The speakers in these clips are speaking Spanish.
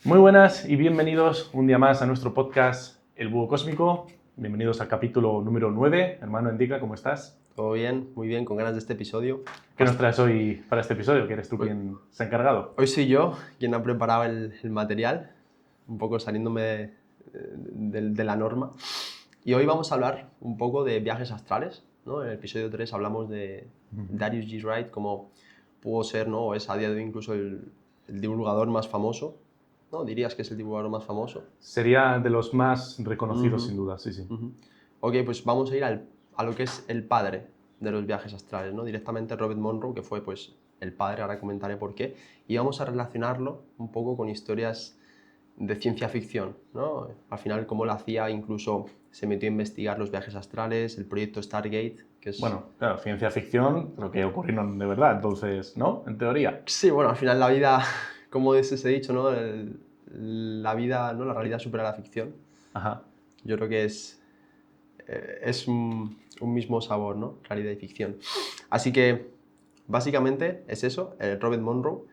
Muy buenas y bienvenidos un día más a nuestro podcast El Búho Cósmico. Bienvenidos al capítulo número 9. Hermano Endika, ¿cómo estás? Todo bien, muy bien, con ganas de este episodio. ¿Qué nos traes hoy para este episodio? ¿Que eres tú quien se ha encargado? Hoy soy yo quien ha preparado el material, un poco saliéndome de la norma. Y hoy vamos a hablar un poco de viajes astrales, ¿no? En el episodio 3 hablamos de Darius G. Wright, como pudo ser, ¿no? O es a día de hoy incluso el divulgador más famoso, ¿no? Dirías que es el divulgador más famoso. Sería de los más reconocidos, sin duda, sí. Ok, pues vamos a ir a lo que es el padre de los viajes astrales, ¿no? Directamente Robert Monroe, que fue pues el padre, ahora comentaré por qué, y vamos a relacionarlo un poco con historias de ciencia ficción, ¿no? Al final, cómo lo hacía, incluso se metió a investigar los viajes astrales, el proyecto Stargate, que es... Bueno, claro, ciencia ficción, lo que ocurrieron de verdad, entonces, ¿no? En teoría. Sí, bueno, al final la vida, como se he dicho, ¿no? La vida, ¿no? La realidad supera la ficción. Ajá. Yo creo que es un mismo sabor, ¿no? Realidad y ficción. Así que, básicamente, es eso. Robert Monroe,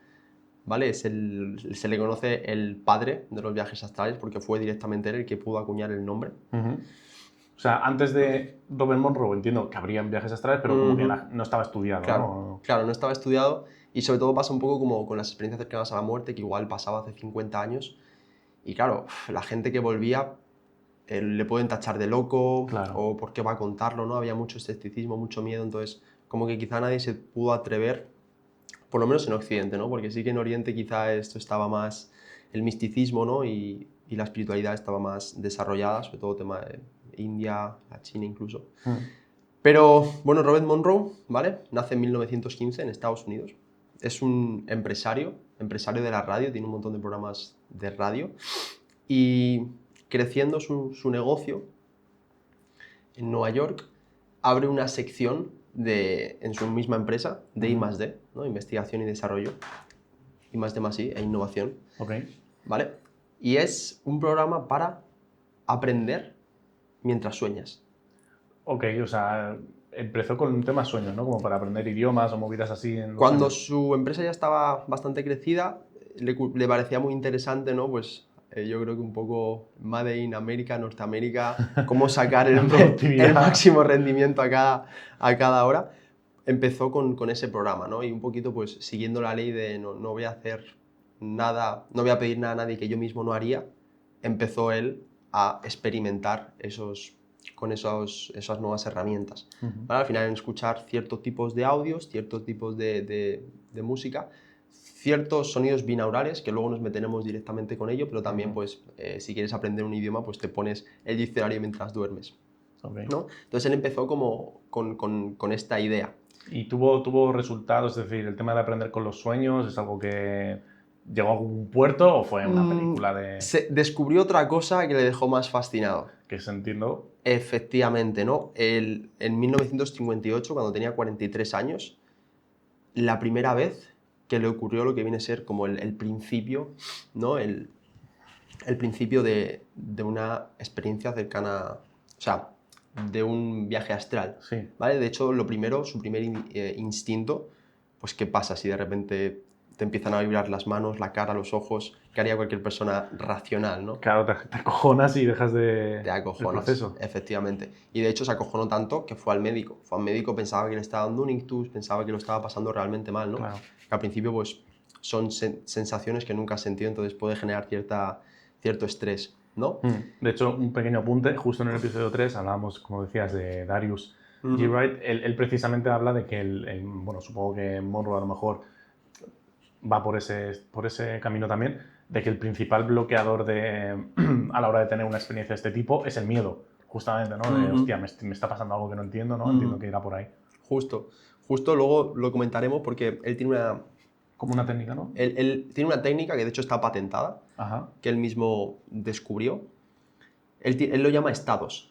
¿vale? Se le conoce el padre de los viajes astrales porque fue directamente él el que pudo acuñar el nombre. O sea, antes de Robert Monroe entiendo que habrían viajes astrales, pero como que no estaba estudiado, Claro, ¿no? claro, no estaba estudiado y sobre todo pasa un poco como con las experiencias cercanas a la muerte, que igual pasaba hace 50 años. Y claro, la gente que volvía le pueden tachar de loco, Claro. o por qué va a contarlo, ¿no? Había mucho escepticismo, mucho miedo, entonces como que quizá nadie se pudo atrever, por lo menos en Occidente, ¿no? Porque sí que en Oriente quizá esto estaba más, el misticismo, ¿no? Y la espiritualidad estaba más desarrollada, sobre todo tema de India, la China incluso. Pero bueno, Robert Monroe, ¿vale? Nace en 1915 en Estados Unidos. Es un empresario de la radio, tiene un montón de programas de radio. Y creciendo su negocio en Nueva York, abre una sección en su misma empresa de I+D, ¿no? Investigación y desarrollo, I+D+I e innovación. Ok. ¿Vale? Y es un programa para aprender mientras sueñas. Ok, o sea, empezó con un tema sueños, ¿no? Como para aprender idiomas o movidas así en los Cuando sueños. su empresa ya estaba bastante crecida, le parecía muy interesante, ¿no? Pues yo creo que un poco Made in America, Norteamérica, cómo sacar La el productividad. máximo rendimiento a cada hora. Empezó con ese programa, ¿no? Y un poquito pues siguiendo la ley de no voy a hacer nada, no voy a pedir nada a nadie que yo mismo no haría, empezó él a experimentar con esas nuevas herramientas. ¿Vale? Al final, en escuchar ciertos tipos de audios, ciertos tipos de música, ciertos sonidos binaurales, que luego nos meteremos directamente con ello, pero también, pues, si quieres aprender un idioma, pues te pones el diccionario mientras duermes. Okay. ¿No? Entonces él empezó como con esta idea. ¿Y tuvo resultados? Es decir, el tema de aprender con los sueños, ¿es algo que llegó a algún puerto o fue una película de...? Se descubrió otra cosa que le dejó más fascinado. Que se entiendo. Efectivamente, ¿no? En 1958, cuando tenía 43 años, la primera vez que le ocurrió lo que viene a ser como el principio, ¿no? El principio de una experiencia cercana, o sea, de un viaje astral, Sí. ¿vale? De hecho, su primer instinto, pues ¿qué pasa si de repente te empiezan a vibrar las manos, la cara, los ojos? ¿Qué haría cualquier persona racional, ¿no? Claro, te acojonas y dejas Te acojonas, el proceso. efectivamente. Y de hecho se acojonó tanto que fue al médico. Fue al médico, pensaba que le estaba dando un ictus, pensaba que lo estaba pasando realmente mal, ¿no? Claro. Que al principio, pues, son sensaciones que nunca has sentido, entonces puede generar cierto estrés, ¿no? De hecho, un pequeño apunte, justo en el episodio 3 hablábamos, como decías, de Darius G. Wright. Él precisamente habla de que bueno, supongo que Monroe a lo mejor va por ese camino también, de que el principal bloqueador a la hora de tener una experiencia de este tipo es el miedo, justamente, ¿no? De, hostia, me está pasando algo que no entiendo, ¿no? Entiendo que irá por ahí. Justo luego lo comentaremos porque él tiene una... Como una técnica, ¿no? Él tiene una técnica que de hecho está patentada, que él mismo descubrió. Él lo llama estados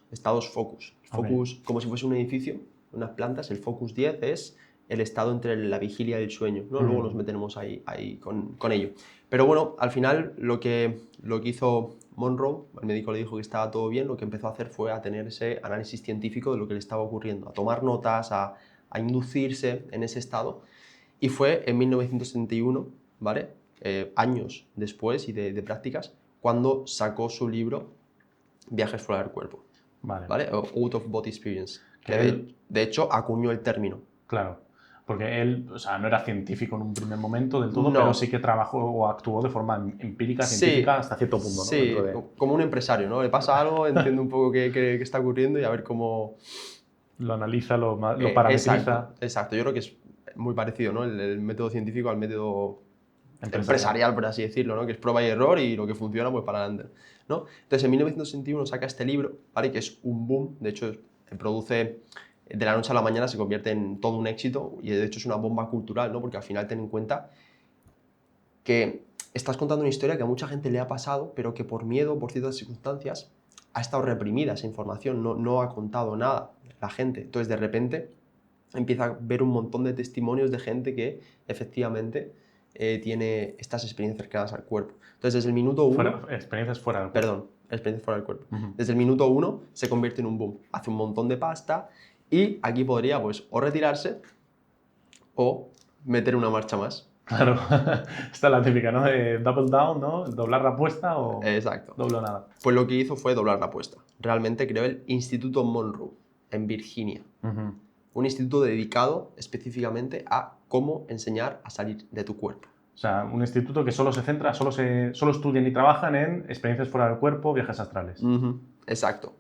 focus. Focus, como si fuese un edificio, unas plantas. El focus 10 es el estado entre la vigilia y el sueño, ¿no? Luego nos meteremos ahí con ello. Pero bueno, al final lo que hizo Monroe, el médico le dijo que estaba todo bien, lo que empezó a hacer fue a tener ese análisis científico de lo que le estaba ocurriendo, a tomar notas, a inducirse en ese estado. Y fue en 1971, ¿vale? años después y de prácticas, cuando sacó su libro Viajes fuera del cuerpo, Vale. ¿vale? O Out of Body Experience, que Él- de hecho acuñó el término. Claro, porque él, o sea, no era científico en un primer momento del todo, pero No, sí que trabajó o actuó de forma empírica, sí, científica, hasta cierto punto, ¿no? Dentro sí, de... como un empresario, ¿no? Le pasa algo, entiende un poco qué está ocurriendo y a ver cómo... Lo analiza, lo Exacto, parametriza. exacto. Yo creo que es muy parecido, ¿no? El método científico al método Empresarial. empresarial, por así decirlo, ¿no? Que es prueba y error y lo que funciona, pues para adelante, ¿no? Entonces, en 1961 saca este libro, ¿vale? Que es un boom, de hecho, produce de la noche a la mañana, se convierte en todo un éxito y de hecho es una bomba cultural, ¿no? Porque al final ten en cuenta que estás contando una historia que a mucha gente le ha pasado, pero que por miedo, por ciertas circunstancias, ha estado reprimida esa información, no ha contado nada la gente. Entonces, de repente, empieza a ver un montón de testimonios de gente que efectivamente tiene estas experiencias cercanas al cuerpo. Entonces, desde el minuto uno, Experiencias fuera del cuerpo. perdón, experiencias fuera del cuerpo. Ujú. Desde el minuto uno se convierte en un boom, hace un montón de pasta y aquí podría pues o retirarse o meter una marcha más. Claro, esta es la típica, ¿no? Double down, ¿no? Doblar la apuesta o Exacto. doble o nada. Pues lo que hizo fue doblar la apuesta. Realmente creó el Instituto Monroe en Virginia. Ujú. Un instituto dedicado específicamente a cómo enseñar a salir de tu cuerpo. O sea, un instituto que solo se centra, solo estudian y trabajan en experiencias fuera del cuerpo, viajes astrales. Ujú, exacto.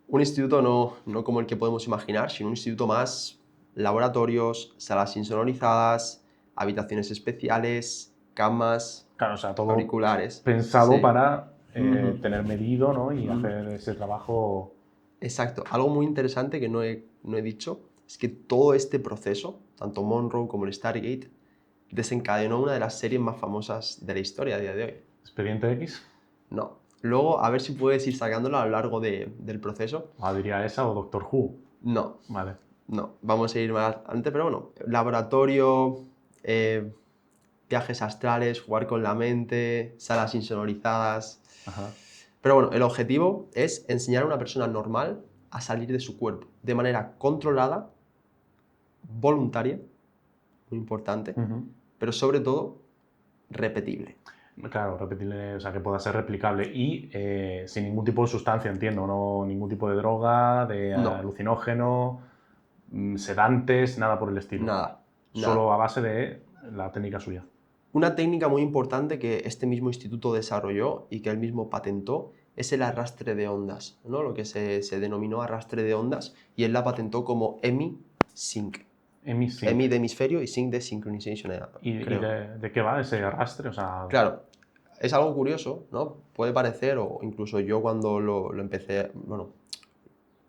Un instituto no como el que podemos imaginar, sino un instituto más laboratorios, salas insonorizadas, habitaciones especiales, camas, Claro, o sea, todo auriculares. pensado Sí. para Ujú, tener medido, ¿no? Y ujú. hacer ese trabajo. Exacto. Algo muy interesante que no he dicho es que todo este proceso, tanto Monroe como el Stargate, desencadenó una de las series más famosas de la historia a día de hoy. Expediente X, No. Luego, a ver si puedes ir sacándola a lo largo del proceso. diría esa o Doctor Who. No, Vale. no. Vamos a ir más antes, pero bueno. Laboratorio, eh, viajes astrales, jugar con la mente, salas insonorizadas. Ajá. Pero bueno, el objetivo es enseñar a una persona normal a salir de su cuerpo de manera controlada, voluntaria, muy importante, Ujú. pero sobre todo repetible. Claro, repetible, o sea, que pueda ser replicable y sin ningún tipo de sustancia, entiendo, no ningún tipo de droga, de No, alucinógeno, sedantes, nada por el estilo. nada, nada. Solo a base de la técnica suya. Una técnica muy importante que este mismo instituto desarrolló y que él mismo patentó es el arrastre de ondas, ¿no? Lo que se denominó arrastre de ondas y él la patentó como EMI-Sync. Sync. EMI de hemisferio y Sync de Synchronization, ¿Y creo. de qué va ese arrastre? O sea, Claro, es algo curioso, ¿no? Puede parecer, o incluso yo cuando lo empecé, bueno,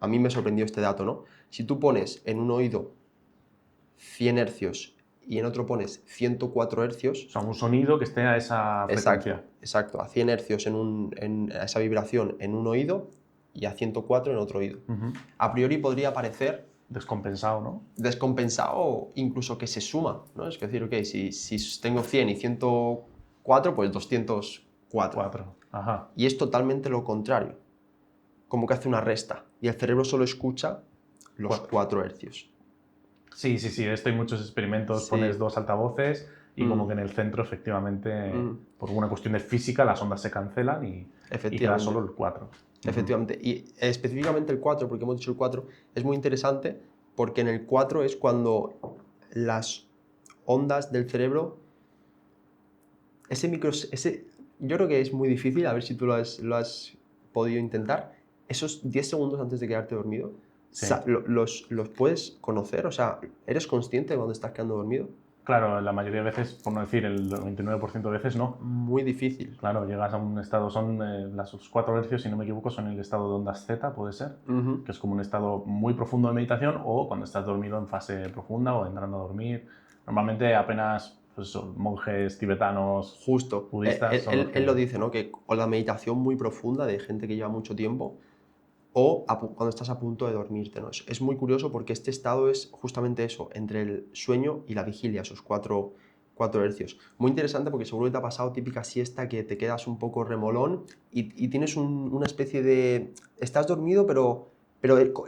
a mí me sorprendió este dato, ¿no? Si tú pones en un oído 100 hercios y en otro pones 104 hercios, un sonido que esté a esa exacto, frecuencia. exacto, a 100 hercios a esa vibración en un oído y a 104 en otro oído. Ujú. A priori podría parecer Descompensado, ¿no? descompensado o incluso que se suma, ¿no? Es decir, ok, si tengo 100 y 104, pues 204. 4. Ajá. Y es totalmente lo contrario, como que hace una resta y el cerebro solo escucha los 4 hercios. Sí, de esto hay muchos experimentos, Sí. pones dos altavoces y como que en el centro efectivamente, por una cuestión de física, las ondas se cancelan y queda Efectivamente. solo el 4. Efectivamente. Y específicamente el 4, porque hemos dicho el 4, es muy interesante porque en el 4 es cuando las ondas del cerebro, yo creo que es muy difícil, a ver si tú lo has podido intentar, esos 10 segundos antes de quedarte dormido, Sí. los puedes conocer, o sea, ¿eres consciente de cuando estás quedando dormido? Claro, la mayoría de veces, por no decir el 99% de veces, no. Muy difícil. Claro, llegas a un estado, son los 4 hercios, si no me equivoco, son el estado de ondas Z, puede ser, Ujú. que es como un estado muy profundo de meditación o cuando estás dormido en fase profunda o entrando a dormir. Normalmente apenas pues, monjes tibetanos, Justo. budistas son los Él lo que... dice, ¿no? Que con la meditación muy profunda de gente que lleva mucho tiempo o cuando estás a punto de dormirte, ¿no? Es muy curioso porque este estado es justamente eso, entre el sueño y la vigilia, esos 4 hercios. Muy interesante porque seguro que te ha pasado típica siesta que te quedas un poco remolón y tienes una especie de... Estás dormido, pero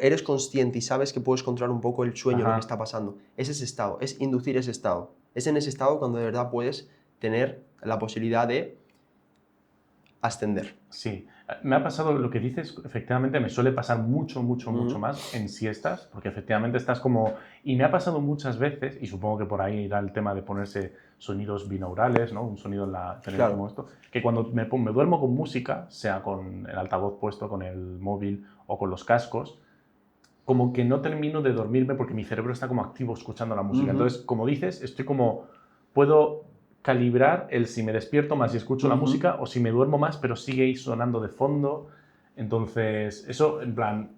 eres consciente y sabes que puedes controlar un poco el sueño, lo Ajá. que está pasando. Es ese estado, es inducir ese estado. Es en ese estado cuando de verdad puedes tener la posibilidad de ascender. Sí, me ha pasado lo que dices, efectivamente me suele pasar mucho más en siestas, porque efectivamente estás como... Y me ha pasado muchas veces, y supongo que por ahí irá el tema de ponerse sonidos binaurales, ¿no? Un sonido en la... tener Claro. como esto, que cuando me duermo con música, sea con el altavoz puesto, con el móvil o con los cascos, como que no termino de dormirme porque mi cerebro está como activo escuchando la música. Entonces, como dices, estoy como... Puedo calibrar el si me despierto más y escucho la música o si me duermo más pero sigue ahí sonando de fondo. Entonces, eso, en plan,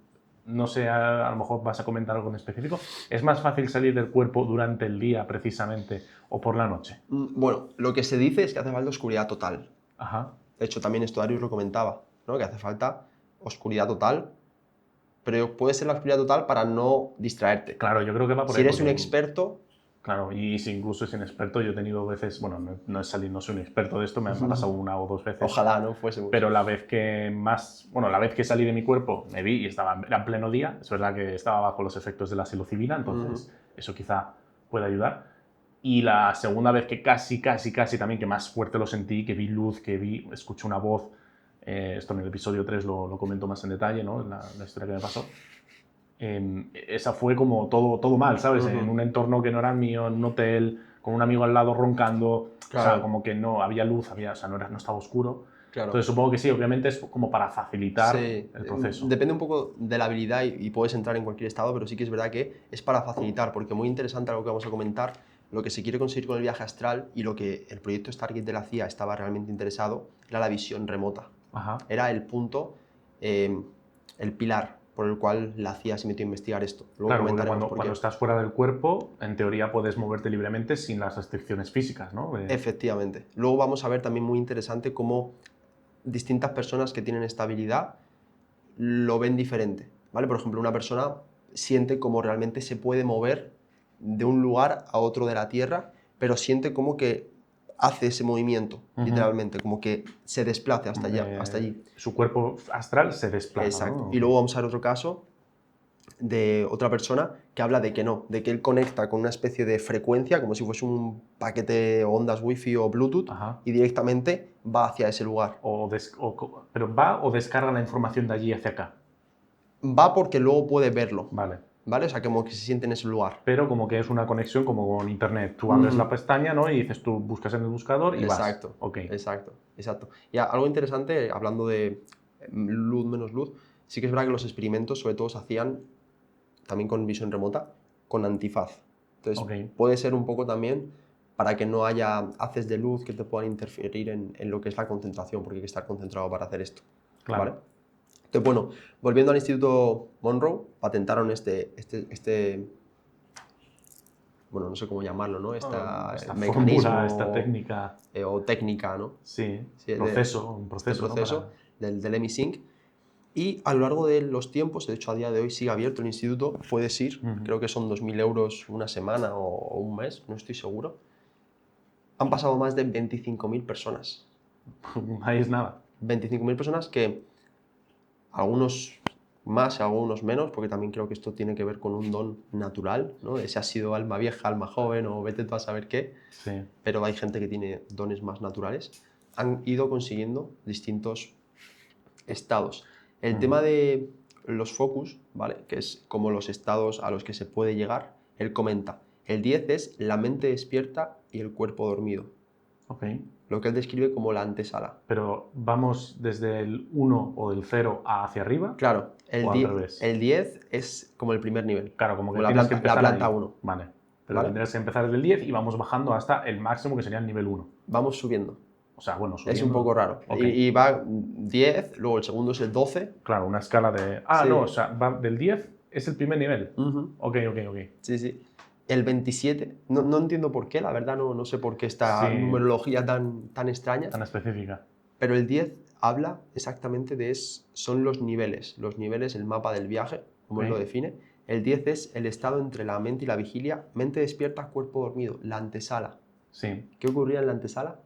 no sé, a lo mejor vas a comentar algo en específico. ¿Es más fácil salir del cuerpo durante el día precisamente o por la noche? Bueno, lo que se dice es que hace falta oscuridad total. Ajá. De hecho, también esto Darius lo comentaba, ¿no? Que hace falta oscuridad total, pero puede ser la oscuridad total para no distraerte. Claro, yo creo que va por Si ahí eres un porque... experto... Claro, y si incluso sin experto, yo he tenido veces, bueno, no he salido, no soy un experto de esto, me ha pasado una o dos veces. Ojalá no fuésemos. Pero la vez que más, bueno, la vez que salí de mi cuerpo, me vi y era en pleno día. Es verdad que estaba bajo los efectos de la psilocibina, entonces eso quizá puede ayudar. Y la segunda vez que casi también, que más fuerte lo sentí, que vi luz, escuché una voz, esto en el episodio 3 lo comento más en detalle, ¿no? La historia que me pasó. Esa fue como todo mal, ¿sabes? En un entorno que no era mío, en un hotel, con un amigo al lado roncando, Claro. o sea, como que no había luz, o sea, no estaba oscuro. Claro. Entonces supongo que sí, obviamente es como para facilitar Sí, el proceso. depende un poco de la habilidad y puedes entrar en cualquier estado, pero sí que es verdad que es para facilitar, porque muy interesante algo que vamos a comentar, lo que se quiere conseguir con el viaje astral y lo que el proyecto Stargate de la CIA estaba realmente interesado era la visión remota. Ajá. Era el punto, el pilar por el cual la CIA se metió a investigar esto. Luego Claro, porque comentaremos por qué. cuando estás fuera del cuerpo, en teoría puedes moverte libremente sin las restricciones físicas, ¿no? Efectivamente. Luego vamos a ver también muy interesante cómo distintas personas que tienen esta habilidad lo ven diferente, ¿vale? Por ejemplo, una persona siente como realmente se puede mover de un lugar a otro de la Tierra, pero siente como que hace ese movimiento, literalmente, como que se desplace hasta allá, hasta allí. Su cuerpo astral se desplaza, Exacto. ¿no? Y luego vamos a ver otro caso de otra persona que habla de que no, de que él conecta con una especie de frecuencia, como si fuese un paquete de ondas wifi o Bluetooth, y directamente va hacia ese lugar. ¿Pero va o descarga la información de allí hacia acá? Va porque luego puede verlo. Vale. ¿Vale? O sea, como que se siente en ese lugar. Pero como que es una conexión como con internet. Tú abres la pestaña, ¿no? Y dices, tú buscas en el buscador y Exacto, vas. Okay. exacto. Y algo interesante, hablando de luz menos luz, sí que es verdad que los experimentos sobre todo se hacían también con visión remota, con antifaz. Entonces puede ser un poco también para que no haya haces de luz que te puedan interferir en lo que es la concentración, porque hay que estar concentrado para hacer esto. Claro. ¿Vale? Entonces, bueno, volviendo al Instituto Monroe, patentaron bueno, no sé cómo llamarlo, ¿no? Esta mecanismo fórmula, esta técnica. O técnica, ¿no? Sí, un proceso. Este proceso, ¿no? del EmiSync. Y a lo largo de los tiempos, de hecho a día de hoy sigue abierto el instituto, puedes ir, creo que son 2.000 euros una semana o un mes, no estoy seguro. Han pasado más de 25.000 personas. Ahí es nada. 25.000 personas que algunos más, algunos menos, porque también creo que esto tiene que ver con un don natural, ¿no? De si has sido alma vieja, alma joven o vete tú a saber qué. Sí. Pero hay gente que tiene dones más naturales. Han ido consiguiendo distintos estados. El tema de los focus, ¿vale? Que es como los estados a los que se puede llegar, él comenta, el 10 es la mente despierta y el cuerpo dormido. Okay. Lo que él describe como la antesala. Pero ¿vamos desde el 1 o del 0 hacia arriba? Claro, ¿O al revés? el 10 es como el primer nivel. Claro, como que la tienes planta, que empezar la planta ahí. 1. Vale. Pero ¿Vale? tendrías que empezar desde el 10 y vamos bajando hasta el máximo que sería el nivel 1. Vamos subiendo. O sea, bueno, subiendo. Es un poco raro. Okay. Y va 10, luego el segundo es el 12. Claro, una escala de... Ah, sí. No, o sea, va del 10 es el primer nivel. Ok. Sí, sí. El 27, no entiendo por qué, la verdad no sé por qué esta numerología tan extraña. Tan específica. Pero el 10 habla exactamente son los niveles, el mapa del viaje, como él lo define. El 10 es el estado entre la mente y la vigilia, mente despierta, cuerpo dormido, la antesala. Sí. ¿Qué ocurría en la antesala?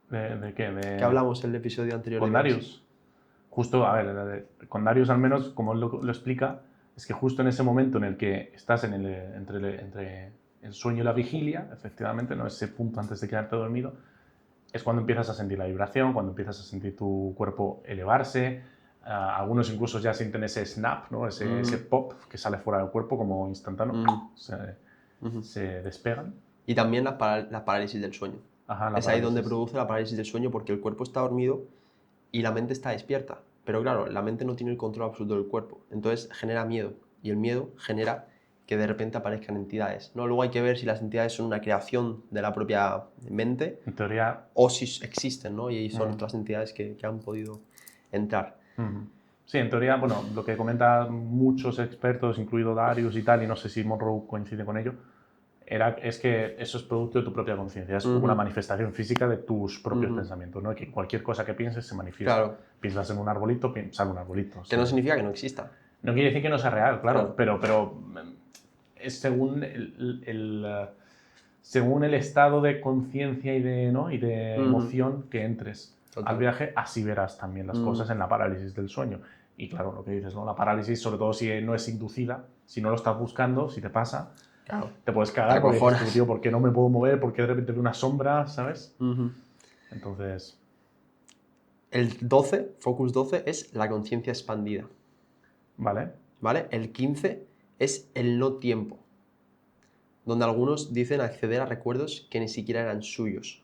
¿De qué? ¿Qué hablamos en el episodio anterior? Con Darius. Justo, a ver, con Darius al menos, como él lo explica, es que justo en ese momento en el que estás entre el sueño y la vigilia, efectivamente, ¿no? Ese punto antes de quedarte dormido, es cuando empiezas a sentir la vibración, cuando empiezas a sentir tu cuerpo elevarse. Algunos incluso ya sienten ese snap, ¿no? Ese pop que sale fuera del cuerpo como instantáneo, se despegan. Y también la parálisis del sueño. Ajá, es ahí donde produce la parálisis del sueño, porque el cuerpo está dormido y la mente está despierta. Pero claro, la mente no tiene el control absoluto del cuerpo, entonces genera miedo, y el miedo genera que de repente aparezcan entidades, ¿no? Luego hay que ver si las entidades son una creación de la propia mente, en teoría, o si existen, ¿no? Y son otras entidades que han podido entrar. Sí, en teoría, bueno, lo que comentan muchos expertos, incluido Darius y tal, y no sé si Monroe coincide con ello, es que eso es producto de tu propia conciencia, es una manifestación física de tus propios pensamientos, ¿no? Que cualquier cosa que pienses se manifiesta. Claro. Piensas en un arbolito, sale un arbolito. Que no significa que no exista. No quiere decir que no sea real, claro. Pero es según el estado de conciencia y de emoción que entres al viaje, así verás también las cosas en la parálisis del sueño. Y claro, lo que dices, ¿no? La parálisis, sobre todo si no es inducida, si no lo estás buscando, si te pasa, claro, te puedes cagar porque dices, tío, ¿por qué no me puedo mover? ¿Por qué de repente veo una sombra? ¿Sabes? Entonces... El 12, Focus 12, es la conciencia expandida. Vale. El 15 es el no tiempo, donde algunos dicen acceder a recuerdos que ni siquiera eran suyos.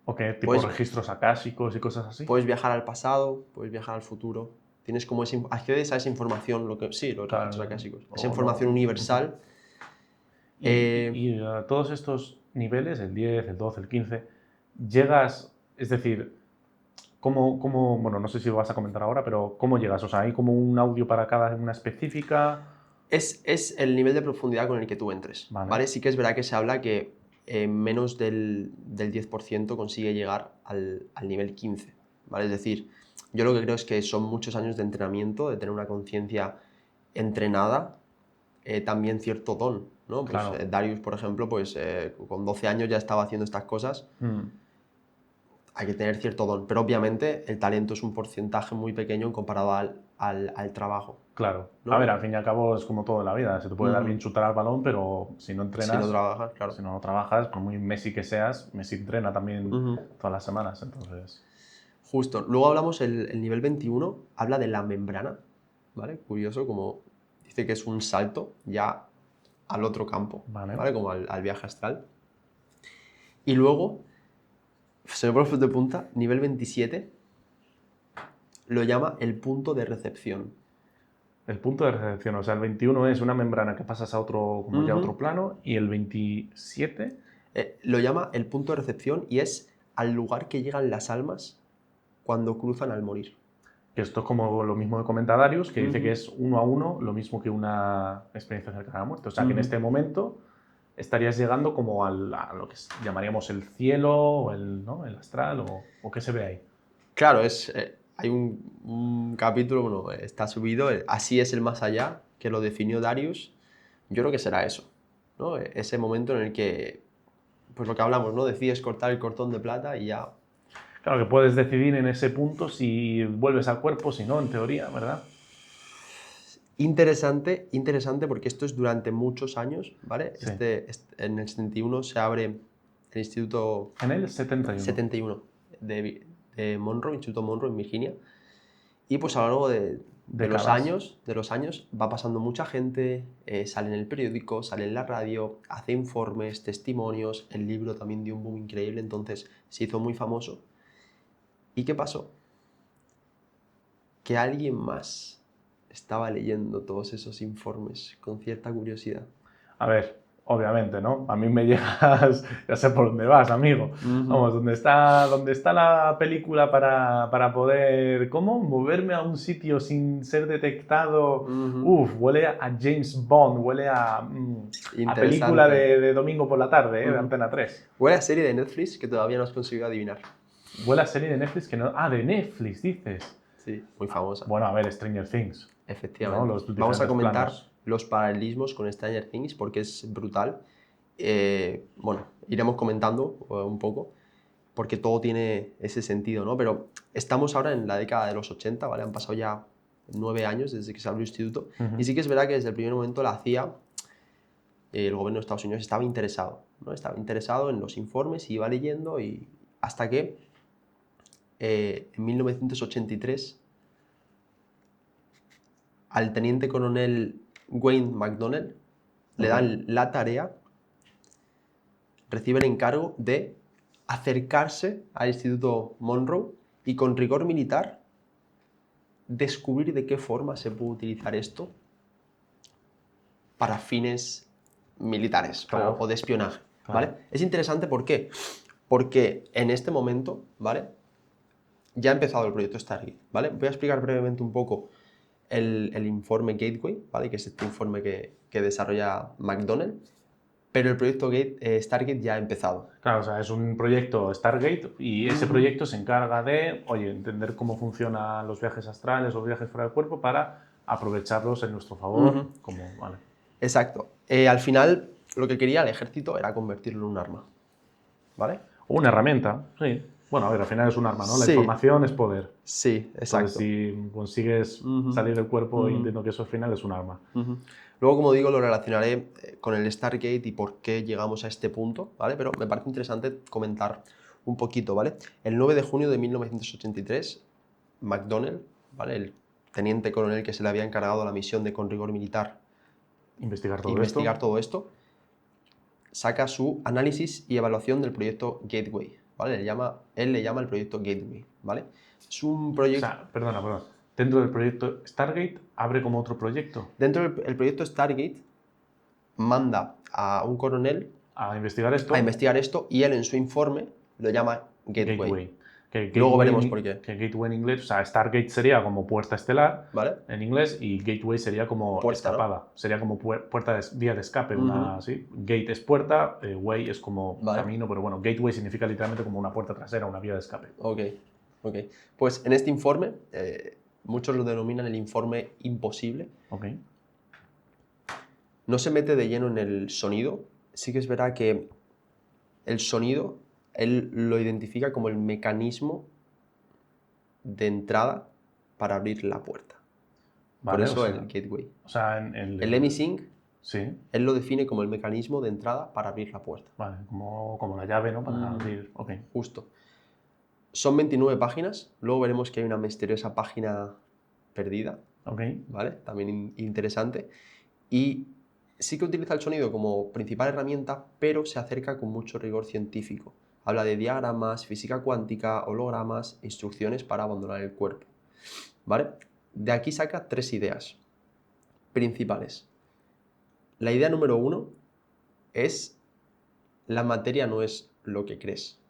Ok, tipo registros akáshicos y cosas así. Puedes viajar al pasado, puedes viajar al futuro. Tienes como accedes a esa información, los registros akáshicos. Esa información universal. Y todos estos niveles, el 10, el 12, el 15, llegas, es decir, bueno, no sé si lo vas a comentar ahora, pero ¿cómo llegas? O sea, ¿hay como un audio para cada una específica? Es el nivel de profundidad con el que tú entres, ¿vale? Sí que es verdad que se habla que menos del 10% consigue llegar al nivel 15, ¿vale? Es decir, yo lo que creo es que son muchos años de entrenamiento, de tener una conciencia entrenada, también cierto don, ¿no? Pues, claro. Darius, por ejemplo, pues con 12 años ya estaba haciendo estas cosas. Hay que tener cierto don, pero obviamente el talento es un porcentaje muy pequeño comparado al trabajo. Claro. ¿No? A ver, al fin y al cabo es como todo en la vida. Se te puede dar bien chutar al balón, pero si no entrenas... Si no trabajas, claro. Si no trabajas, por muy Messi que seas, Messi entrena también todas las semanas, entonces... Justo. Luego hablamos, el nivel 21, habla de la membrana, ¿vale? Curioso, como dice que es un salto ya al otro campo, ¿vale? Como al viaje astral. Y luego, se me pone los de punta, nivel 27, lo llama el punto de recepción. El punto de recepción, o sea, el 21 es una membrana que pasas a otro, como ya a otro plano, y el 27... lo llama el punto de recepción y es al lugar que llegan las almas cuando cruzan al morir. Esto es como lo mismo que comenta Darius, que dice que es 1 a 1, lo mismo que una experiencia cercana a la muerte. O sea, que en este momento estarías llegando como a lo que llamaríamos el cielo, o el astral, o qué se ve ahí. Claro, hay un capítulo, bueno, está subido, Así es el más allá, que lo definió Darius. Yo creo que será eso, ¿no? Ese momento en el que, pues lo que hablamos, ¿no? Decides cortar el cordón de plata y ya... Claro, que puedes decidir en ese punto si vuelves al cuerpo, si no, en teoría, ¿verdad? Interesante porque esto es durante muchos años, ¿vale? Sí. En el 71 se abre el instituto... En el 71. 71 de Monroe, Instituto Monroe en Virginia. Y pues a lo largo de los años va pasando mucha gente, sale en el periódico, sale en la radio, hace informes, testimonios, el libro también dio un boom increíble, entonces se hizo muy famoso. ¿Y qué pasó? Que alguien más estaba leyendo todos esos informes con cierta curiosidad. A ver, obviamente, ¿no? A mí me llegas, ya sé por dónde vas, amigo. Vamos, donde está la película para poder, ¿cómo? Moverme a un sitio sin ser detectado. Huele a James Bond, huele a película de domingo por la tarde, de Antena 3. Huele a serie de Netflix que todavía no has conseguido adivinar. Huele a serie de Netflix que no... Ah, de Netflix, dices. Sí, muy famosa. Bueno, a ver, Stranger Things. Efectivamente. ¿No? Vamos a comentar los paralelismos con Stranger Things porque es brutal. Bueno, iremos comentando un poco porque todo tiene ese sentido, ¿no? Pero estamos ahora en la década de los 80, ¿vale? Han pasado ya 9 años desde que se abrió el instituto y sí que es verdad que desde el primer momento la CIA el gobierno de Estados Unidos estaba interesado, ¿no? Estaba interesado en los informes, iba leyendo y hasta que en 1983 al teniente coronel Wayne McDonnell le dan la tarea, recibe el encargo de acercarse al Instituto Monroe y con rigor militar descubrir de qué forma se puede utilizar esto para fines militares Claro. o de espionaje, Claro. ¿vale? Es interesante, ¿por qué? Porque en este momento, ¿vale? Ya ha empezado el proyecto Stargate, ¿vale? Voy a explicar brevemente un poco el informe Gateway, ¿vale? Que es este informe que desarrolla McDonnell, pero el proyecto Stargate ya ha empezado. Claro, o sea, es un proyecto Stargate y ese proyecto se encarga de, oye, entender cómo funcionan los viajes astrales o viajes fuera del cuerpo para aprovecharlos en nuestro favor, como, vale. Exacto. Al final, lo que quería el ejército era convertirlo en un arma, ¿vale? O una herramienta, sí. Bueno, a ver, al final es un arma, ¿no? La Sí. información es poder. Sí, exacto. Entonces, si consigues salir del cuerpo, entiendo que eso al final es un arma. Luego, como digo, lo relacionaré con el Stargate y por qué llegamos a este punto, ¿vale? Pero me parece interesante comentar un poquito, ¿vale? El 9 de junio de 1983, McDonnell, ¿vale? El teniente coronel que se le había encargado la misión de con rigor militar Investigar todo esto, saca su análisis y evaluación del proyecto Gateway, ¿vale? Él le llama el proyecto Gateway, ¿vale? Es un proyecto... O sea, perdona. Dentro del proyecto Stargate, abre como otro proyecto. Dentro del proyecto Stargate, manda a un coronel A investigar esto. a investigar esto y él en su informe lo llama Gateway. Que Luego gateway veremos por qué. Que Gateway en inglés, o sea, Stargate sería como puerta estelar, ¿Vale? En inglés, y Gateway sería como Puerta, escapada, ¿no? Sería como puerta vía de escape, una así. Gate es puerta, way es como camino, pero bueno, Gateway significa literalmente como una puerta trasera, una vía de escape. Ok. Pues en este informe, muchos lo denominan el informe imposible. Ok. No se mete de lleno en el sonido. Sí que es verdad que el sonido, él lo identifica como el mecanismo de entrada para abrir la puerta. Vale, por eso o sea, el gateway. O sea, El emisync, sí. él lo define como el mecanismo de entrada para abrir la puerta. Vale, como la llave, ¿no? Para abrir. Ok. Justo. Son 29 páginas. Luego veremos que hay una misteriosa página perdida. Ok. ¿Vale? También interesante. Y sí que utiliza el sonido como principal herramienta, pero se acerca con mucho rigor científico. Habla de diagramas, física cuántica, hologramas, instrucciones para abandonar el cuerpo. ¿Vale? De aquí saca 3 ideas principales. La idea número 1 es: la materia no es lo que crees.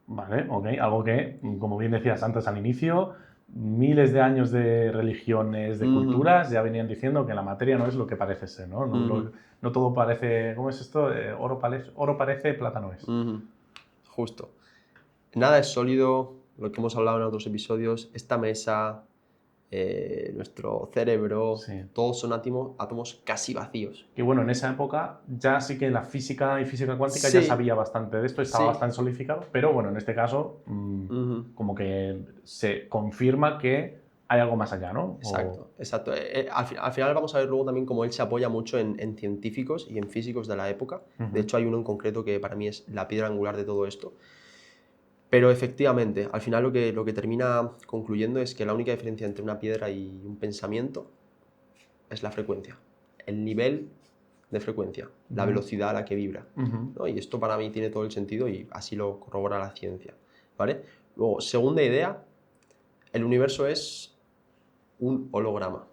Vale, ok. Algo que, como bien decías antes al inicio, miles de años de religiones, de culturas, ya venían diciendo que la materia no es lo que parece ser, ¿no? No todo parece... ¿Cómo es esto? Oro parece, plata no es. Justo. Nada es sólido, lo que hemos hablado en otros episodios, esta mesa, nuestro cerebro, todos son átomos casi vacíos. Y bueno, en esa época ya sí que la física y física cuántica ya sabía bastante de esto, estaba bastante solidificado, pero bueno, en este caso como que se confirma que hay algo más allá, ¿no? Exacto. Al final vamos a ver luego también cómo él se apoya mucho en científicos y en físicos de la época. De hecho, hay uno en concreto que para mí es la piedra angular de todo esto. Pero efectivamente, al final lo que termina concluyendo es que la única diferencia entre una piedra y un pensamiento es la frecuencia, el nivel de frecuencia, la velocidad a la que vibra, ¿no? Y esto para mí tiene todo el sentido y así lo corrobora la ciencia, ¿vale? Luego, segunda idea, el universo es un holograma.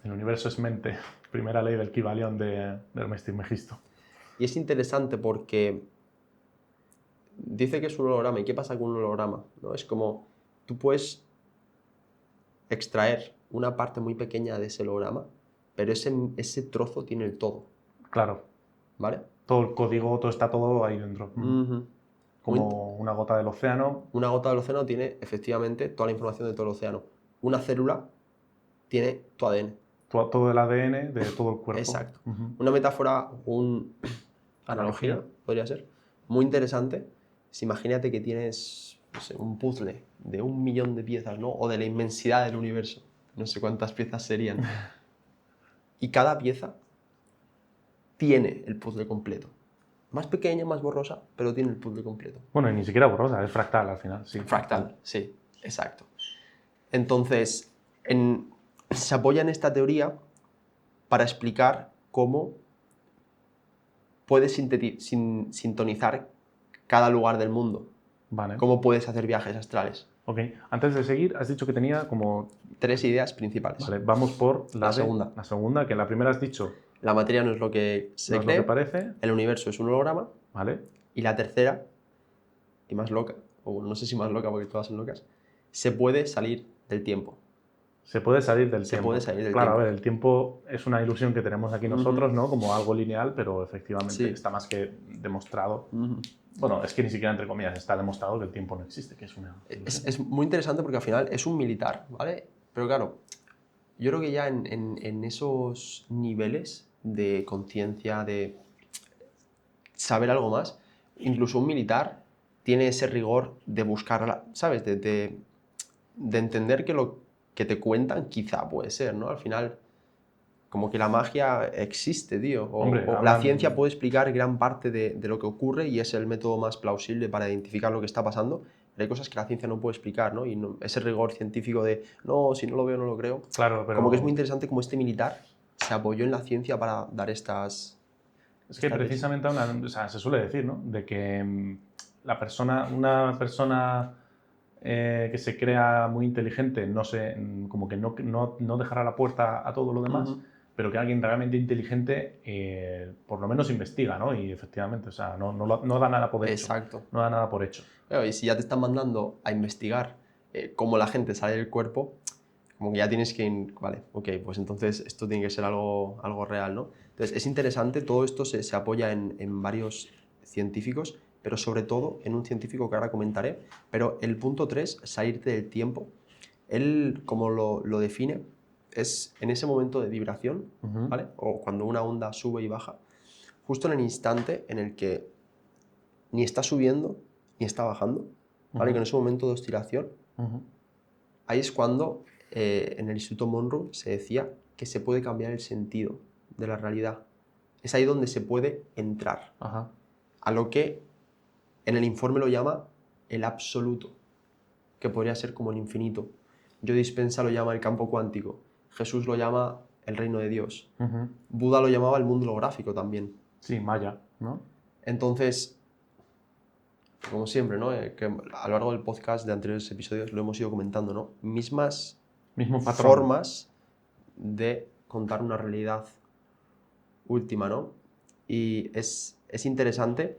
El universo es mente, primera ley del Kybalión de Hermes Trismegisto. Y es interesante porque dice que es un holograma. ¿Y qué pasa con un holograma? ¿No? Es como tú puedes extraer una parte muy pequeña de ese holograma, pero ese trozo tiene el todo. Claro. ¿Vale? Todo el código, todo está todo ahí dentro. Como una gota del océano. Una gota del océano tiene efectivamente toda la información de todo el océano. Una célula tiene tu ADN. Todo el ADN de todo el cuerpo. Exacto. Una metáfora, una analogía, podría ser, muy interesante. Imagínate que tienes, no sé, un puzzle de 1 millón de piezas, ¿no? O de la inmensidad del universo. No sé cuántas piezas serían. Y cada pieza tiene el puzzle completo. Más pequeña, más borrosa, pero tiene el puzzle completo. Bueno, y ni siquiera borrosa, es fractal al final, sí. Fractal, sí, exacto. Entonces, se apoya en esta teoría para explicar cómo puedes sintonizar cada lugar del mundo. Vale. Cómo puedes hacer viajes astrales. Ok, antes de seguir, has dicho que tenía como... 3 ideas principales. Vale, vamos por La segunda. La segunda, que la primera has dicho... La materia no es lo que se no cree, es lo que parece. El universo es un holograma. Vale. Y la tercera, y más loca, o no sé si más loca porque todas son locas, se puede salir del tiempo. Se puede salir del Se tiempo. puede salir del claro, tiempo. A ver, el tiempo es una ilusión que tenemos aquí nosotros, ¿no? Como algo lineal, pero efectivamente Sí. está más que demostrado. Bueno, es que ni siquiera entre comillas está demostrado que el tiempo no existe, que es una... Es muy interesante porque al final es un militar, ¿vale? Pero claro, yo creo que ya en esos niveles de conciencia, de saber algo más, incluso un militar tiene ese rigor de buscar, ¿sabes? De entender que lo que te cuentan quizá puede ser, ¿no? Al final, como que la magia existe, tío. Hombre, O la ciencia puede explicar gran parte de lo que ocurre y es el método más plausible para identificar lo que está pasando. Pero hay cosas que la ciencia no puede explicar, ¿no? Y ese rigor científico de, no, si no lo veo, no lo creo. Claro, pero... Como que es muy interesante como este militar se apoyó en la ciencia para dar estas... Es que precisamente o sea, se suele decir, ¿no? De que una persona que se crea muy inteligente como que no dejará la puerta a todo lo demás, pero que alguien realmente inteligente por lo menos investiga, ¿no? Y efectivamente, o sea, no da nada por hecho. Exacto. No da nada por hecho. Claro, y si ya te están mandando a investigar cómo la gente sale del cuerpo, como que ya tienes que... Vale, ok, pues entonces esto tiene que ser algo real, ¿no? Entonces es interesante, todo esto se apoya en varios científicos, pero sobre todo en un científico que ahora comentaré. Pero el punto 3, salirte del tiempo, él como lo define, es en ese momento de vibración, ¿vale? O cuando una onda sube y baja, justo en el instante en el que ni está subiendo ni está bajando, ¿vale? Que en ese momento de oscilación, ahí es cuando en el Instituto Monroe se decía que se puede cambiar el sentido de la realidad. Es ahí donde se puede entrar. A lo que en el informe lo llama el absoluto, que podría ser como el infinito. Joe Dispenza lo llama el campo cuántico. Jesús lo llama el reino de Dios. Buda lo llamaba el mundo holográfico también. Sí, Maya, ¿no? Entonces, como siempre, ¿no? Que a lo largo del podcast de anteriores episodios lo hemos ido comentando, ¿no? Mismo formas de contar una realidad última, ¿no? Y es interesante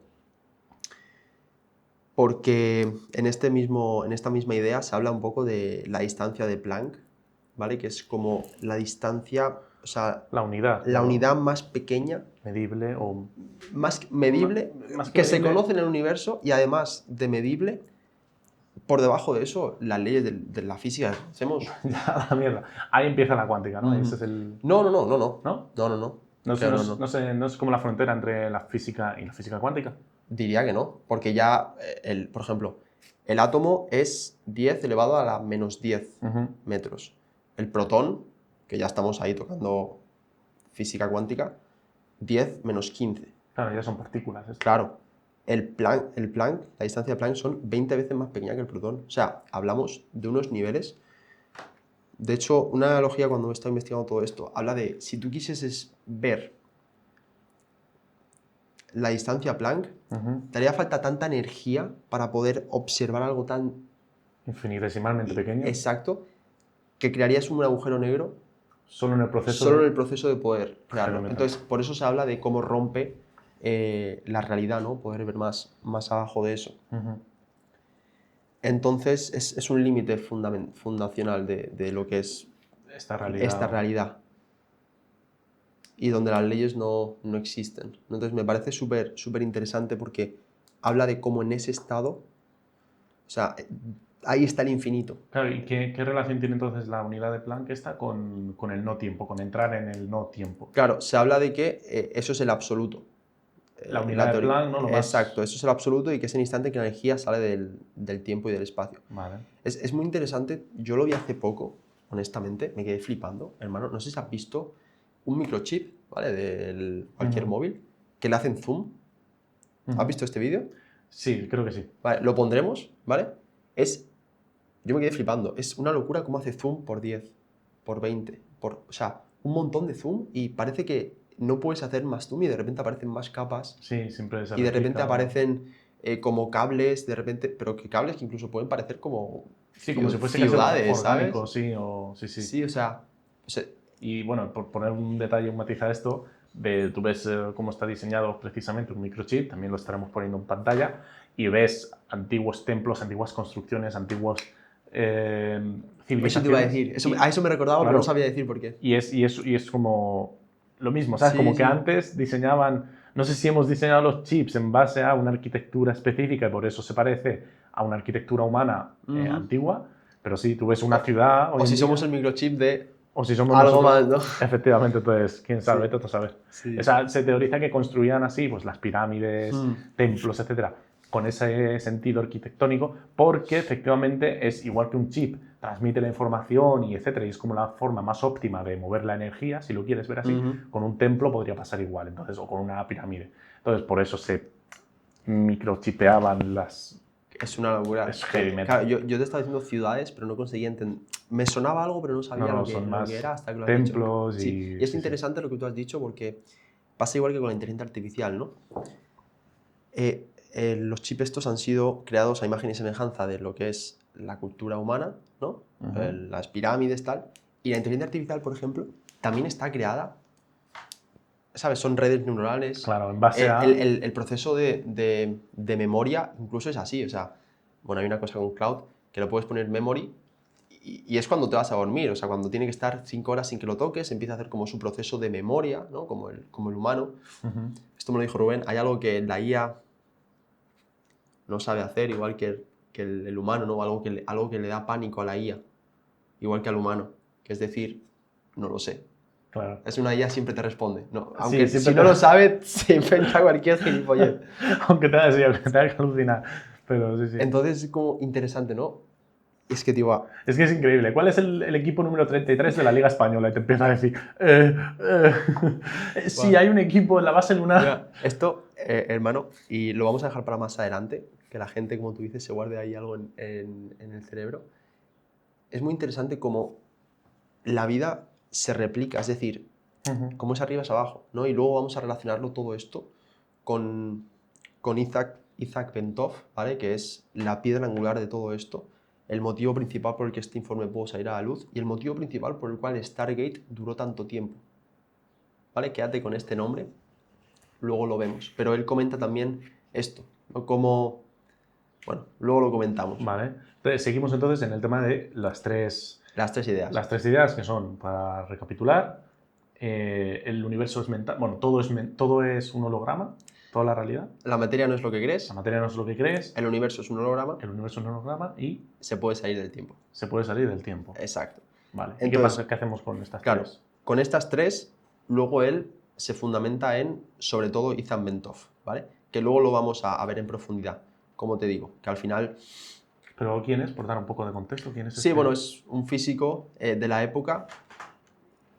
porque en esta misma idea se habla un poco de la distancia de Planck, ¿vale? Que es como la distancia, o sea, la unidad más pequeña, medible o más medible, más que medible. se conoce en el universo, y además de medible, por debajo de eso, las leyes de la física que conocemos. Ya, la mierda. Ahí empieza la cuántica, ¿no? Ese es el... No. ¿No? No es como la frontera entre la física y la física cuántica. Diría que no, porque ya, por ejemplo, el átomo es 10 elevado a la menos 10 metros. El protón, que ya estamos ahí tocando física cuántica, 10 menos 15. Claro, ya son partículas. Claro. El Planck, la distancia de Planck son 20 veces más pequeña que el protón. O sea, hablamos de unos niveles. De hecho, una analogía cuando he estado investigando todo esto, habla de si tú quisieses ver la distancia Planck, te haría falta tanta energía para poder observar algo tan... infinitesimalmente pequeño. Exacto, que crearías un agujero negro solo en el proceso de poder crearlo. Entonces, por eso se habla de cómo rompe la realidad, ¿no? Poder ver más abajo de eso. Entonces, es un límite fundacional de lo que es esta realidad. Y donde las leyes no existen. Entonces me parece súper interesante porque habla de cómo en ese estado, o sea, ahí está el infinito. Claro, ¿y qué relación tiene entonces la unidad de Planck esta con el no tiempo, con entrar en el no tiempo? Claro, se habla de que eso es el absoluto. La unidad de Planck, ¿no? Exacto, eso es el absoluto y que es el instante en que la energía sale del tiempo y del espacio. Vale. Es muy interesante, yo lo vi hace poco, honestamente, me quedé flipando, hermano, no sé si has visto un microchip, ¿vale? De cualquier móvil, que le hacen zoom. ¿Has visto este vídeo? Sí, creo que sí. Vale, lo pondremos, ¿vale? Yo me quedé flipando. Es una locura cómo hace zoom por 10, por 20, o sea, un montón de zoom y parece que no puedes hacer más zoom y de repente aparecen más capas. Sí, siempre se Y de repente replica. aparecen como cables, de repente, pero que cables que incluso pueden parecer como, Sí, como si fuese casi ciudades, orgánico, ¿sabes? sí, sí, sí. Sí, o sea, Y bueno, por poner un detalle, un matiz a esto, tú ves cómo está diseñado precisamente un microchip, también lo estaremos poniendo en pantalla, y ves antiguos templos, antiguas construcciones, antiguas civilizaciones. eso te iba a decir, a eso me recordaba, claro, pero no sabía decir por qué. Y es como lo mismo, ¿sabes? Sí, Como que sí. antes diseñaban, no sé si hemos diseñado los chips en base a una arquitectura específica y por eso se parece a una arquitectura humana antigua, pero sí, tú ves una ciudad hoy O en si día, somos el microchip de o si somos algo nosotros, más, ¿no? efectivamente, entonces, quién sabe, Sí. vete tú a saber. Sí. O sea, se teoriza que construían así, pues las pirámides, templos, etcétera, con ese sentido arquitectónico, porque efectivamente es igual que un chip, transmite la información y etcétera, y es como la forma más óptima de mover la energía, si lo quieres ver así, con un templo podría pasar igual, entonces, o con una pirámide. Entonces, por eso se microchipeaban las... Es una locura. Es heavy metal. Claro, yo te estaba diciendo ciudades, pero no conseguía entender. Me sonaba algo, pero no sabía No, lo son que más era hasta que lo has templos dicho. Sí, y es sí, interesante lo que tú has dicho porque pasa igual que con la inteligencia artificial, ¿no? Los chips estos han sido creados a imagen y semejanza de lo que es la cultura humana, ¿no? Las pirámides, tal. Y la inteligencia artificial, por ejemplo, también está creada, ¿sabes? Son redes neuronales. Claro, en base a... El proceso de memoria incluso es así, o sea, bueno, hay una cosa con Cloud que lo puedes poner memory y es cuando te vas a dormir, o sea, cuando tiene que estar 5 horas sin que lo toques, empieza a hacer como su proceso de memoria, ¿no? Como el humano. Esto me lo dijo Rubén, hay algo que la IA no sabe hacer, igual que el humano, ¿no? Algo que le da pánico a la IA, igual que al humano, que es decir, no lo sé. Claro. Es una IA, siempre te responde. No, Sí, aunque siempre si no lo sabe, se inventa cualquier gilipollez. aunque te haga que alucinar. Pero sí, sí. Entonces es como interesante, ¿no? Es que, tío, Es que es increíble. ¿Cuál es el equipo número 33 de la Liga Española? Y te empieza a decir, sí, hay un equipo en la base lunar. mira, esto, hermano, y lo vamos a dejar para más adelante, que la gente, como tú dices, se guarde ahí algo en el cerebro. Es muy interesante cómo la vida se replica, es decir, cómo es arriba es abajo, ¿no? Y luego vamos a relacionarlo todo esto con Isaac Bentov, ¿vale? Que es la piedra angular de todo esto, el motivo principal por el que este informe pudo salir a la luz y el motivo principal por el cual Stargate duró tanto tiempo, ¿vale? Quédate con este nombre, luego lo vemos. Pero él comenta también esto, ¿no? Como... Bueno, luego lo comentamos. Vale. Entonces, seguimos entonces en el tema de las tres ideas. Las tres ideas que son, para recapitular, el universo es mental, bueno, todo es un holograma, toda la realidad. La materia no es lo que crees. La materia no es lo que crees. El universo es un holograma. El universo es un holograma y... Se puede salir del tiempo. Se puede salir del tiempo. Exacto. Vale. Entonces, ¿y qué pasa? ¿Qué hacemos con estas tres? Con estas tres, luego él se fundamenta en, sobre todo, Isaac Bentov, ¿vale? Que luego lo vamos a ver en profundidad, como te digo, que al final... ¿Pero quién es? Por dar un poco de contexto, ¿quién es Sí, bueno, es un físico de la época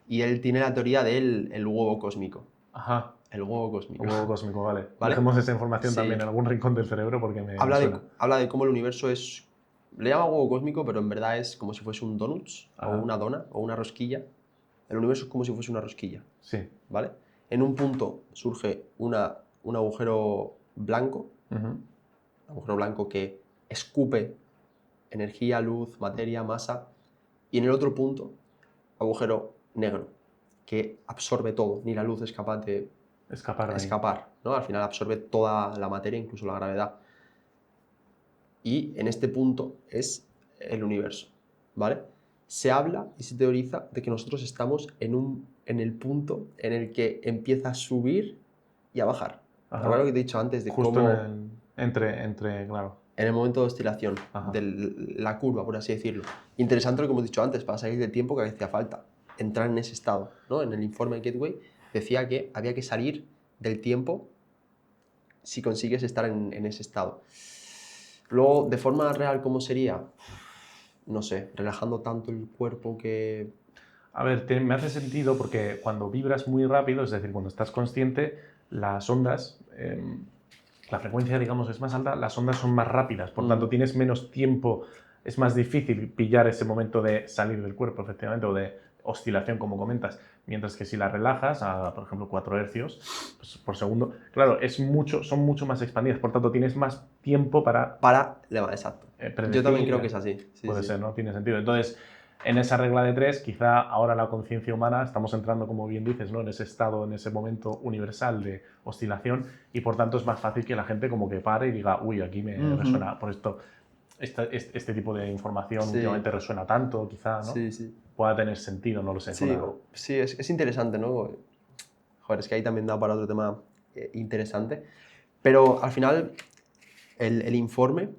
y él tiene la teoría del huevo cósmico. Ajá. El huevo cósmico. El huevo cósmico, vale. Dejemos esa información también en algún rincón del cerebro porque me suena. Habla de cómo el universo es... Le llama huevo cósmico, pero en verdad es como si fuese un donuts, o una dona, o una rosquilla. El universo es como si fuese una rosquilla. Sí. ¿Vale? En un punto surge un agujero blanco, un agujero blanco que escupe energía, luz, materia, masa, y en el otro punto, agujero negro, que absorbe todo, ni la luz es capaz de escapar, ¿no? Al final absorbe toda la materia, incluso la gravedad. Y en este punto es el universo, ¿vale? Se habla y se teoriza de que nosotros estamos en el punto en el que empieza a subir y a bajar. ¿Recuerdas lo que te he dicho antes de justo cómo... claro. En el momento de oscilación, de la curva, por así decirlo. Interesante lo que hemos dicho antes, para salir del tiempo que hacía falta, entrar en ese estado, ¿no? En el informe Gateway decía que había que salir del tiempo si consigues estar en ese estado. Luego, de forma real, ¿cómo sería? No sé, relajando tanto el cuerpo que... A ver, me hace sentido porque cuando vibras muy rápido, es decir, cuando estás consciente, las ondas, la frecuencia, digamos, es más alta, las ondas son más rápidas, por tanto tienes menos tiempo, es más difícil pillar ese momento de salir del cuerpo, efectivamente, o de oscilación, como comentas. Mientras que si la relajas a, por ejemplo, 4 hercios pues, por segundo, claro, son mucho más expandidas, por tanto tienes más tiempo para... Exacto. predecir. Yo también creo que es así. Sí, Puede sí. ser, ¿no? Tiene sentido. Entonces, en esa regla de 3, quizá ahora la conciencia humana, estamos entrando, como bien dices, ¿no? En ese estado, en ese momento universal de oscilación, y por tanto es más fácil que la gente como que pare y diga, uy, aquí me resuena por esto. Este tipo de información Sí. últimamente resuena tanto, quizá, ¿no? Sí, sí. Pueda tener sentido, no lo sé. Sí, sí, es interesante, ¿no? Joder, es que ahí también da para otro tema interesante. Pero al final, el informe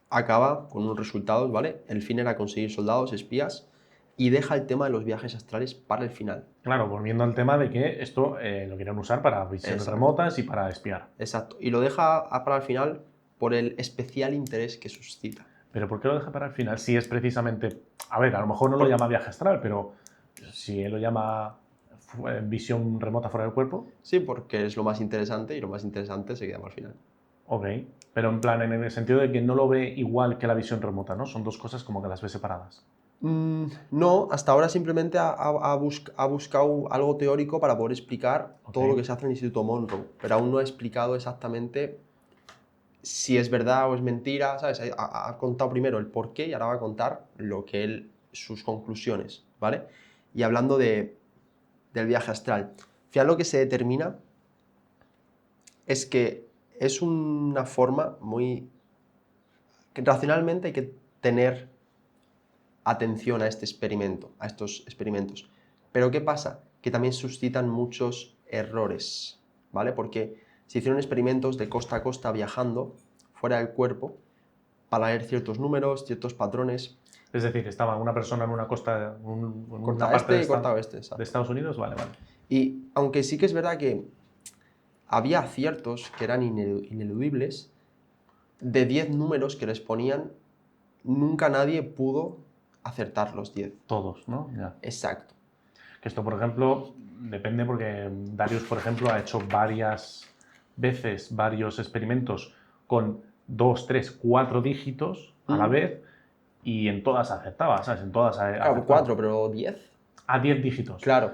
acaba con unos resultados, ¿vale? El fin era conseguir soldados, espías, y deja el tema de los viajes astrales para el final. Claro, volviendo al tema de que esto lo quieren usar para visiones remotas y para espiar. Exacto. Y lo deja para el final por el especial interés que suscita. ¿Pero por qué lo deja para el final? Si es precisamente... A ver, a lo mejor no lo llama viaje astral, pero si él lo llama visión remota fuera del cuerpo... Sí, porque es lo más interesante y lo más interesante se queda para el final. Ok, pero en plan, en el sentido de que no lo ve igual que la visión remota, ¿no? Son dos cosas como que las ve separadas. No, hasta ahora simplemente ha buscado algo teórico para poder explicar todo lo que se hace en el Instituto Monroe, pero aún no ha explicado exactamente si es verdad o es mentira, ¿sabes? Ha contado primero el porqué y ahora va a contar sus conclusiones, ¿vale? Y hablando del viaje astral, fíjate, lo que se determina es que es una forma que racionalmente hay que tener atención a estos experimentos. Pero ¿qué pasa? Que también suscitan muchos errores, ¿vale? Porque se hicieron experimentos de costa a costa viajando fuera del cuerpo para ver ciertos números, ciertos patrones. Es decir, estaba una persona en una costa, Corta este y corta oeste, exacto. de Estados Unidos, vale. Y aunque sí que es verdad que había aciertos que eran ineludibles, de 10 números que les ponían, nunca nadie pudo acertar los 10. Todos, ¿no? Ya. Exacto. Que esto, por ejemplo, depende porque Darius, por ejemplo, ha hecho varias veces varios experimentos con 2, 3, 4 dígitos a la vez y en todas acertaba, ¿sabes? En todas acertaba. Claro, 4, pero 10. A 10 dígitos. Claro.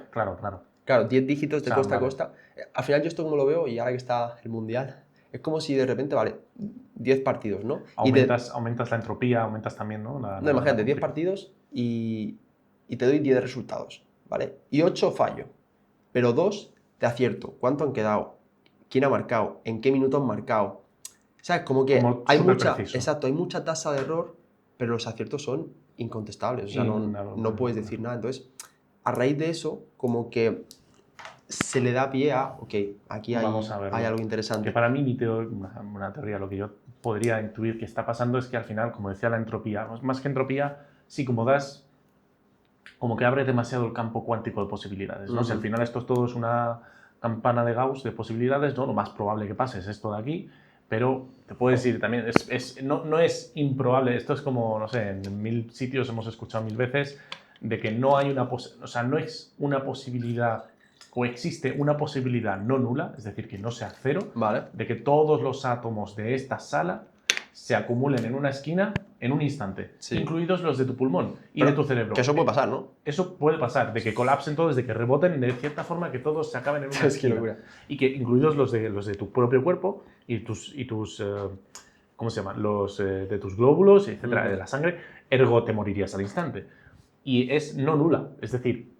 Claro, 10 dígitos de costa a costa. Al final yo esto como lo veo, y ahora que está el Mundial, es como si de repente, vale, 10 partidos, ¿no? Aumentas la entropía, aumentas también, ¿no? No, imagínate, 10 partidos y te doy 10 resultados, ¿vale? Y 8 fallo, pero 2 te acierto. ¿Cuánto han quedado? ¿Quién ha marcado? ¿En qué minuto han marcado? ¿Sabes? Como que hay mucha tasa de error, pero los aciertos son incontestables, o sea, no puedes decir nada. Entonces, a raíz de eso, como que se le da pie a, ok, aquí hay algo interesante. Que para mí, una teoría, lo que yo podría intuir que está pasando es que al final, como decía, la entropía, más que entropía, sí, como que abre demasiado el campo cuántico de posibilidades, ¿no? Si al final esto todo es una campana de Gauss de posibilidades, ¿no? Lo más probable que pase es esto de aquí, pero te puedo decir también, no es improbable, esto es como, no sé, en 1000 sitios hemos escuchado 1000 veces de que no hay no es una posibilidad, o existe una posibilidad no nula, es decir, que no sea cero, vale, de que todos los átomos de esta sala se acumulen en una esquina en un instante, incluidos los de tu pulmón y de tu cerebro. Que eso puede pasar, ¿no? Eso puede pasar, de que colapsen todos, de que reboten de cierta forma, que todos se acaben en una esquina. Y que incluidos los de tu propio cuerpo y tus ¿cómo se llama? Los de tus glóbulos, etcétera, de la sangre, ergo te morirías al instante. Y es no nula, es decir,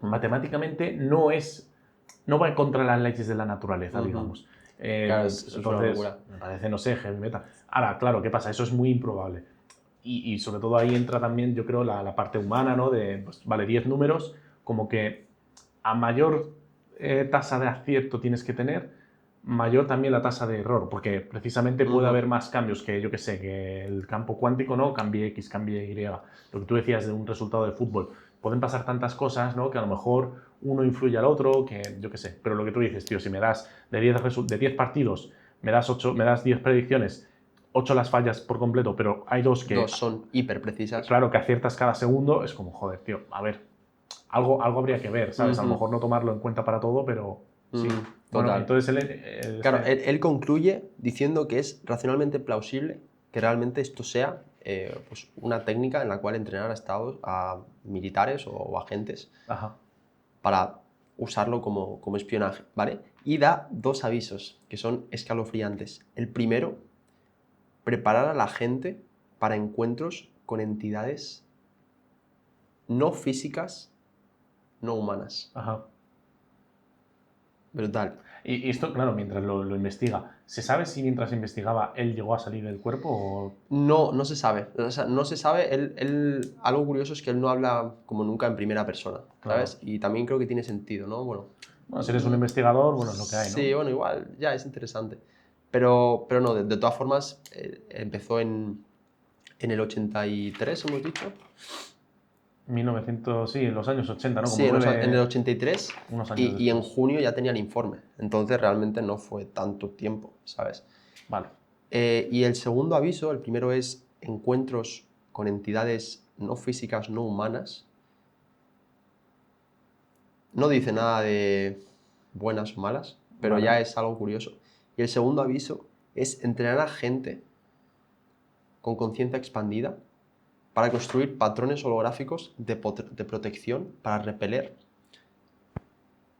matemáticamente no va contra las leyes de la naturaleza, digamos. Claro, entonces, me parece, no sé, heavy metal. Ahora, claro, ¿qué pasa? Eso es muy improbable. Y sobre todo ahí entra también, yo creo, la parte humana, ¿no? De, pues, vale, 10 números, como que a mayor tasa de acierto tienes que tener, mayor también la tasa de error, porque precisamente puede haber más cambios que, yo que sé, que el campo cuántico, ¿no? Cambie X, cambie Y. Lo que tú decías de un resultado de fútbol. Pueden pasar tantas cosas, ¿no? Que a lo mejor uno influye al otro, que yo qué sé. Pero lo que tú dices, tío, si me das de 10 partidos, me das 10 predicciones, 8 las fallas por completo, pero hay 2 que, Dos son hiper precisas. claro, que aciertas cada segundo, es como, joder, tío, a ver, algo habría que ver, ¿sabes? A lo mejor no tomarlo en cuenta para todo, pero sí. Bueno, Total. entonces Claro, él concluye diciendo que es racionalmente plausible que realmente esto sea pues una técnica en la cual entrenar a militares o agentes Ajá. para usarlo como espionaje, ¿vale? Y da 2 avisos que son escalofriantes. El primero, preparar a la gente para encuentros con entidades no físicas, no humanas. Ajá. Brutal. Y esto, claro, mientras lo investiga, ¿se sabe si mientras investigaba él llegó a salir del cuerpo o...? No, no se sabe. O sea, no se sabe. Algo curioso es que él no habla como nunca en primera persona, Claro. ¿sabes? Y también creo que tiene sentido, ¿no? Bueno, Bueno, si eres un investigador, bueno, es lo que hay, ¿no? sí, bueno, igual, ya es interesante. Pero no, de todas formas, empezó en el 83, hemos dicho. 1900, sí, en los años 80, ¿no? Como Sí, en el 83 unos años y en después. junio ya tenía el informe. Entonces realmente no fue tanto tiempo, ¿sabes? Vale. Y el segundo aviso, el primero es encuentros con entidades no físicas, no humanas. No dice nada de buenas o malas, pero Vale. ya es algo curioso. Y el segundo aviso es entrenar a gente con conciencia expandida para construir patrones holográficos de protección para repeler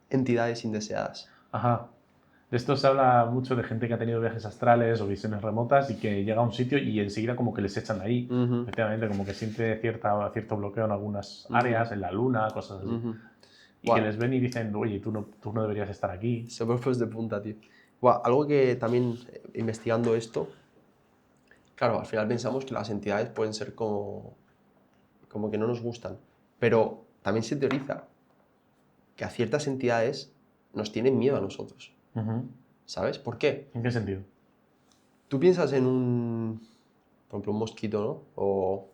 entidades indeseadas. Ajá. De esto se habla mucho de gente que ha tenido viajes astrales o visiones remotas y que llega a un sitio y enseguida como que les echan de ahí. Efectivamente, como que siente cierto bloqueo en algunas áreas, en la luna, cosas así. Y que Buah, les ven y dicen, oye, tú no deberías estar aquí. se me fue de punta, tío. Buah, algo que también investigando esto, claro, al final pensamos que las entidades pueden ser como que no nos gustan, pero también se teoriza que a ciertas entidades nos tienen miedo a nosotros, Ujú. ¿sabes? ¿Por qué? ¿En qué sentido? Tú piensas en por ejemplo, un mosquito, ¿no? O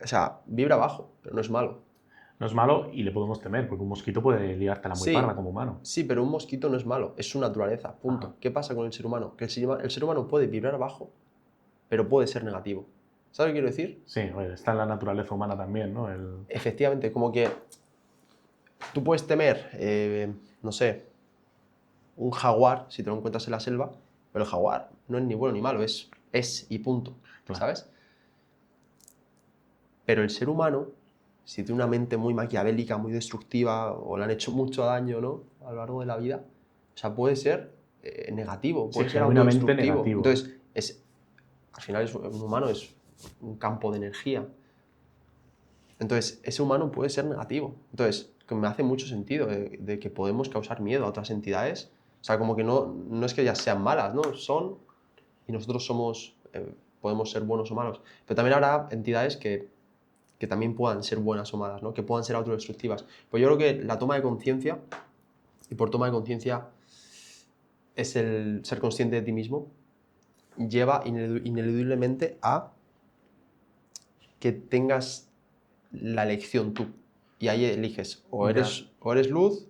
sea, vibra bajo, pero no es malo. No es malo y le podemos temer, porque un mosquito puede liártela muy parda Sí, como humano. sí, pero un mosquito no es malo, es su naturaleza, Ajá. punto. ¿Qué pasa con el ser humano? Que el ser humano puede vibrar bajo, pero puede ser negativo. ¿Sabes lo que quiero decir? Sí, oye, está en la naturaleza humana también, ¿no? Efectivamente, como que tú puedes temer, no sé, un jaguar si te lo encuentras en la selva, pero el jaguar no es ni bueno ni malo, es y punto, Claro. ¿sabes? Pero el ser humano, si tiene una mente muy maquiavélica, muy destructiva, o le han hecho mucho daño, ¿no? A lo largo de la vida, o sea, puede ser negativo, Sí, puede ser genuinamente autodestructivo. negativo. Entonces, al final un humano es un campo de energía. Entonces, ese humano puede ser negativo. Entonces, que me hace mucho sentido de que podemos causar miedo a otras entidades. O sea, como que no es que ellas sean malas, ¿no? Son, y nosotros podemos ser buenos o malos. Pero también habrá entidades que también puedan ser buenas o malas, ¿no? Que puedan ser autodestructivas. Pues yo creo que la toma de conciencia, y por toma de conciencia es el ser consciente de ti mismo, lleva ineludiblemente a que tengas la elección tú. Y ahí eliges, Ya. o eres luz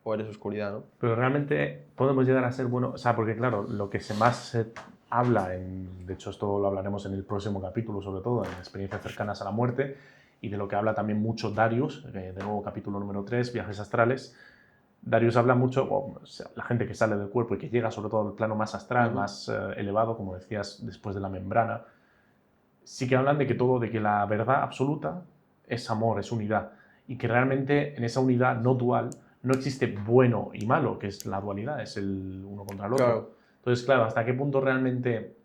o eres oscuridad, ¿no? Pero realmente podemos llegar a ser buenos, o sea, porque claro, lo que más se habla, de hecho esto lo hablaremos en el próximo capítulo, sobre todo en experiencias cercanas a la muerte, y de lo que habla también mucho Darius, de nuevo capítulo número 3, viajes astrales. Darius habla mucho, o sea, la gente que sale del cuerpo y que llega sobre todo al plano más astral, más elevado, como decías, después de la membrana, sí que hablan de que todo, de que la verdad absoluta es amor, es unidad, y que realmente en esa unidad no dual no existe bueno y malo, que es la dualidad, es el uno contra el otro. Claro. Entonces, claro, ¿hasta qué punto realmente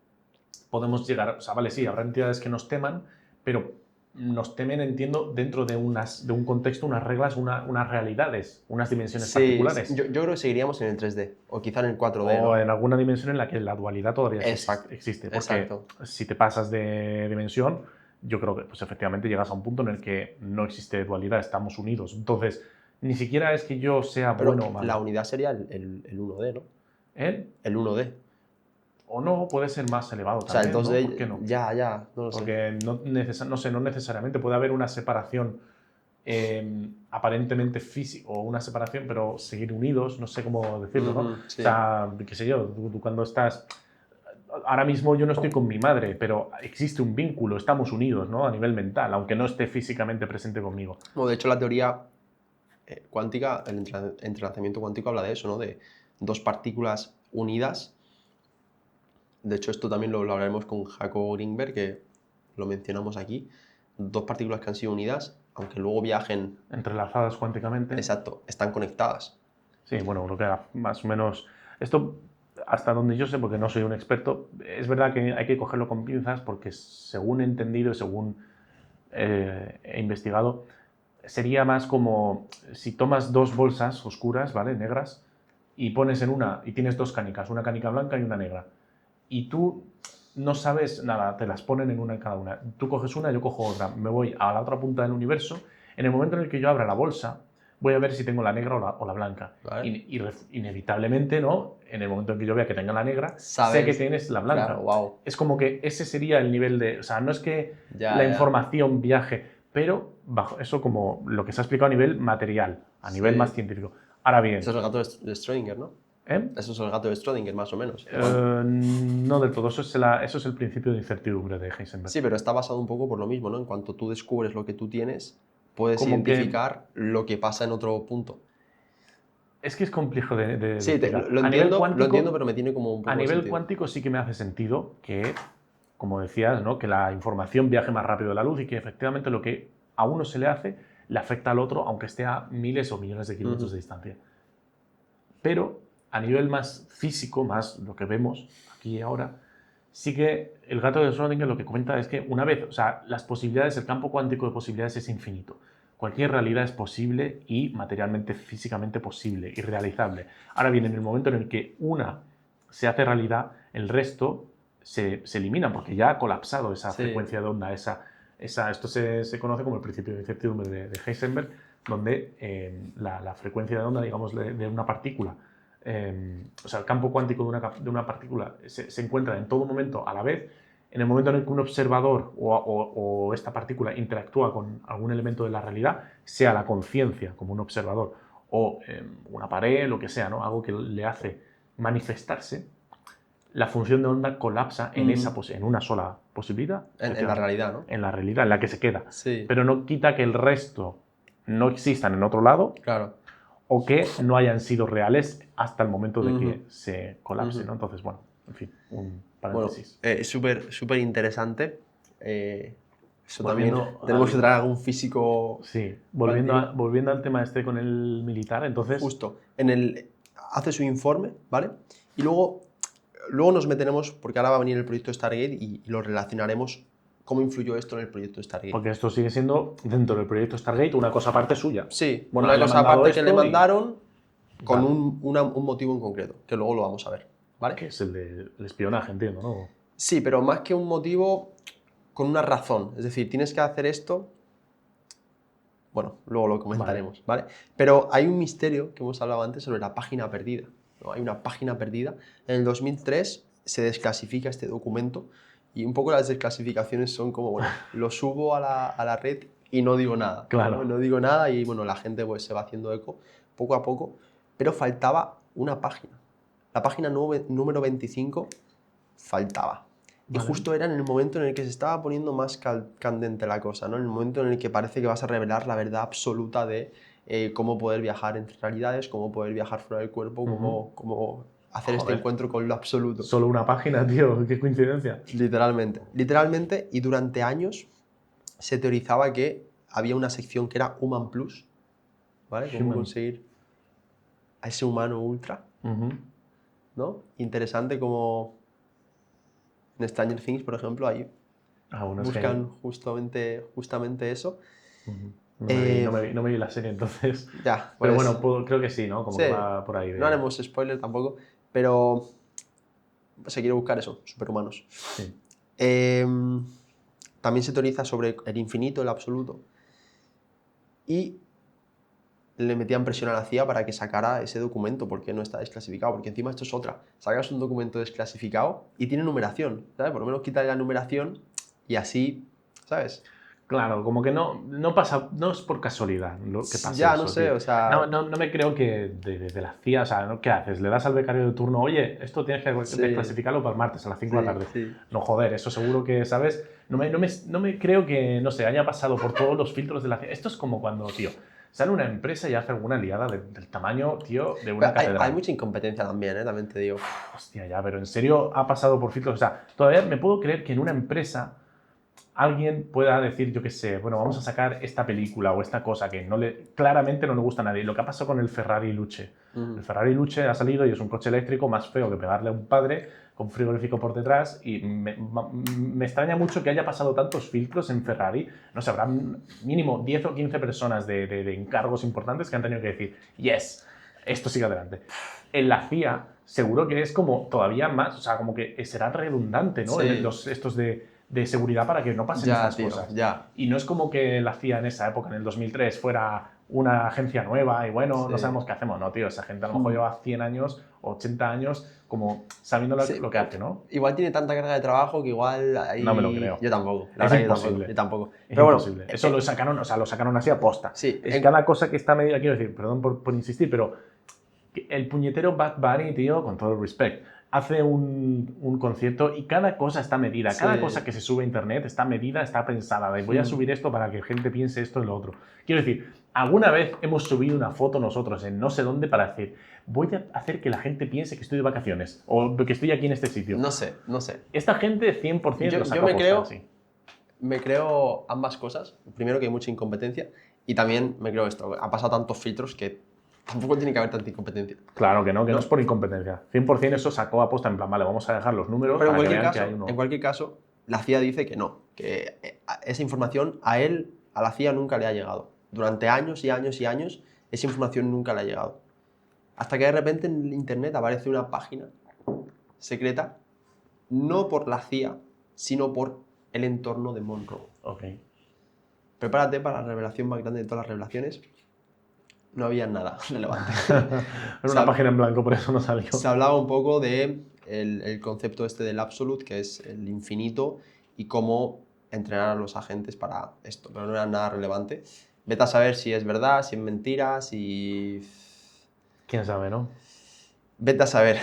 podemos llegar? O sea, vale, sí, habrá entidades que nos teman, pero nos temen, entiendo, dentro de un contexto, unas reglas, unas realidades, unas dimensiones Sí, particulares. yo creo que seguiríamos en el 3D, o quizá en el 4D, O ¿no? en alguna dimensión en la que la dualidad todavía sí Exacto, existe. Porque exacto. si te pasas de dimensión, yo creo que pues efectivamente llegas a un punto en el que no existe dualidad, estamos unidos. Entonces, ni siquiera es que yo sea bueno o Pero la malo. unidad sería el 1D, ¿no? Él, El 1D. o no, puede ser más elevado O sea, el también, ¿no? ¿Por qué 2D, no? ya, no lo sé. Porque no sé, no necesariamente puede haber una separación aparentemente física o una separación, pero seguir unidos, no sé cómo decirlo, ¿no? O Sí. sea, qué sé yo, tú cuando estás ahora mismo yo no estoy con mi madre, pero existe un vínculo, estamos unidos, ¿no? A nivel mental, aunque no esté físicamente presente conmigo. No, de hecho, la teoría cuántica, el entrelazamiento cuántico habla de eso, ¿no? De dos partículas unidas. De hecho, esto también lo hablaremos con Jacob Greenberg, que lo mencionamos aquí. Dos partículas que han sido unidas, aunque luego viajen... Entrelazadas cuánticamente. Exacto, están conectadas. Sí, bueno, creo que más o menos... Esto, hasta donde yo sé, porque no soy un experto, es verdad que hay que cogerlo con pinzas porque según he entendido y según he investigado, sería más como si tomas dos bolsas oscuras, ¿vale? Negras, y pones en una, y tienes dos canicas, una canica blanca y una negra. Y tú no sabes nada, te las ponen en una en cada una. Tú coges una, yo cojo otra, me voy a la otra punta del universo. En el momento en el que yo abra la bolsa, voy a ver si tengo la negra o la blanca. ¿Vale? Inevitablemente, ¿no? En el momento en que yo vea que tenga la negra, ¿Sabes? sé que tienes la blanca. Claro, wow. Es como que ese sería el nivel de... O sea, no es que Ya. información viaje, pero bajo eso como lo que se ha explicado a nivel material, a nivel más científico. Ahora bien... Eso es el gato de Schrödinger, ¿no? Eso es el gato de Schrödinger, más o menos. No del todo, eso es el principio de incertidumbre de Heisenberg. Sí, pero está basado un poco por lo mismo, ¿no? En cuanto tú descubres lo que tú tienes, puedes identificar lo que pasa en otro punto. Es que es complejo de sí, lo entiendo, pero me tiene como un poco a nivel sentido. Cuántico sí que me hace sentido que, como decías, ¿no? Que la información viaje más rápido de la luz y que efectivamente lo que a uno se le hace le afecta al otro, aunque esté a miles o millones de kilómetros de distancia. Pero a nivel más físico, más lo que vemos aquí y ahora, sí que el gato de Schrödinger lo que comenta es que una vez, o sea, las posibilidades, el campo cuántico de posibilidades es infinito. Cualquier realidad es posible y materialmente, físicamente posible y realizable. Ahora bien, en el momento en el que una se hace realidad, el resto se elimina porque ya ha colapsado esa frecuencia de onda. Esto se conoce como el principio de incertidumbre de Heisenberg, donde la frecuencia de onda, digamos, de una partícula, o sea, el campo cuántico de una partícula se encuentra en todo momento a la vez. En el momento en el que un observador o esta partícula interactúa con algún elemento de la realidad, sea la conciencia como un observador o una pared, lo que sea, ¿no? Algo que le hace manifestarse, la función de onda colapsa en una sola posibilidad. En la realidad, ¿no? En la realidad, en la que se queda. Sí. Pero no quita que el resto no existan en otro lado. Claro. O que no hayan sido reales hasta el momento de que se colapse, ¿no? Entonces, bueno, en fin, un paréntesis. Bueno, súper interesante. Eso también tenemos que traer algún físico... Sí, volviendo al tema este con el militar, entonces... Justo, hace su informe, ¿vale? Y luego nos meteremos, porque ahora va a venir el proyecto Stargate y lo relacionaremos cómo influyó esto en el proyecto Stargate. Porque esto sigue siendo, dentro del proyecto Stargate, una cosa aparte suya. Sí, bueno, una cosa aparte que le mandaron con un motivo en concreto, que luego lo vamos a ver, ¿vale? Que es el del espionaje, entiendo, ¿no? Sí, pero más que un motivo, con una razón. Es decir, tienes que hacer esto... Bueno, luego lo comentaremos, ¿vale? Pero hay un misterio que hemos hablado antes sobre la página perdida, ¿no? Hay una página perdida. En el 2003 se desclasifica este documento y un poco las desclasificaciones son como, bueno, lo subo a la red y no digo nada. Claro. No digo nada y, bueno, la gente pues se va haciendo eco poco a poco, pero faltaba una página. La página número 25 faltaba. Y justo era en el momento en el que se estaba poniendo más candente la cosa, ¿no? En el momento en el que parece que vas a revelar la verdad absoluta de cómo poder viajar entre realidades, cómo poder viajar fuera del cuerpo, cómo hacer este encuentro con lo absoluto. Solo una página, tío, qué coincidencia. Literalmente, y durante años se teorizaba que había una sección que era Human Plus, ¿vale? Cómo conseguir a ese humano ultra, ¿no? Interesante como... En Stranger Things, por ejemplo, ahí buscan justamente eso. No me vi la serie entonces. Ya, pues, pero bueno, creo que sí, ¿no? Como que va por ahí. No haremos spoiler tampoco, pero se quiere buscar eso, superhumanos. Sí. También se teoriza sobre el infinito, el absoluto. Y le metían presión a la CIA para que sacara ese documento porque no está desclasificado, porque encima esto es otra. Sacas un documento desclasificado y tiene numeración, ¿sabes? Por lo menos quítale la numeración y así, ¿sabes? Claro, como que no pasa, no es por casualidad lo que pasa Ya, eso, no sé, tío. o sea, No me creo que de la CIA, o sea, ¿qué haces? Le das al becario de turno, oye, esto tienes que sí, desclasificarlo para el martes a las 5 de la sí, tarde. sí. No, joder, eso seguro que, ¿sabes? No me creo que, no sé, haya pasado por todos los filtros de la CIA. Esto es como cuando, tío, sale una empresa y hace alguna liada del tamaño, tío, de una Pero hay catedral. mucha incompetencia también, también te digo. Hostia, ya, pero en serio ha pasado por filtros. O sea, todavía me puedo creer que en una empresa alguien pueda decir, yo qué sé, bueno, vamos a sacar esta película o esta cosa que claramente no le gusta a nadie. Lo que ha pasado con el Ferrari Luce. El Ferrari Luce ha salido y es un coche eléctrico más feo que pegarle a un padre con frigorífico por detrás y me extraña mucho que haya pasado tantos filtros en Ferrari. No sé, habrá mínimo 10 o 15 personas de encargos importantes que han tenido que decir, yes, esto sigue adelante. En la CIA seguro que es como todavía más, o sea, como que será redundante, ¿no? Sí, Estos de seguridad para que no pasen ya, estas tío, cosas. ya. Y no es como que la CIA en esa época, en el 2003, fuera una agencia nueva y bueno, no Sí. sabemos qué hacemos, ¿no, tío? Esa gente a lo mejor lleva 100 años, 80 años, como sabiendo Sí, lo que hace, ¿no? igual tiene tanta carga de trabajo que igual No me lo ahí... creo. Yo tampoco, la Es verdad que yo tampoco, imposible. yo tampoco. Es Pero bueno, imposible. Eso lo sacaron, o sea, lo sacaron así a posta. sí, Es cada cosa que está medida, quiero decir, perdón por insistir, pero el puñetero Bad Bunny, tío, con todo el respeto, hace un concierto y cada cosa está medida. sí, Cada cosa que se sube a internet está medida, está pensada. De voy a subir esto para que gente piense esto y lo otro. Quiero decir, alguna vez hemos subido una foto nosotros en no sé dónde para decir, voy a hacer que la gente piense que estoy de vacaciones o que estoy aquí en este sitio. no sé, no sé. Esta gente 100% lo Yo saca a posta, sí. me creo ambas cosas. Primero que hay mucha incompetencia y también me creo esto, ha pasado tantos filtros que tampoco tiene que haber tanta incompetencia, Claro que no es ¿no? por incompetencia. 100% eso sacó a posta en plan, vale, vamos a dejar los números Pero para que vean que hay uno. en cualquier caso, la CIA dice que no, que esa información a él, a la CIA nunca le ha llegado. Durante años y años y años, esa información nunca le ha llegado. Hasta que de repente en internet aparece una página secreta, no por la CIA, sino por el entorno de Monroe. Ok. Prepárate para la revelación más grande de todas las revelaciones. No había nada relevante. Era una página en blanco, por eso no salió. Se hablaba un poco de el concepto este del absolute, que es el infinito, y cómo entrenar a los agentes para esto, pero no era nada relevante. Vete a saber si es verdad, si es mentira, si... Quién sabe, ¿no? Vete a saber,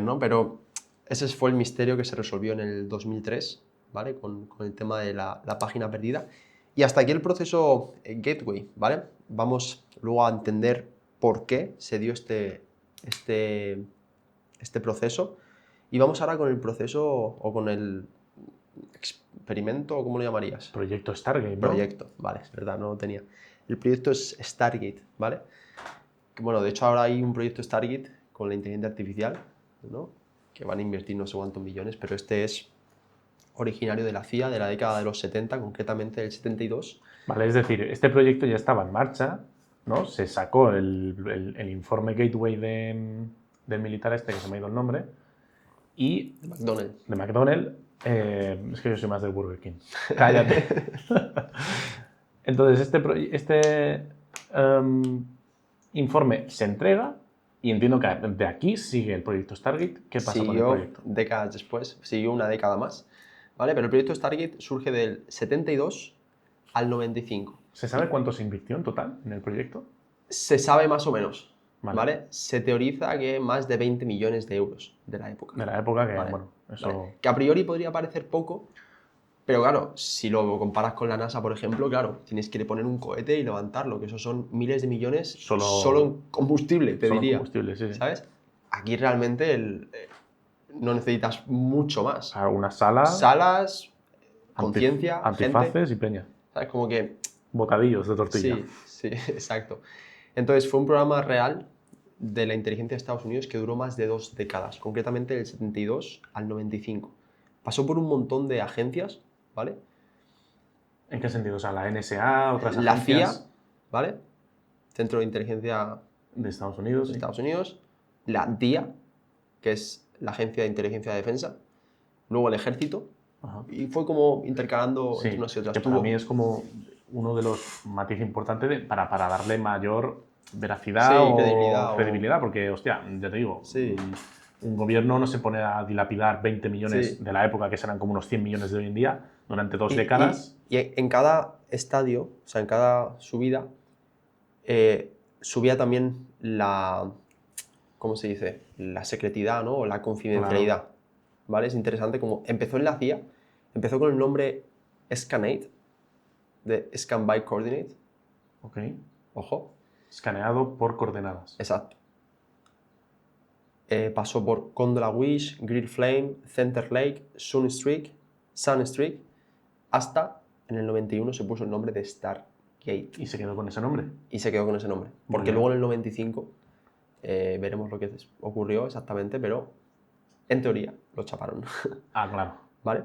¿no? Pero ese fue el misterio que se resolvió en el 2003, ¿vale? Con el tema de la página perdida. Y hasta aquí el proceso Gateway, ¿vale? Vamos luego a entender por qué se dio este proceso. Y vamos ahora con el proceso o con el experimento, o ¿cómo lo llamarías? Proyecto Stargate, ¿no? Proyecto, vale, es verdad, no lo tenía. El proyecto es Stargate, ¿vale? Bueno, de hecho ahora hay un proyecto Stargate con la inteligencia artificial, ¿no? Que van a invertir no sé cuántos millones, pero este es originario de la CIA, de la década de los 70, concretamente del 72. Vale, es decir, este proyecto ya estaba en marcha, ¿no? Se sacó el informe Gateway del militar este, que se me ha ido el nombre, y De McDonald's. de McDonald's, es que yo soy más del Burger King. Cállate. Entonces, informe se entrega y entiendo que de aquí sigue el proyecto Stargate. ¿Qué pasa con el proyecto? Décadas después, siguió una década más, ¿vale? Pero el proyecto Stargate surge del 72 al 95. ¿Se sabe cuánto se invirtió en total en el proyecto? Se sabe más o menos, Vale. ¿vale? Se teoriza que más de 20 millones de euros de la época. De la época que, Vale, bueno, eso... vale. Que a priori podría parecer poco, pero claro, si lo comparas con la NASA, por ejemplo, claro, tienes que poner un cohete y levantarlo, que eso son miles de millones solo en combustible, te solo diría. combustible, sí, sí. ¿Sabes? Aquí realmente no necesitas mucho más. Una sala, Salas, conciencia, antifaces gente, y peña. ¿sabes? Como que... Bocadillos de tortilla. Sí, sí, exacto. Entonces fue un programa real de la inteligencia de Estados Unidos que duró más de 2 décadas, concretamente del 72 al 95. Pasó por un montón de agencias, ¿vale? ¿En qué sentido? O sea, la NSA, otras La agencias... CIA, ¿vale? Centro de Inteligencia de Estados Unidos, de sí. Estados Unidos. La DIA, que es la Agencia de Inteligencia de Defensa. Luego el Ejército. Ajá. Y fue como intercalando Sí, entre unas y otras. que para mí es como uno de los matices importantes para darle mayor veracidad Sí, o credibilidad credibilidad, porque, hostia, ya te digo, Sí. un gobierno no se pone a dilapidar 20 millones Sí. de la época, que serán como unos 100 millones de hoy en día, durante 2 Y, décadas. y en cada estadio, o sea, en cada subida, subía también la, ¿cómo se dice? La secretidad, ¿no? O la confidencialidad, ¿vale? Es interesante como empezó en la CIA, empezó con el nombre Scan8, de Scan by Coordinate, Ok. ojo, Escaneado por coordenadas. exacto. Pasó por Condola Wish, Great Flame, Center Lake, Sunstreak, hasta en el 91 se puso el nombre de Stargate Y se quedó con ese nombre. y se quedó con ese nombre. Muy Porque bien. luego en el 95 veremos lo que ocurrió exactamente, pero en teoría lo chaparon, Ah, claro. ¿vale?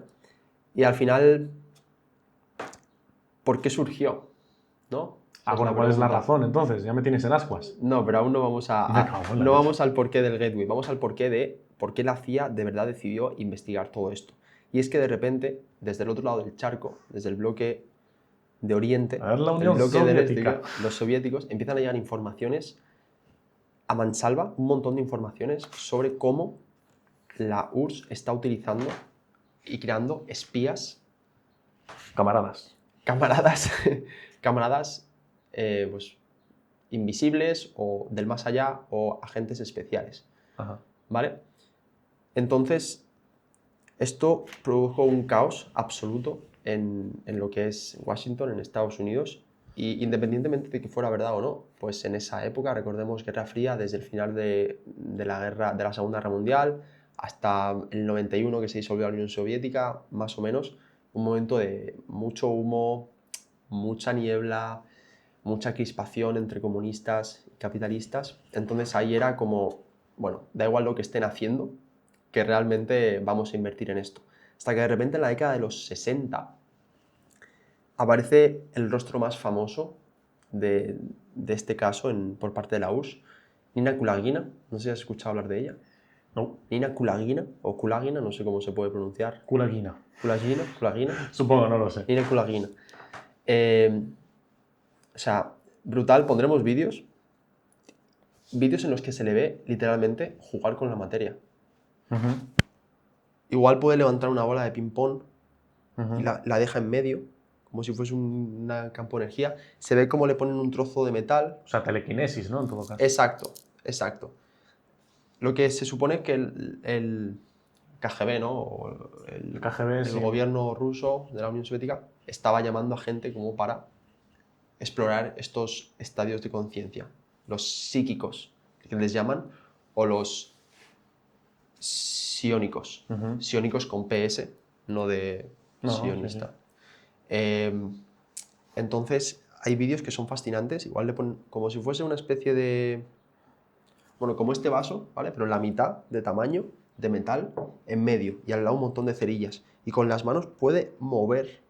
Y al final, ¿por qué surgió? ¿No? Ah, Esa bueno, ¿cuál es la pregunta. razón entonces? Ya me tienes en ascuas. No, pero aún no vamos Me cago en la no leche. vamos al porqué del gateway, vamos al porqué de por qué la CIA de verdad decidió investigar todo esto. Y es que de repente, desde el otro lado del charco, desde el bloque de Oriente, A ver, la el Unión bloque del Este, Soviética. los soviéticos empiezan a llegar informaciones a mansalva, un montón de informaciones sobre cómo la URSS está utilizando y creando espías, Camaradas. camaradas, camaradas pues, invisibles o del más allá o agentes especiales, Ajá. ¿vale? Entonces, esto produjo un caos absoluto en lo que es Washington, en Estados Unidos, y independientemente de que fuera verdad o no, pues en esa época, recordemos Guerra Fría, desde el final de la Segunda Guerra Mundial hasta el 91 que se disolvió la Unión Soviética, más o menos, un momento de mucho humo, mucha niebla, mucha crispación entre comunistas y capitalistas. Entonces ahí era como, bueno, da igual lo que estén haciendo, que realmente vamos a invertir en esto. Hasta que de repente en la década de los 60 aparece el rostro más famoso de este caso por parte de la URSS, Nina Kulagina. No sé si has escuchado hablar de ella. No. Nina Kulagina, o Kulagina, no sé cómo se puede pronunciar. Kulagina. Kulagina. Supongo, no lo sé. Nina Kulagina. O sea, brutal, pondremos vídeos en los que se le ve literalmente jugar con la materia. Ujú, Igual puede levantar una bola de ping-pong ujú. y la deja en medio, como si fuese un campo de energía. Se ve cómo le ponen un trozo de metal. O sea, telequinesis, ¿no? En todo caso. Exacto, exacto. Lo que se supone que el KGB, ¿no? O El KGB, el sí. gobierno ruso de la Unión Soviética estaba llamando a gente como para explorar estos estadios de conciencia, los psíquicos, que les llaman, o los psiónicos, Ujú. psiónicos con PS, no de No, sionista. sí, Entonces, hay vídeos que son fascinantes, igual le ponen como si fuese una especie de, bueno, como este vaso, ¿vale? Pero en la mitad de tamaño, de metal, en medio, y al lado un montón de cerillas. Y con las manos puede mover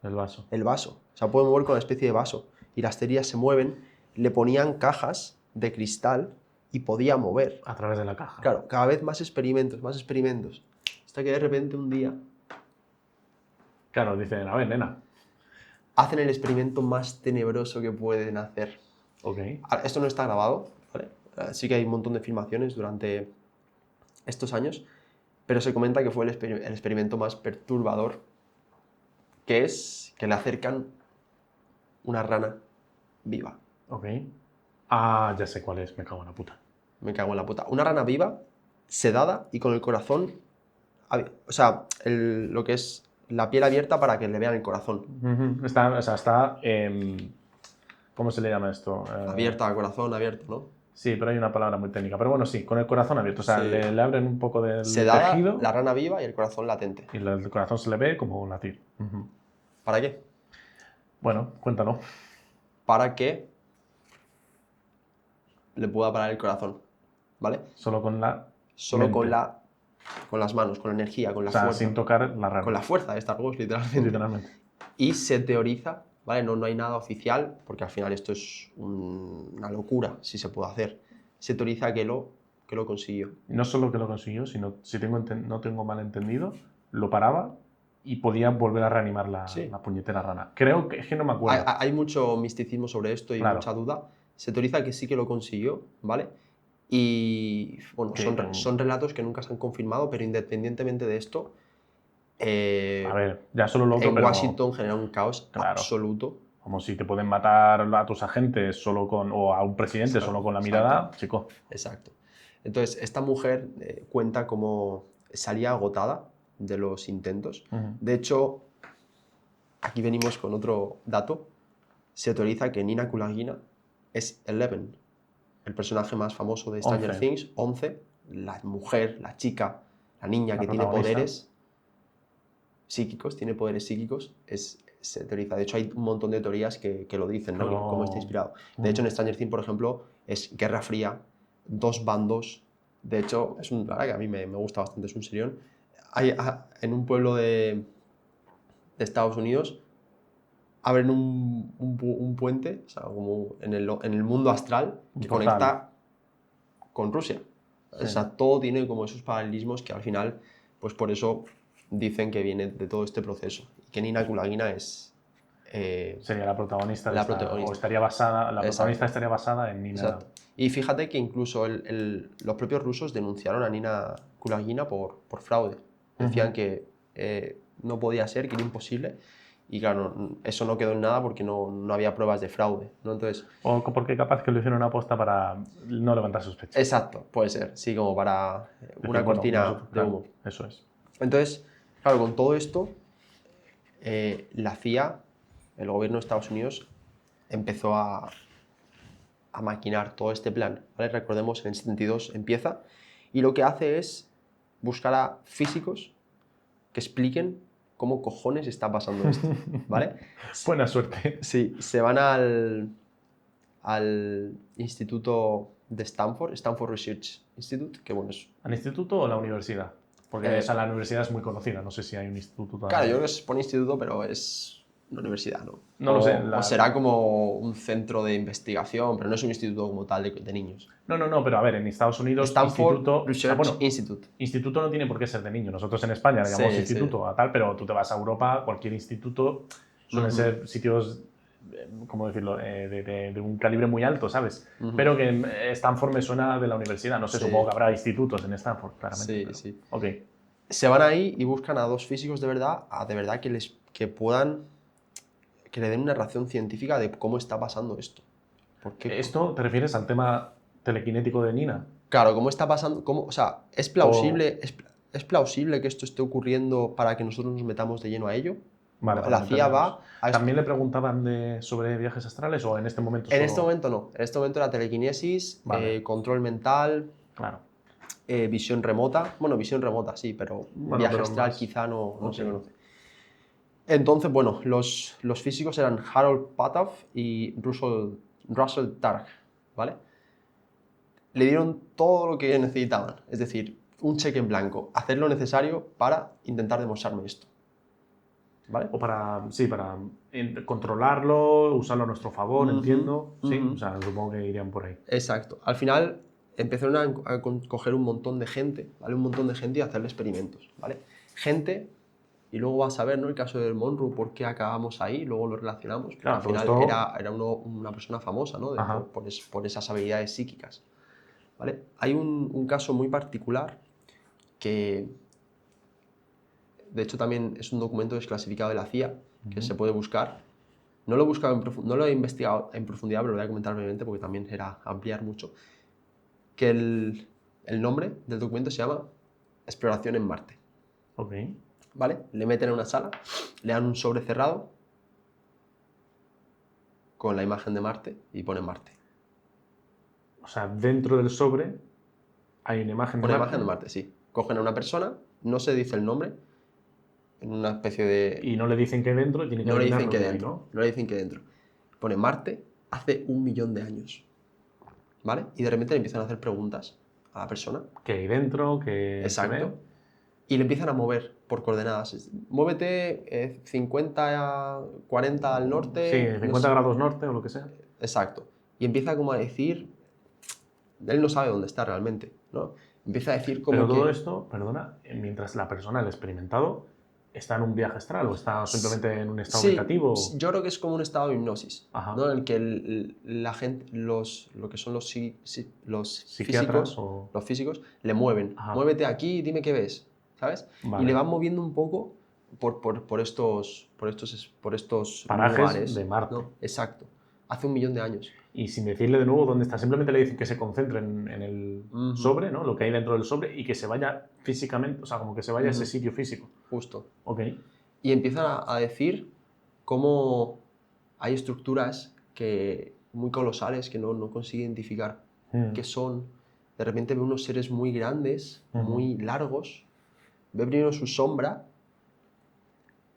el vaso. el vaso. O sea, puede mover con una especie de vaso. Y las cerillas se mueven, le ponían cajas de cristal y podía mover. A través de la caja. Claro, cada vez más experimentos, más experimentos. Hasta que de repente un día Claro, dicen, a ver, nena. hacen el experimento más tenebroso que pueden hacer. Ok. Ahora, esto no está grabado, ¿vale? Sí que hay un montón de filmaciones durante estos años, pero se comenta que fue el experimento más perturbador, que es que le acercan una rana viva. Ok. Ah, ya sé cuál es, me cago en la puta. Me cago en la puta. Una rana viva, sedada y con el corazón, o sea, lo que es la piel abierta para que le vean el corazón. Ujú. Está, o sea, está. ¿Cómo se le llama esto? Abierta, corazón abierto, ¿no? Sí, pero hay una palabra muy técnica. Pero bueno, sí, con el corazón abierto. O sea, Sí. le abren un poco del Sedada, tejido la rana viva y el corazón latente. y el corazón se le ve como latir. Ujú. ¿Para qué? Bueno, cuéntalo. Para que le pueda parar el corazón, ¿vale? Solo con la. Solo mente. con las manos, con la energía, con la O sea, fuerza. sin tocar la rana. Con la fuerza de Star Wars, literalmente. Literalmente. Y se teoriza, ¿vale? No hay nada oficial, porque al final esto es una locura, si se puede hacer. Se teoriza que lo consiguió. No solo que lo consiguió, sino, si no tengo mal entendido, lo paraba y podía volver a reanimar la puñetera rana. Creo que es que no me acuerdo. Hay mucho misticismo sobre esto y Claro. mucha duda. Se teoriza que sí que lo consiguió, ¿vale? Y bueno, Que- son relatos que nunca se han confirmado, pero independientemente de esto, A ver, ya solo lo otro, en pero Washington genera un caos claro. absoluto. Como si te pueden matar a tus agentes solo con, o a un presidente Exacto, solo con la exacto. mirada, chico. Exacto. Entonces, esta mujer cuenta cómo salía agotada de los intentos. Ujú. De hecho, aquí venimos con otro dato. Se teoriza que Nina Kulagina es Eleven, el personaje más famoso de Stranger 11. Things, 11, la mujer, la chica, la niña La que tiene protagonista. poderes psíquicos, se teoriza. De hecho, hay un montón de teorías que lo dicen, ¿no? Pero- Cómo está inspirado. De hecho, en Stranger Things, por ejemplo, es Guerra Fría, dos bandos. De hecho, la verdad que a mí me gusta bastante, es un serión. En un pueblo de Estados Unidos abren un puente, o sea, como en el mundo astral, que portal. conecta con Rusia. Sí. O sea, todo tiene como esos paralelismos que al final, pues por eso dicen que viene de todo este proceso. Y que Nina Kulagina es... Sería la protagonista de la esta, protagonista. o estaría basada, la protagonista Exacto. estaría basada en Nina. Exacto. Y fíjate que incluso los propios rusos denunciaron a Nina Kulagina por fraude. Decían que no podía ser, que era imposible. Y claro, eso no quedó en nada porque no había pruebas de fraude, ¿no? Entonces, O porque capaz que lo hicieron una aposta para no levantar sospechas. exacto, puede ser, sí, como para Decir, una bueno, cortina nosotros, de claro, humo. eso es. Entonces, claro, con todo esto, la CIA, el gobierno de Estados Unidos, empezó a maquinar todo este plan, ¿vale? Recordemos que en el 72 empieza y lo que hace es buscar a físicos que expliquen cómo cojones está pasando esto, ¿vale? Buena suerte. Sí, se van al instituto de Stanford Research Institute, que bueno, es... ¿Al instituto o la universidad? Porque esa, la universidad es muy conocida, no sé si hay un instituto Claro, también. yo creo que se pone instituto, pero es una universidad, ¿no? No lo sé. O será como un centro de investigación, pero no es un instituto como tal de niños. No, pero a ver, en Estados Unidos, Stanford instituto. Research bueno, Institute. instituto no tiene por qué ser de niños. Nosotros en España le llamamos Sí, instituto a tal, pero tú te vas a Europa, cualquier instituto suelen ser sitios, ¿cómo decirlo?, de un calibre muy alto, ¿sabes? Pero que Stanford me suena de la universidad. No sé, Sí. supongo que habrá institutos en Stanford, claramente. Sí, pero- sí. Ok. Se van ahí y buscan a dos físicos de verdad que puedan, que le den una razón científica de cómo está pasando esto. Porque, ¿Esto te refieres al tema telequinético de Nina? claro, cómo está pasando, o sea, es plausible que esto esté ocurriendo para que nosotros nos metamos de lleno a ello. Vale, para La CIA meternos. va a ¿También le preguntaban sobre viajes astrales o en este momento En solo? este momento no. En este momento la telequinesis, Vale. control mental, Claro. visión remota. Bueno, visión remota sí, pero Bueno, viaje pero astral más- quizá no Ok. se conoce. Entonces, bueno, los físicos eran Harold Patav y Russell Targ, ¿vale? Le dieron todo lo que necesitaban, es decir, un cheque en blanco, hacer lo necesario para intentar demostrarme esto, ¿vale? O para, sí, para controlarlo, usarlo a nuestro favor, entiendo. Sí, o sea, supongo que irían por ahí. Exacto. Al final empezaron a coger un montón de gente, ¿vale? Un montón de gente y a hacerle experimentos, ¿vale? Gente, y luego vas a ver, ¿no? El caso del Monroe, por qué acabamos ahí, luego lo relacionamos, porque Claro, al todo final esto- era una persona famosa, ¿no? Ajá. Por esas habilidades psíquicas, ¿vale? Hay un caso muy particular que, de hecho, también es un documento desclasificado de la CIA, que se puede buscar. No lo he buscado no lo he investigado en profundidad, pero lo voy a comentar brevemente porque también era ampliar mucho. Que el nombre del documento se llama Exploración en Marte. Ok. ¿Vale? Le meten en una sala, le dan un sobre cerrado con la imagen de Marte y pone Marte. O sea, dentro del sobre hay una imagen de Pone Marte imagen de Marte, sí. Cogen a una persona, no se dice el nombre, en una especie de... y no le dicen que dentro, tiene que No le dicen adivinar que lo que hay, dentro, ¿no? no le dicen que dentro. Pone Marte hace 1 millón de años. ¿Vale? Y de repente le empiezan a hacer preguntas a la persona. Que hay dentro, que Exacto. se ve. Y le empiezan a mover por coordenadas. Muévete 50 a 40 al norte. Sí, no 50 sé. grados norte o lo que sea. Exacto. Y empieza como a decir, él no sabe dónde está realmente, ¿no? Empieza a decir como Pero todo que... esto, perdona, mientras la persona, el experimentado, está en un viaje astral o está simplemente en un estado Sí, meditativo. yo creo que es como un estado de hipnosis, Ajá. ¿no? En el que la gente, lo que son los Psiquiatras o... los físicos, le mueven. Ajá. Muévete aquí, dime qué ves, ¿sabes? Y Vale. le van moviendo un poco por estos Parajes lugares. de Marte. ¿No? Exacto. Hace 1 millón de años. Y sin decirle de nuevo dónde está, simplemente le dicen que se concentre en el sobre, ¿no? Lo que hay dentro del sobre y que se vaya físicamente, o sea, como que se vaya a ese sitio físico. Justo. Ok. Y empiezan a decir cómo hay estructuras muy colosales que no consigue identificar qué son. De repente ve unos seres muy grandes, muy largos, ve primero su sombra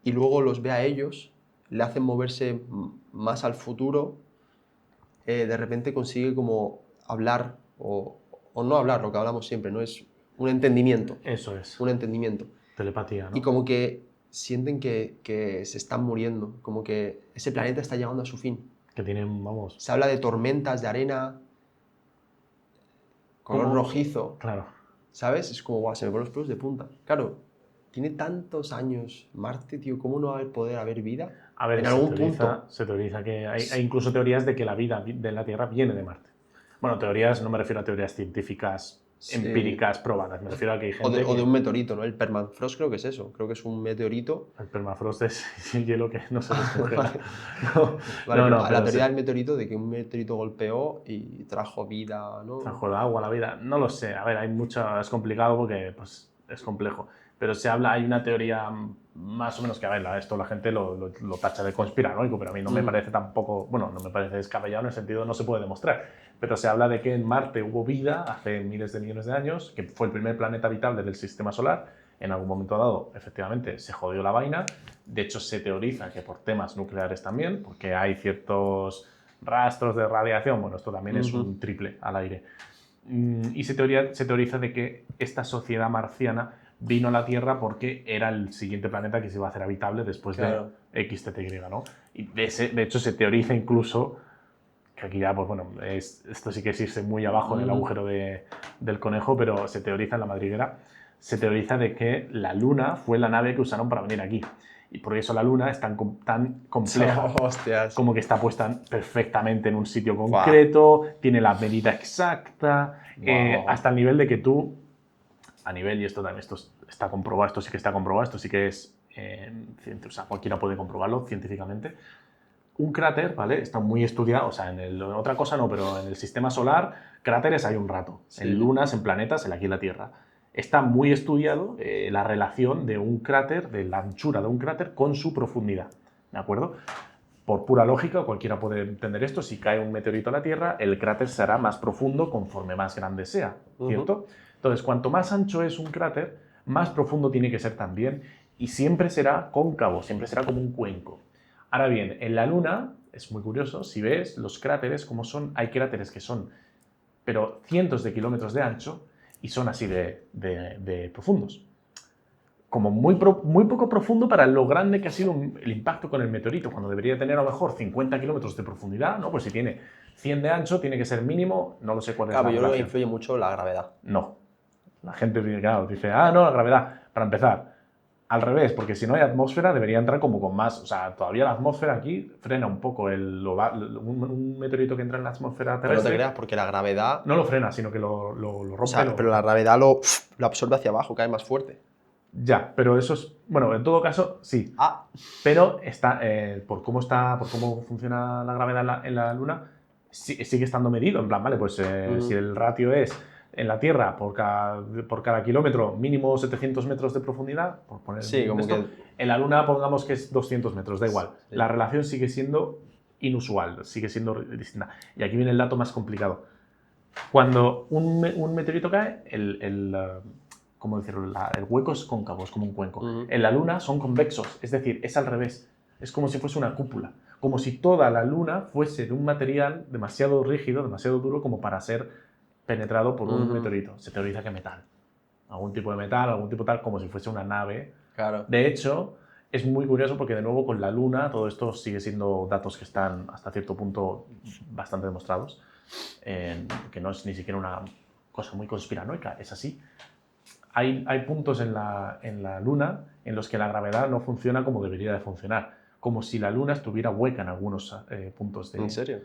y luego los ve a ellos, le hacen moverse más al futuro, de repente consigue como hablar o no hablar, lo que hablamos siempre, ¿no? Es un entendimiento. Eso es. Un entendimiento. Telepatía, ¿no? Y como que sienten que se están muriendo, como que ese planeta está llegando a su fin. Que tienen, vamos... Se habla de tormentas de arena, color rojizo, Claro. ¿sabes? Es como, guau, se me ponen los pelos de punta. Claro, tiene tantos años Marte, tío, ¿cómo no va a poder haber vida? A ver, en algún punto. se teoriza que hay incluso teorías de que la vida de la Tierra viene de Marte. Bueno, teorías, no me refiero a teorías científicas, empíricas, probadas. Me refiero a que hay gente o de un meteorito, ¿no? El permafrost creo que es eso. Creo que es un meteorito. El permafrost es el hielo que no se descongela. Vale, No, la teoría del meteorito, de que un meteorito golpeó y trajo vida, ¿no? Trajo el agua, la vida. No lo sé. A ver, hay mucho... Es complicado porque pues, es complejo. Pero se habla, hay una teoría más o menos que, a ver, esto la gente lo tacha de conspiranoico, pero a mí no me parece tampoco... Bueno, no me parece descabellado en el sentido no se puede demostrar. Pero se habla de que en Marte hubo vida hace miles de millones de años, que fue el primer planeta habitable del sistema solar. En algún momento dado, efectivamente, se jodió la vaina. De hecho, se teoriza que por temas nucleares también, porque hay ciertos rastros de radiación. Bueno, esto también es un triple al aire. Y se teoriza de que esta sociedad marciana vino a la Tierra porque era el siguiente planeta que se iba a hacer habitable después de XTTY, ¿no? Y de hecho se teoriza incluso, que aquí ya, pues bueno, esto sí que es irse muy abajo en el agujero del conejo, pero se teoriza en la madriguera, se teoriza de que la Luna fue la nave que usaron para venir aquí. Y por eso la Luna es tan compleja, como que está puesta perfectamente en un sitio concreto, tiene la medida exacta, hasta el nivel de que tú, a nivel, y esto también esto está comprobado, esto sí que está comprobado, esto sí que es, o sea, cualquiera puede comprobarlo científicamente, un cráter, ¿vale? Está muy estudiado, o sea, otra cosa no, pero en el sistema solar, cráteres hay un rato, en lunas, en planetas, aquí en la Tierra. Está muy estudiado la relación de un cráter, de la anchura de un cráter con su profundidad, ¿de acuerdo? Por pura lógica, cualquiera puede entender esto, si cae un meteorito a la Tierra, el cráter será más profundo conforme más grande sea, ¿cierto? Entonces, cuanto más ancho es un cráter, más profundo tiene que ser también, y siempre será cóncavo, siempre será como un cuenco. Ahora bien, en la Luna, es muy curioso, si ves los cráteres, como son, hay cráteres que son, pero cientos de kilómetros de ancho, y son así de profundos. Como muy poco profundo para lo grande que ha sido el impacto con el meteorito, cuando debería tener a lo mejor 50 kilómetros de profundidad, ¿no? Pues si tiene 100 de ancho, tiene que ser mínimo, no lo sé cuál es la relación. Yo creo que relación. influye mucho la gravedad. No. La gente claro, dice, no, la gravedad. Para empezar, al revés, porque si no hay atmósfera debería entrar como con más, o sea, todavía la atmósfera aquí frena un poco un meteorito que entra en la atmósfera terrestre. Pero no te creas, porque la gravedad... No lo frena, sino que lo rompe. O sea, pero la gravedad lo absorbe hacia abajo, cae más fuerte. Ya, pero eso es, bueno, en todo caso, sí. Pero está, por cómo funciona la gravedad en la Luna, sigue estando medido, en plan, vale, pues si el ratio es en la Tierra por cada kilómetro mínimo 700 metros de profundidad, por poner en la Luna pongamos que es 200 metros, da igual. Sí. La relación sigue siendo inusual, sigue siendo distinta. Y aquí viene el dato más complicado. Cuando un meteorito cae, ¿cómo decirlo? El hueco es cóncavo, es como un cuenco. En la Luna son convexos, es decir, es al revés. Es como si fuese una cúpula. Como si toda la Luna fuese de un material demasiado rígido, demasiado duro como para ser penetrado por un meteorito. Se teoriza que metal. Algún tipo de metal, algún tipo tal, como si fuese una nave. Claro. De hecho, es muy curioso porque de nuevo con la Luna todo esto sigue siendo datos que están hasta cierto punto bastante demostrados. Que no es ni siquiera una cosa muy conspiranoica, es así. hay puntos en la Luna en los que la gravedad no funciona como debería de funcionar, como si la Luna estuviera hueca en algunos puntos de... ¿En serio?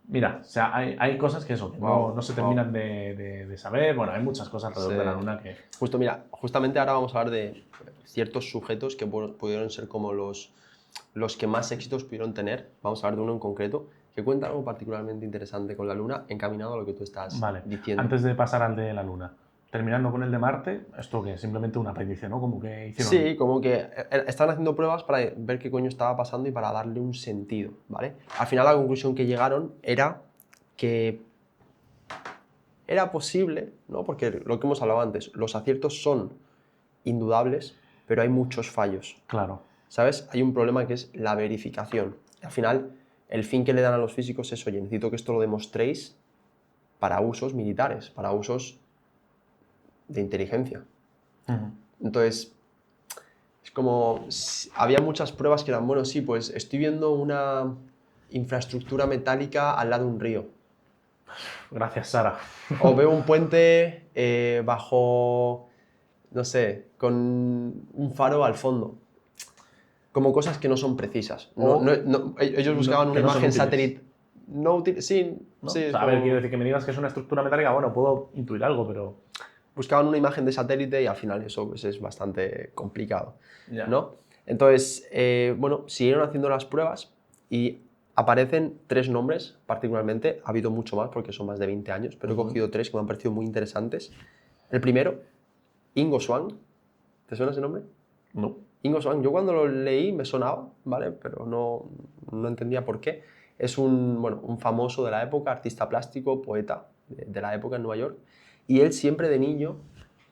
Mira, o sea, hay cosas que eso, que no se terminan de saber. Bueno, hay muchas cosas alrededor de la Luna que... Justo, mira, justamente ahora vamos a hablar de ciertos sujetos que pudieron ser como los que más éxitos pudieron tener. Vamos a hablar de uno en concreto que cuenta algo particularmente interesante con la Luna, encaminado a lo que tú estás diciendo. Antes de pasar al de la Luna, terminando con el de Marte, esto que es simplemente un apéndice, ¿no? Como que hicieron... Sí, como que estaban haciendo pruebas para ver qué coño estaba pasando y para darle un sentido, ¿vale? Al final la conclusión que llegaron era que era posible, ¿no? Porque lo que hemos hablado antes, los aciertos son indudables, pero hay muchos fallos. Claro. ¿Sabes? Hay un problema que es la verificación. Al final, el fin que le dan a los físicos es, oye, necesito que esto lo demostréis para usos militares, para usos de inteligencia. Entonces, es como, había muchas pruebas que eran, bueno, sí, pues estoy viendo una infraestructura metálica al lado de un río. Gracias, Sara. O veo un puente bajo, no sé, con un faro al fondo. Como cosas que no son precisas. Ellos buscaban una imagen satélite no útil. Sí, ¿no? sí. O sea, a ver, quiero decir que me digas que es una estructura metálica, bueno, puedo intuir algo, pero... Buscaban una imagen de satélite y al final eso pues, es bastante complicado, Ya. ¿no? Entonces, bueno, siguieron haciendo las pruebas y aparecen 3 nombres particularmente. Ha habido mucho más porque son más de 20 años, pero he cogido 3 que me han parecido muy interesantes. El primero, Ingo Swann. ¿Te suena ese nombre? No. Ingo Swann, yo cuando lo leí me sonaba, ¿vale? Pero no entendía por qué. Es un famoso de la época, artista plástico, poeta de la época en Nueva York. Y él siempre de niño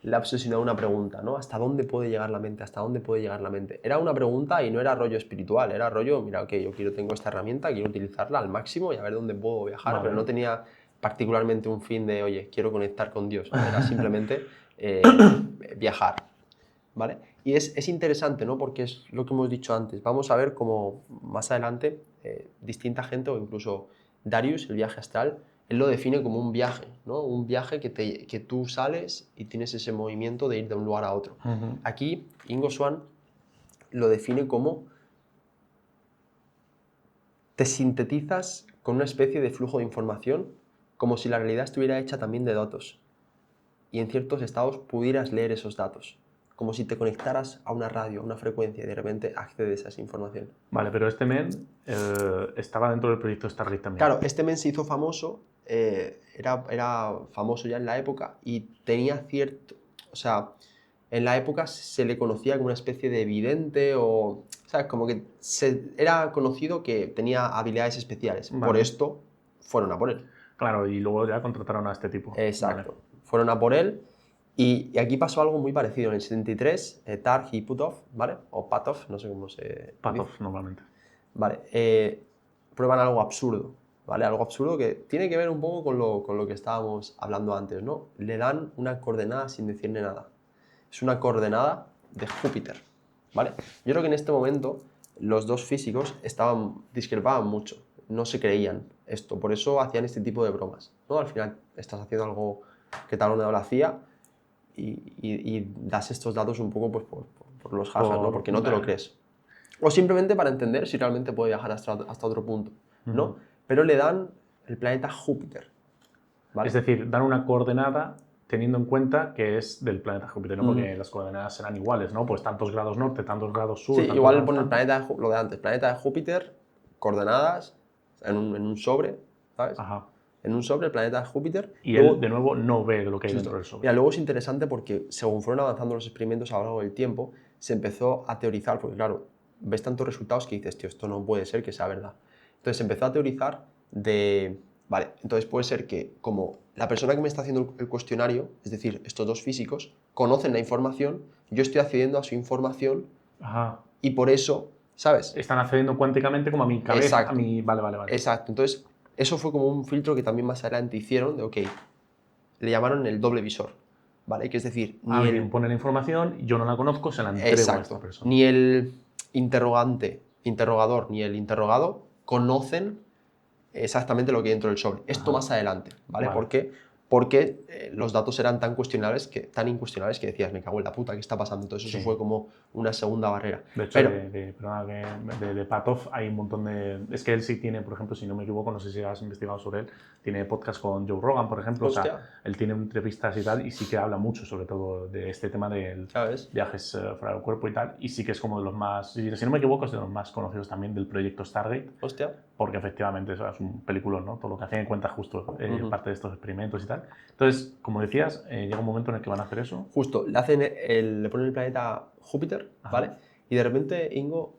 le ha obsesionado una pregunta, ¿no? ¿Hasta dónde puede llegar la mente? ¿Hasta dónde puede llegar la mente? Era una pregunta y no era rollo espiritual, era rollo, mira, ok, tengo esta herramienta, quiero utilizarla al máximo y a ver dónde puedo viajar, pero no tenía particularmente un fin de, oye, quiero conectar con Dios. Era simplemente viajar, ¿vale? Y es interesante, ¿no? Porque es lo que hemos dicho antes. Vamos a ver cómo más adelante distinta gente o incluso Darius, el viaje astral, él lo define como un viaje, ¿no? Un viaje que tú sales y tienes ese movimiento de ir de un lugar a otro. Aquí, Ingo Swann lo define como te sintetizas con una especie de flujo de información como si la realidad estuviera hecha también de datos y en ciertos estados pudieras leer esos datos, como si te conectaras a una radio, a una frecuencia y de repente accedes a esa información. Vale, pero este men estaba dentro del proyecto Stargate también. Claro, este men se hizo famoso, era famoso ya en la época y tenía cierto... O sea, en la época se le conocía como una especie de vidente o... ¿Sabes? Como que era conocido que tenía habilidades especiales. Vale. Por esto fueron a por él. Claro, y luego ya contrataron a este tipo. Exacto. Vale. Fueron a por él y aquí pasó algo muy parecido. En el 73, Targ y Putov, ¿vale? O Patov, no sé cómo se Patov, dice. normalmente. Vale. Prueban algo absurdo, ¿vale? Algo absurdo que tiene que ver un poco con lo que estábamos hablando antes, ¿no? Le dan una coordenada sin decirle nada. Es una coordenada de Júpiter, ¿vale? Yo creo que en este momento los dos físicos discrepaban mucho, no se creían esto, por eso hacían este tipo de bromas, ¿no? Al final estás haciendo algo que tal o no lo hacía y das estos datos un poco pues, por los jajas, ¿no? Porque no te lo crees. O simplemente para entender si realmente puede viajar hasta otro punto, ¿no? Pero le dan el planeta Júpiter, ¿vale? Es decir, dan una coordenada teniendo en cuenta que es del planeta Júpiter, ¿no? Porque las coordenadas serán iguales, ¿no? Pues tantos grados norte, tantos grados sur... Sí, igual pone el planeta lo de antes, planeta de Júpiter, coordenadas, en un sobre, ¿sabes? Ajá. En un sobre, el planeta de Júpiter. Y luego, él, de nuevo, no ve lo que hay dentro del sobre. Mira, luego es interesante porque según fueron avanzando los experimentos a lo largo del tiempo, se empezó a teorizar, porque claro, ves tantos resultados que dices, tío, esto no puede ser que sea verdad. Entonces se empezó a teorizar vale, entonces puede ser que como la persona que me está haciendo el cuestionario, es decir, estos dos físicos, conocen la información, yo estoy accediendo a su información. Ajá. Y por eso, ¿sabes? Están accediendo cuánticamente como a mi cabeza, exacto. a mi... Vale. Exacto, entonces eso fue como un filtro que también más adelante hicieron de, ok, le llamaron el doble visor, ¿vale? Que es decir, alguien pone la información, yo no la conozco, se la entrego a esta persona. Ni el interrogador, ni el interrogado conocen exactamente lo que hay dentro del sobre. Esto más adelante, ¿vale? ¿Por qué? porque los datos eran tan incuestionables que decías, me cago en la puta, ¿qué está pasando? Entonces eso fue como una segunda barrera. De hecho, de Patoff hay un montón de... Es que él sí tiene, por ejemplo, si no me equivoco, no sé si has investigado sobre él, tiene podcast con Joe Rogan, por ejemplo. Hostia. O sea, él tiene entrevistas y tal, y sí que habla mucho, sobre todo, de este tema de viajes fuera del cuerpo y tal. Y sí que es como de los más... Si no me equivoco, es de los más conocidos también del proyecto Stargate. Hostia. Porque efectivamente eso es un peliculón, ¿no? Todo lo que hacen en cuenta justo parte de estos experimentos y tal. Entonces, como decías, llega un momento en el que van a hacer eso. Justo, le ponen el planeta Júpiter, ¿vale? Y de repente Ingo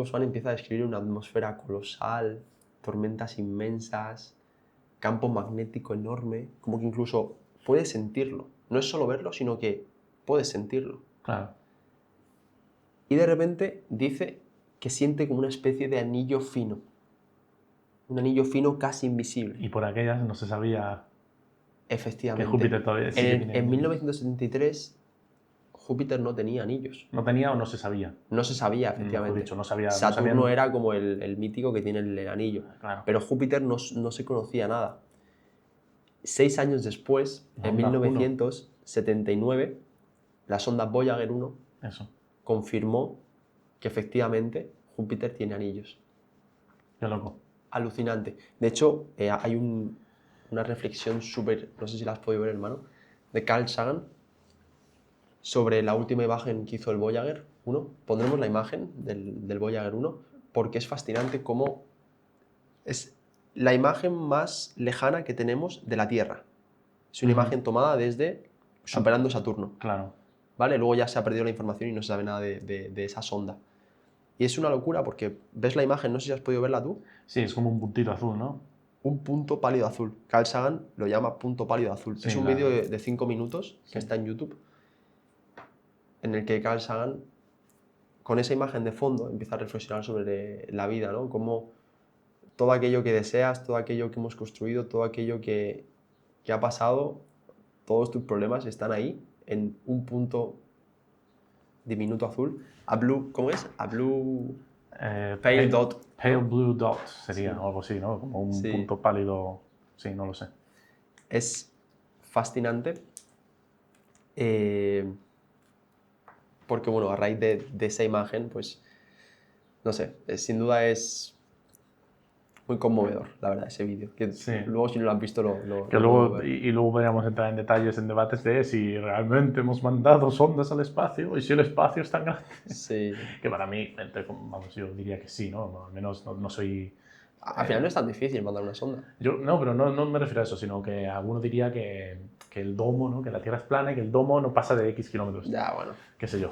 Swann empieza a describir una atmósfera colosal, tormentas inmensas, campo magnético enorme, como que incluso puedes sentirlo. No es solo verlo, sino que puedes sentirlo. Claro. Y de repente dice que siente como una especie de anillo fino. Un anillo fino casi invisible. Y por aquellas no se sabía... Efectivamente. Que Júpiter todavía sí que tiene en 1973, Júpiter no tenía anillos. ¿No tenía o no se sabía? No se sabía, efectivamente. Mejor dicho, no sabía, Saturno era como el mítico que tiene el anillo. Claro. Pero Júpiter no se conocía nada. 6 años después, en 1979, la sonda Voyager 1 confirmó que efectivamente Júpiter tiene anillos. Qué loco. Alucinante. De hecho, hay una reflexión súper, no sé si la has podido ver, hermano, de Carl Sagan sobre la última imagen que hizo el Voyager 1. Pondremos la imagen del Voyager 1 porque es fascinante cómo es la imagen más lejana que tenemos de la Tierra. Es una imagen tomada desde superando Saturno. Claro. ¿Vale? Luego ya se ha perdido la información y no se sabe nada de esa sonda. Y es una locura porque ves la imagen, no sé si has podido verla tú. Sí, es como un puntito azul, ¿no? Un punto pálido azul. Carl Sagan lo llama punto pálido azul. Sí, es un vídeo de 5 minutos que está en YouTube, en el que Carl Sagan, con esa imagen de fondo, empieza a reflexionar sobre la vida, ¿no? Cómo todo aquello que deseas, todo aquello que hemos construido, todo aquello que ha pasado, todos tus problemas están ahí, en un punto diminuto azul. A blue, ¿cómo es? A blue... pale dot. Pale blue dot sería, o algo así, ¿no? Como un punto pálido, sí, no lo sé. Es fascinante porque, bueno, a raíz de esa imagen, pues, no sé, sin duda es muy conmovedor, la verdad, ese vídeo. Luego, si no lo has visto, y luego podríamos entrar en detalles, en debates de si realmente hemos mandado sondas al espacio y si el espacio es tan grande. Sí. Que para mí, vamos, yo diría que sí, ¿no? Al menos no soy... Al final no es tan difícil mandar una sonda. No, pero no me refiero a eso, sino que alguno diría que el domo, ¿no? Que la Tierra es plana y que el domo no pasa de X kilómetros. Ya, bueno. Qué sé yo.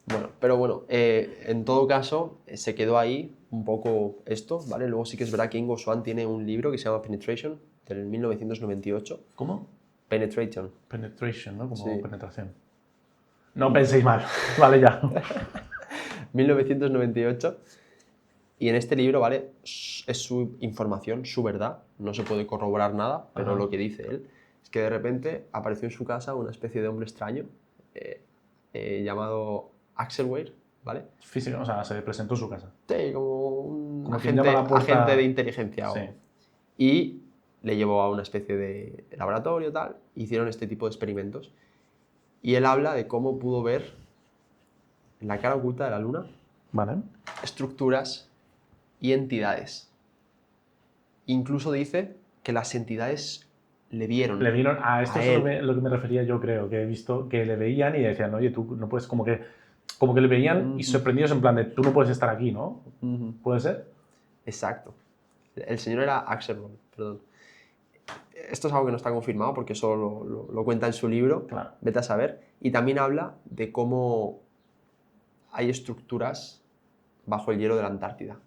Bueno, pero bueno, en todo caso, se quedó ahí un poco esto, ¿vale? Luego sí que es verdad que Ingo Swann tiene un libro que se llama Penetration, del 1998. ¿Cómo? Penetration. Penetration, ¿no? Como penetración. No penséis mal. Vale, ya. 1998. Y en este libro, ¿vale? Es su información, su verdad. No se puede corroborar nada, pero lo que dice él es que de repente apareció en su casa una especie de hombre extraño llamado Axel Weir, ¿vale? Físico, o sea, se presentó en su casa. Sí, como un agente de inteligencia. Sí. Y le llevó a una especie de laboratorio y tal, hicieron este tipo de experimentos. Y él habla de cómo pudo ver en la cara oculta de la Luna estructuras y entidades. Incluso dice que las entidades le vieron. Le vieron a esto es lo que me refería yo, creo, que he visto que le veían y decían, oye, tú no puedes, como que le veían y sorprendidos en plan de, tú no puedes estar aquí, ¿no? ¿Puede ser? Exacto. El señor era Axelrod, perdón. Esto es algo que no está confirmado porque solo lo cuenta en su libro, claro. Vete a saber. Y también habla de cómo hay estructuras bajo el hielo de la Antártida.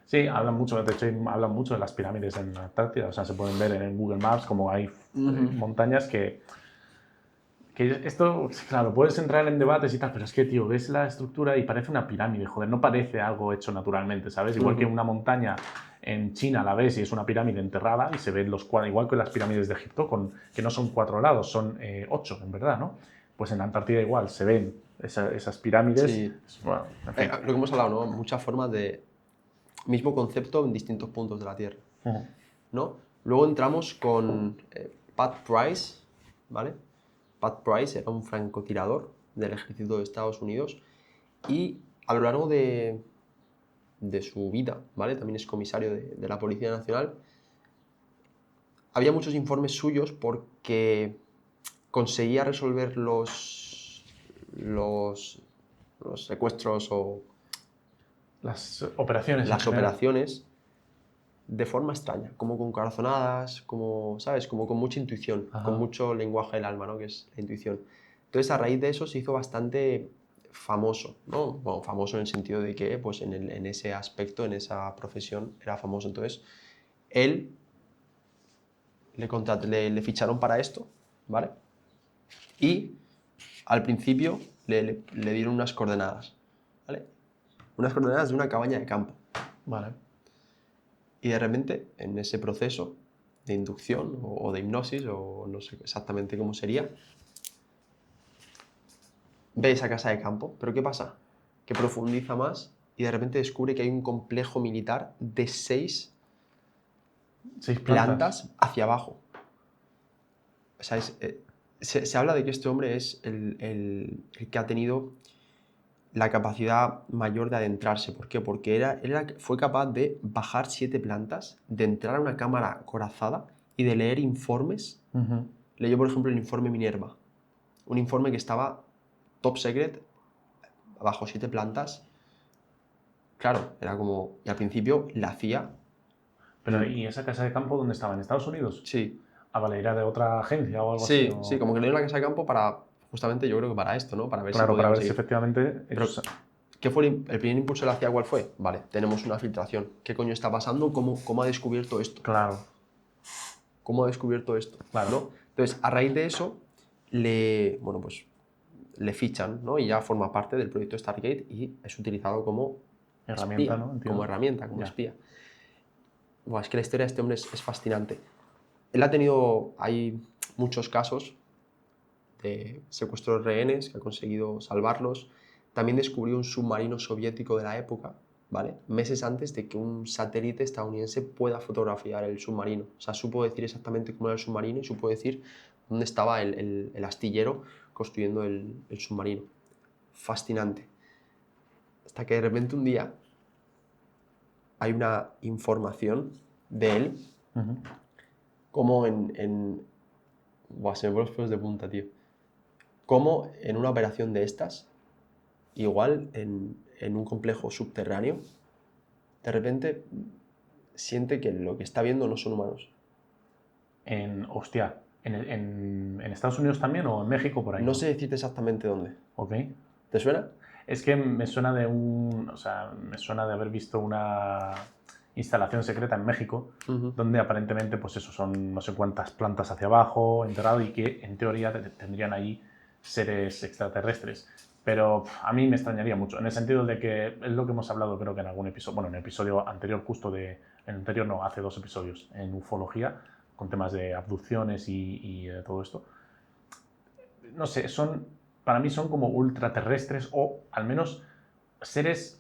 Sí, hablan mucho, de hecho hablan mucho de las pirámides en la Antártida, o sea, se pueden ver en Google Maps como hay montañas que esto, claro, puedes entrar en debates y tal, pero es que, tío, ves la estructura y parece una pirámide, joder, no parece algo hecho naturalmente, ¿sabes? Igual que una montaña en China la ves y es una pirámide enterrada y se ven los cuadros, igual que las pirámides de Egipto, que no son 4 lados, son 8, en verdad, ¿no? Pues en la Antártida igual, se ven esas pirámides. Sí. Bueno, en fin. Lo que hemos hablado, ¿no? Muchas formas de... Mismo concepto en distintos puntos de la Tierra, ¿no? Luego entramos con Pat Price, ¿vale? Pat Price era un francotirador del ejército de Estados Unidos y a lo largo de su vida, ¿vale? También es comisario de la Policía Nacional. Había muchos informes suyos porque conseguía resolver los secuestros o Las operaciones. las operaciones de forma extraña, como con corazonadas, como, ¿sabes? Como con mucha intuición, Ajá. con mucho lenguaje del alma, ¿no? Que es la intuición. Entonces, a raíz de eso se hizo bastante famoso, ¿no? Bueno, famoso en el sentido de que, pues, en ese aspecto, en esa profesión, era famoso. Entonces, él le ficharon para esto, ¿vale? Y al principio le dieron unas coordenadas, ¿vale? Unas coordenadas de una cabaña de campo. Vale. Y de repente, en ese proceso de inducción o de hipnosis, o no sé exactamente cómo sería, ve esa casa de campo. ¿Pero qué pasa? Que profundiza más y de repente descubre que hay un complejo militar de 6 plantas hacia abajo. O sea, se habla de que este hombre es el que ha tenido la capacidad mayor de adentrarse. ¿Por qué? Porque fue capaz de bajar 7 plantas, de entrar a una cámara acorazada y de leer informes. Leyó, por ejemplo, el informe Minerva. Un informe que estaba top secret, bajo 7 plantas. Claro, era como... Y al principio la hacía... Pero, ¿y esa casa de campo dónde estaba? ¿En Estados Unidos? Sí. Ah, vale, ¿era de otra agencia o algo así? Sí, como que le dio la casa de campo para... Justamente yo creo que para esto, ¿no? Para ver Claro, si para podíamos ver si seguir. efectivamente... Pero, ¿qué fue el primer impulso de la CIA? ¿Cuál fue? Vale, tenemos una filtración. ¿Qué coño está pasando? ¿Cómo ha descubierto esto? Claro. ¿Cómo ha descubierto esto? Claro. ¿No? Entonces, a raíz de eso, le fichan, ¿no? Y ya forma parte del proyecto Stargate y es utilizado como herramienta, espía, ¿no? Entiendo. como herramienta, como Ya. espía. Buah, es que la historia de este hombre es fascinante. Hay muchos casos de secuestro de rehenes que ha conseguido salvarlos. También descubrió un submarino soviético de la época, ¿vale? Meses antes de que un satélite estadounidense pueda fotografiar el submarino. O sea, supo decir exactamente cómo era el submarino y supo decir dónde estaba el astillero construyendo el submarino. Fascinante. Hasta que de repente un día hay una información de él, como Buah, se me ponen los pelos de punta, tío. Como en una operación de estas, igual en un complejo subterráneo, de repente siente que lo que está viendo no son humanos. Hostia, ¿en Estados Unidos también o en México por ahí? No sé decirte exactamente dónde. Ok. ¿Te suena? Es que me suena me suena de haber visto una instalación secreta en México, donde aparentemente, pues eso, son no sé cuántas plantas hacia abajo, enterrado, y que en teoría tendrían ahí seres extraterrestres. Pero a mí me extrañaría mucho, en el sentido de que es lo que hemos hablado, creo que en algún episodio, bueno, en el episodio anterior, hace 2 episodios, en ufología, con temas de abducciones y todo esto. No sé, para mí son como ultraterrestres o al menos seres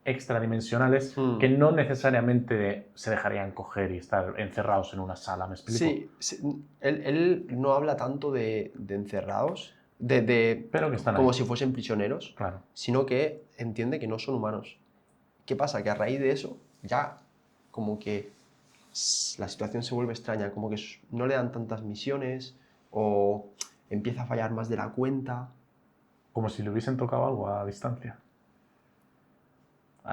extradimensionales que no necesariamente se dejarían coger y estar encerrados en una sala, ¿me explico? Sí, él no habla tanto de encerrados, Pero que están como ahí. si fuesen prisioneros, Claro. sino que entiende que no son humanos. ¿Qué pasa? Que a raíz de eso ya como que la situación se vuelve extraña, como que no le dan tantas misiones o empieza a fallar más de la cuenta. Como si le hubiesen tocado algo a distancia.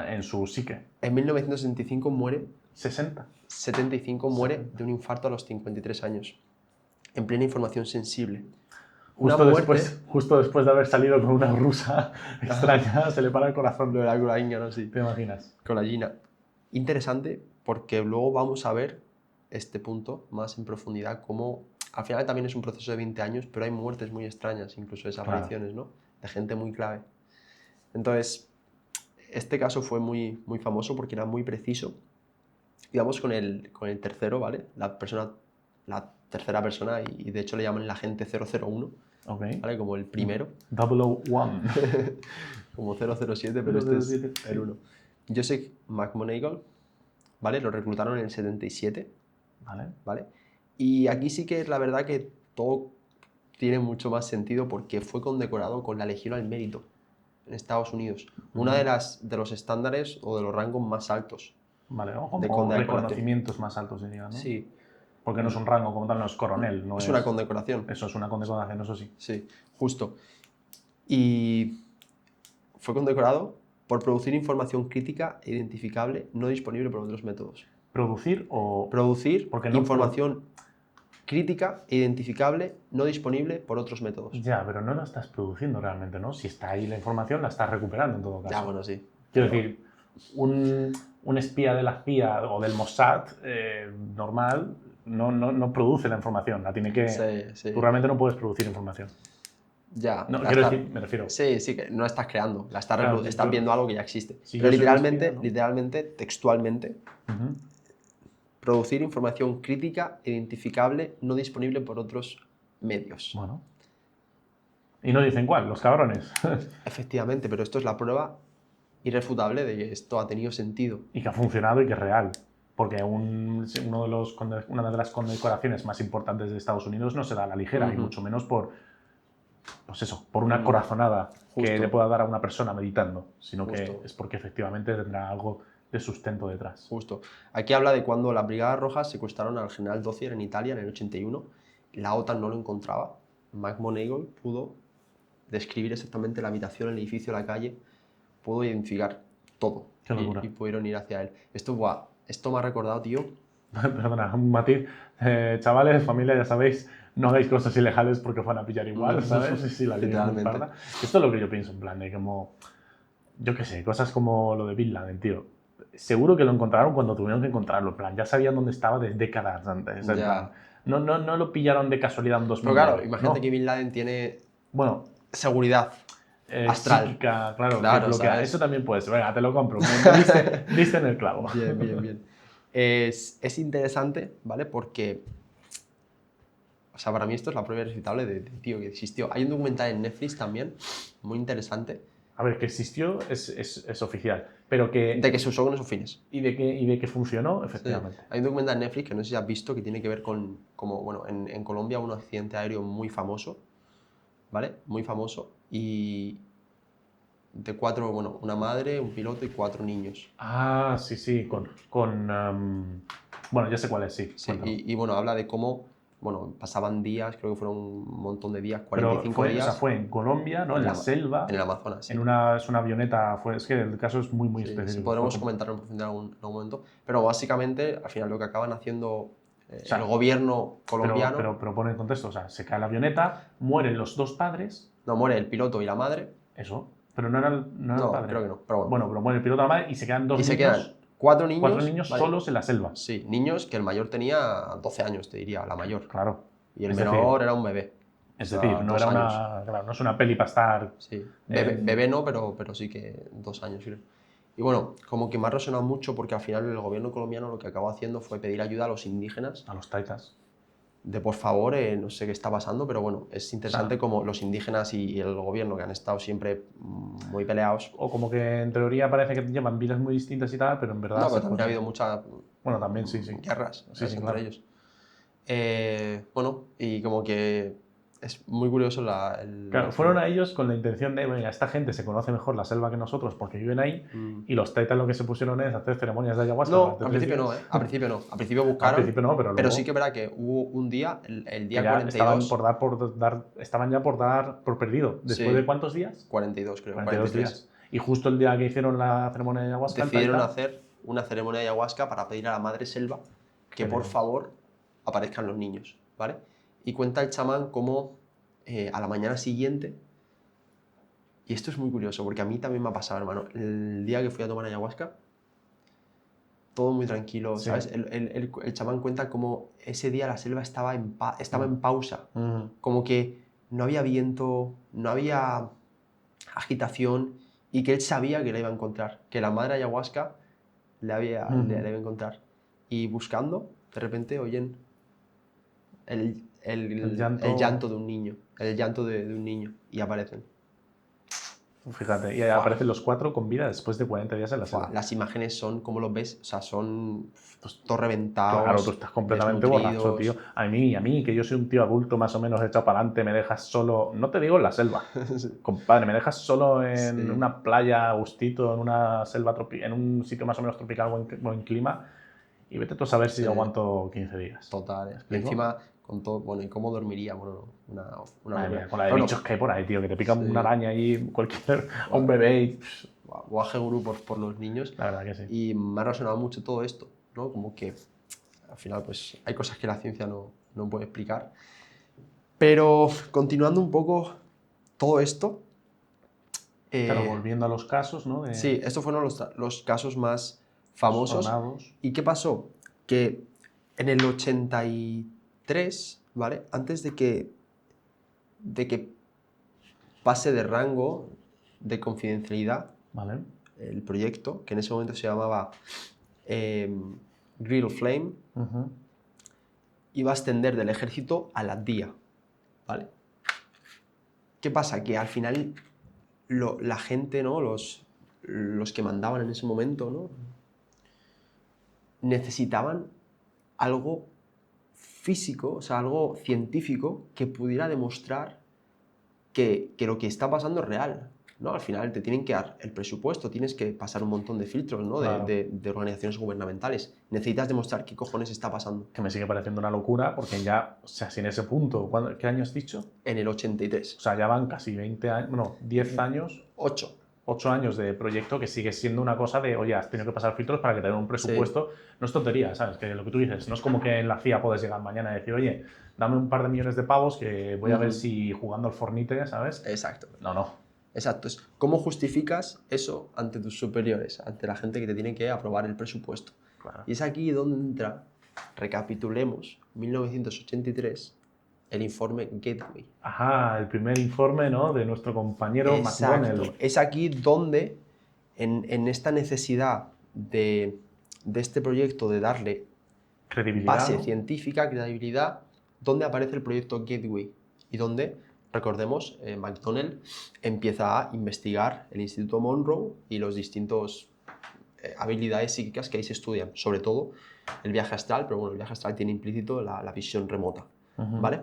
En su psique. En 1965 muere, 60. 75 muere de un infarto a los 53 años, en plena información sensible. Justo después de haber salido con una rusa extraña, se le para el corazón. Lo de la colaína, ¿no? Sí. ¿Te imaginas? Colagina. Interesante porque luego vamos a ver este punto más en profundidad, como al final también es un proceso de 20 años, pero hay muertes muy extrañas, incluso desapariciones, ¿no? De gente muy clave. Entonces, este caso fue muy, muy famoso porque era muy preciso. Y vamos con el tercero, ¿vale? La tercera persona, y de hecho le llaman el agente 001, Okay. ¿vale? Como el primero. 001. Como 007, pero este es el 1. Joseph McMoneagle, ¿vale? Lo reclutaron en el 77, Vale. ¿vale? Y aquí sí que es la verdad que todo tiene mucho más sentido porque fue condecorado con la Legión al Mérito en Estados Unidos. Una de los estándares o de los rangos más altos Vale, o de como condecoración. reconocimientos más altos, diría, ¿no? Sí, Porque no es un rango como tal, no es coronel, no es es... una condecoración. Eso es una condecoración, eso sí. Sí, justo. Y fue condecorado por producir información crítica e identificable no disponible por otros métodos. ¿Producir o...? Producir Porque no información crítica e identificable no disponible por otros métodos. Ya, pero no la estás produciendo realmente, ¿no? Si está ahí la información, la estás recuperando en todo caso. Ya, bueno, sí. Quiero decir, un espía de la CIA o del Mossad normal no produce la información, la tiene que... Sí. Tú realmente no puedes producir información. Ya, No, quiero decir, me refiero... Sí, que no la estás creando, Claro, estás viendo algo que ya existe. si Pero yo soy un espía, literalmente, textualmente, Ujú. producir información crítica, identificable, no disponible por otros medios. Bueno. Y no dicen cuál, los cabrones. Efectivamente, pero esto es la prueba irrefutable de que esto ha tenido sentido. Y que ha funcionado y que es real. Porque una de las condecoraciones más importantes de Estados Unidos no se da a la ligera, y mucho menos por, pues eso, por una corazonada que Justo. le pueda dar a una persona meditando, sino que Justo. es porque efectivamente tendrá algo de sustento detrás. Justo. Aquí habla de cuando las Brigadas Rojas secuestraron al general Dozier en Italia en el 81. La OTAN no lo encontraba. McMoneagle pudo describir exactamente la habitación, el edificio, la calle, pudo identificar todo. Qué locura. Y pudieron ir hacia él. Esto me ha recordado, tío. Perdona, un matiz. Chavales, familia, ya sabéis, no hagáis cosas ilegales porque os van a pillar igual, ¿sabes? Sí, la ley es muy parda. Esto es lo que yo pienso, en plan, de como... Yo qué sé, cosas como lo de Bin Laden, tío. Seguro que lo encontraron cuando tuvieron que encontrarlo, en plan, ya sabían dónde estaba desde décadas antes. En plan, no lo pillaron de casualidad en 2009. Pero claro, imagínate que Bin Laden tiene seguridad astral. Psíquica, claro, Claro, que bloquea. ¿sabes? Eso también puede ser. Venga, te lo compro. Diste en el clavo. Bien. Es interesante, ¿vale? Porque, o sea, para mí esto es la prueba irrefutable de tío, que existió. Hay un documental en Netflix también, muy interesante. A ver, que existió es oficial, pero que... De que se usó con esos fines. Y de que funcionó, efectivamente. Sí. Hay un documental en Netflix que no sé si has visto, que tiene que ver con, como, bueno, en Colombia un accidente aéreo muy famoso, ¿vale? Muy famoso. Y de una madre, un piloto y 4 niños. Ah, sí, bueno, ya sé cuál es, sí. Sí, y bueno, habla de cómo, bueno, pasaban días, creo que fueron un montón de días, 45 Pero días. O sea, fue en Colombia, ¿no? En la selva. En el Amazonas, sí. Es una avioneta, es que el caso es muy específico. Sí, podremos comentarlo en profundidad en algún momento. Pero básicamente, al final, lo que acaban haciendo el gobierno colombiano... Pero pone en contexto, o sea, se cae la avioneta, mueren los dos padres... No, muere el piloto y la madre. Eso, pero no era el padre. Creo que no, pero bueno. Pero muere el piloto y la madre y se quedan dos niños... se quedan 4 niños... 4 niños solos en la selva. Sí, niños que el mayor tenía 12 años, te diría, la mayor. Claro. Y el menor era un bebé. Es decir, no es una peli para estar... Sí, bebé no, pero sí que 2 años, creo. Y bueno, como que me ha resonado mucho porque al final el gobierno colombiano lo que acabó haciendo fue pedir ayuda a los indígenas. A los taitas. De por favor, no sé qué está pasando, pero bueno, es interesante como los indígenas y el gobierno que han estado siempre muy peleados. O como que en teoría parece que llevan vidas muy distintas y tal, pero en verdad... No, pero también ha habido muchas... Bueno, también sí. Guerras entre claro. ellos. Bueno, y como que es muy curioso Claro, fueron a ellos con la intención de, venga, esta gente se conoce mejor la selva que nosotros porque viven ahí, y los taitas lo que se pusieron es hacer ceremonias de ayahuasca. No, al principio no, Al principio buscaron. Al principio no, pero luego... Pero sí que verá que hubo un día, el día 42... Estaban ya por dar por perdido. ¿Después de cuántos días? 42, creo. 42 días. Y justo el día que hicieron la ceremonia de ayahuasca... Decidieron hacer una ceremonia de ayahuasca para pedir a la madre selva que por favor aparezcan los niños, ¿vale? Y cuenta el chamán cómo a la mañana siguiente, y esto es muy curioso porque a mí también me ha pasado, hermano, el día que fui a tomar ayahuasca, todo muy tranquilo, ¿sabes? El chamán cuenta cómo ese día la selva estaba en pausa, como que no había viento, no había agitación, y que él sabía que la iba a encontrar, que la madre ayahuasca le iba a encontrar. Y buscando, de repente oyen el llanto de un niño, y aparecen. Fíjate, y aparecen los 4 con vida después de 40 días en la selva. Las imágenes son, como los ves, o sea, son Pues, todos reventados. claro, tú estás completamente borracho, tío. A mí, que yo soy un tío adulto más o menos echado para adelante, me dejas solo, no te digo en la selva, Sí. compadre, me dejas solo en Sí. una playa, a gustito, en una selva, en un sitio más o menos tropical, buen clima, y vete tú a saber si Sí. aguanto 15 días. Total, ¿Me Y explico? encima, con todo, bueno, ¿y cómo dormiría? Bueno, una Madre locura. mía, con la de Pero bichos que hay por ahí, tío, que te pican sí. una araña ahí, cualquier, a un bebé y... Guaje Gurú por los niños. La verdad que sí. Y me ha resonado mucho todo esto, ¿no? Como que al final pues hay cosas que la ciencia no puede explicar. Pero continuando un poco todo esto, Claro, volviendo a los casos, ¿no? sí, estos fueron los casos más famosos. Sonados. ¿Y qué pasó? Que en el 83, ¿vale? Antes de que pase de rango de confidencialidad, Vale. el proyecto, que en ese momento se llamaba Grill Flame, iba a ascender del ejército a la DIA, ¿vale? ¿Qué pasa? Que al final la gente, ¿no? Los que mandaban en ese momento, ¿no? Necesitaban algo físico, o sea, algo científico que pudiera demostrar que lo que está pasando es real, ¿no? Al final te tienen que dar el presupuesto, tienes que pasar un montón de filtros, ¿no? Claro. De organizaciones gubernamentales. Necesitas demostrar qué cojones está pasando. Que me sigue pareciendo una locura, porque ya, o sea, si en ese punto, ¿qué año has dicho? En el 83. O sea, ya van casi 20 años, bueno, 10 años, 8. 8 años de proyecto que sigue siendo una cosa de, oye, has tenido que pasar filtros para que te den un presupuesto. Sí. No es tontería, ¿sabes? Que lo que tú dices, no es como que en la CIA puedes llegar mañana y decir, oye, dame un par de millones de pavos que voy a ver si jugando al Fornite, ¿sabes? Exacto. No. Exacto. ¿Cómo justificas eso ante tus superiores, ante la gente que te tiene que aprobar el presupuesto? Claro. Y es aquí donde entra, recapitulemos, 1983, el informe Gateway. Ajá, el primer informe, ¿no? De nuestro compañero McDonnell. Es aquí donde, en esta necesidad de este proyecto de darle credibilidad, base ¿no? científica, credibilidad, donde aparece el proyecto Gateway y donde, recordemos, McDonnell empieza a investigar el Instituto Monroe y los distintos habilidades psíquicas que ahí se estudian, sobre todo el viaje astral, pero bueno, el viaje astral tiene implícito la visión remota, ¿vale?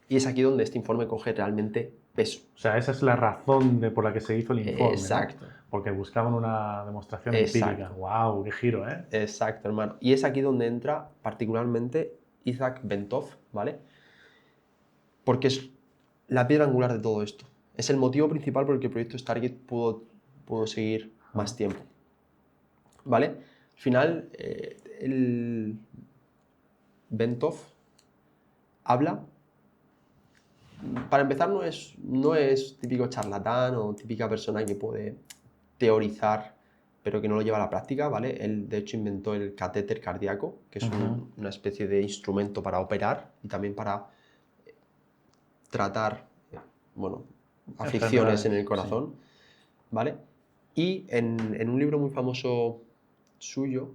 Y es aquí donde este informe coge realmente peso. O sea, esa es la razón por la que se hizo el informe. Exacto. ¿no? Porque buscaban una demostración empírica. ¡Wow! ¡Qué giro, eh! Exacto, hermano. Y es aquí donde entra particularmente Isaac Bentov, ¿vale? Porque es la piedra angular de todo esto. Es el motivo principal por el que el proyecto Stargate pudo seguir más tiempo, ¿vale? Al final, el Bentov habla. Para empezar, no es típico charlatán o típica persona que puede teorizar pero que no lo lleva a la práctica, ¿vale? Él, de hecho, inventó el catéter cardíaco, que es una especie de instrumento para operar y también para tratar, bueno, aflicciones en el corazón, sí. ¿Vale? Y en un libro muy famoso suyo,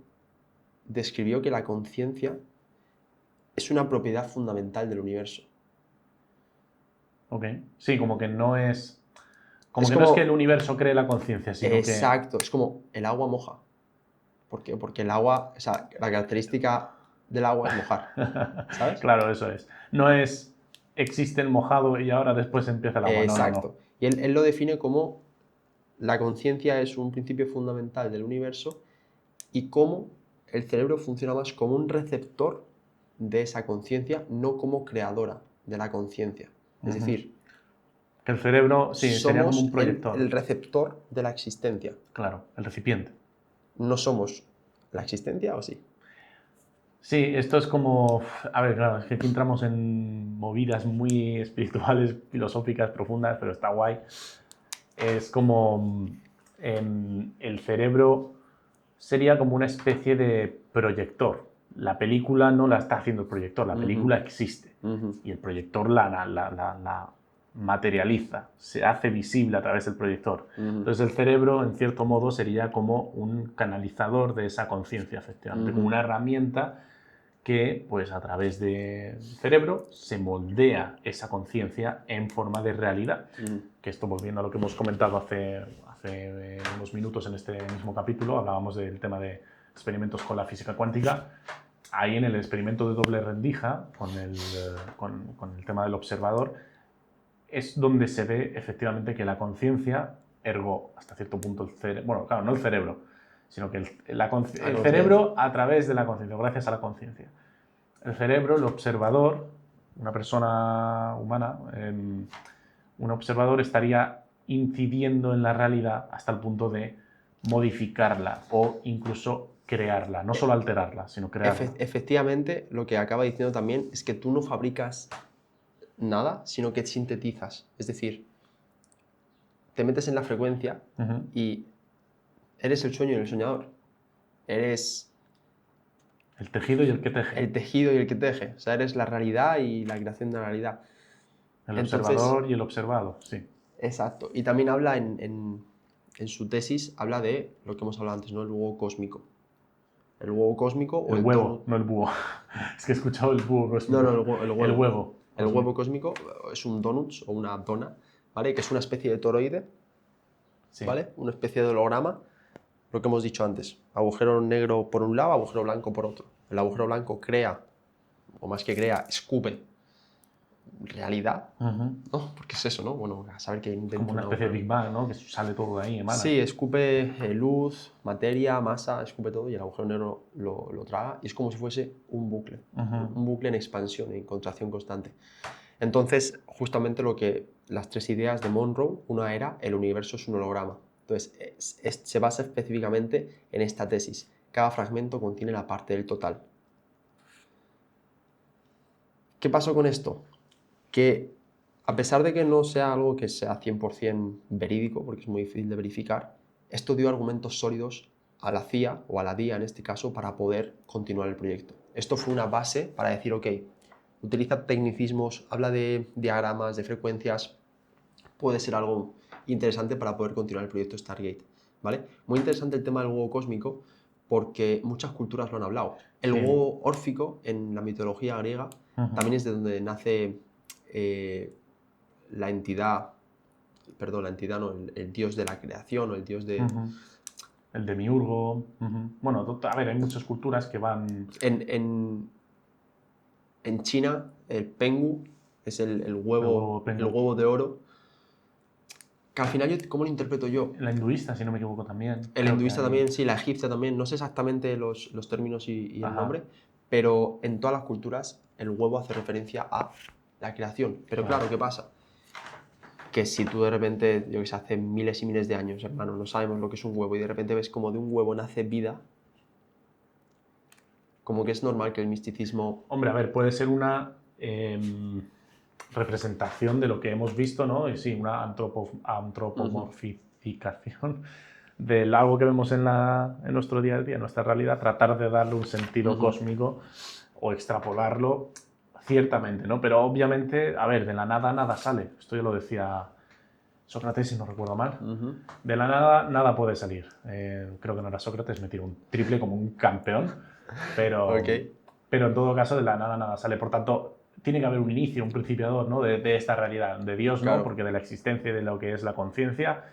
describió que la conciencia es una propiedad fundamental del universo. Ok. Sí, como que no es... Como que no es que el universo cree la conciencia, sino exacto, es como el agua moja. ¿Por qué? Porque el agua, o sea, la característica del agua es mojar, ¿sabes? Claro, eso es. No es existe el mojado y ahora después empieza el agua. Exacto. No. Y él lo define como la conciencia es un principio fundamental del universo y cómo el cerebro funciona más como un receptor de esa conciencia, no como creadora de la conciencia. Es decir, que el cerebro, sí, sería como un somos proyector. el receptor de la existencia. Claro, el recipiente. ¿No somos la existencia o sí? Sí, esto es como... A ver, claro, es que aquí entramos en movidas muy espirituales, filosóficas, profundas, pero está guay. Es como... el cerebro sería como una especie de proyector. La película no la está haciendo el proyector, la película existe. Y el proyector la materializa, se hace visible a través del proyector. Entonces el cerebro, en cierto modo, sería como un canalizador de esa conciencia, efectivamente, como una herramienta que pues a través del cerebro se moldea esa conciencia en forma de realidad. Que esto, volviendo a lo que hemos comentado hace unos minutos en este mismo capítulo, hablábamos del tema de experimentos con la física cuántica. Ahí en el experimento de doble rendija, con el tema del observador, es donde se ve efectivamente que la conciencia, ergo hasta cierto punto el cerebro, bueno, claro, no el cerebro, sino que el cerebro a través de la conciencia, gracias a la conciencia. El cerebro, el observador, una persona humana, un observador estaría incidiendo en la realidad hasta el punto de modificarla o incluso crearla, no solo alterarla, sino crearla. Efectivamente, lo que acaba diciendo también es que tú no fabricas nada, sino que sintetizas. Es decir, te metes en la frecuencia y eres el sueño y el soñador. Eres el tejido y el que teje. El tejido y el que teje. O sea, eres la realidad y la creación de la realidad. El observador y el observado, sí. Exacto. Y también habla en su tesis, habla de lo que hemos hablado antes, ¿no? El huevo cósmico. El huevo cósmico o el huevo, no el búho. Es que he escuchado el búho cósmico. No, el huevo. El huevo. El huevo cósmico es un donut o una dona, ¿vale? Que es una especie de toroide, sí. ¿Vale? Una especie de holograma. Lo que hemos dicho antes. Agujero negro por un lado, agujero blanco por otro. El agujero blanco crea, o más que crea, escupe realidad, ¿no? Porque es eso, ¿no? Bueno, a saber que inventa como una especie de Big Bang, ¿no? Que sale todo de ahí, emana. Sí, escupe luz, materia, masa, escupe todo y el agujero negro lo traga y es como si fuese un bucle en expansión, en contracción constante. Entonces, justamente las tres ideas de Monroe, una era el universo es un holograma. Entonces, se basa específicamente en esta tesis. Cada fragmento contiene la parte del total. ¿Qué pasó con esto? Que a pesar de que no sea algo que sea 100% verídico, porque es muy difícil de verificar, esto dio argumentos sólidos a la CIA, o a la DIA en este caso, para poder continuar el proyecto. Esto fue una base para decir, ok, utiliza tecnicismos, habla de diagramas, de frecuencias, puede ser algo interesante para poder continuar el proyecto Stargate, ¿vale? Muy interesante el tema del huevo cósmico, porque muchas culturas lo han hablado. El huevo órfico, en la mitología griega, también es de donde nace la entidad no, el dios de la creación o el dios de... El demiurgo. Bueno, a ver, hay muchas culturas que van... En China, el pengu es el huevo de oro. Que al final, ¿cómo lo interpreto yo? La hinduista, si no me equivoco, también. El hinduista también, sí, la egipcia también. No sé exactamente los términos y el nombre, pero en todas las culturas el huevo hace referencia a la creación. Pero claro, ¿qué pasa? Que si tú de repente, yo que sé, hace miles y miles de años, hermano, no sabemos lo que es un huevo y de repente ves como de un huevo nace vida, como que es normal que el misticismo... Hombre, a ver, puede ser una representación de lo que hemos visto, ¿no? Y sí, una antropomorfificación de algo que vemos en nuestro día a día, en nuestra realidad, tratar de darle un sentido cósmico o extrapolarlo ciertamente, ¿no? Pero obviamente, a ver, de la nada nada sale. Esto ya lo decía Sócrates, si no recuerdo mal. De la nada nada puede salir. Creo que no era Sócrates, me tiró un triple como un campeón, pero en todo caso de la nada nada sale. Por tanto, tiene que haber un inicio, un principiador, ¿no? de esta realidad, de Dios, ¿no? Porque de la existencia y de lo que es la conciencia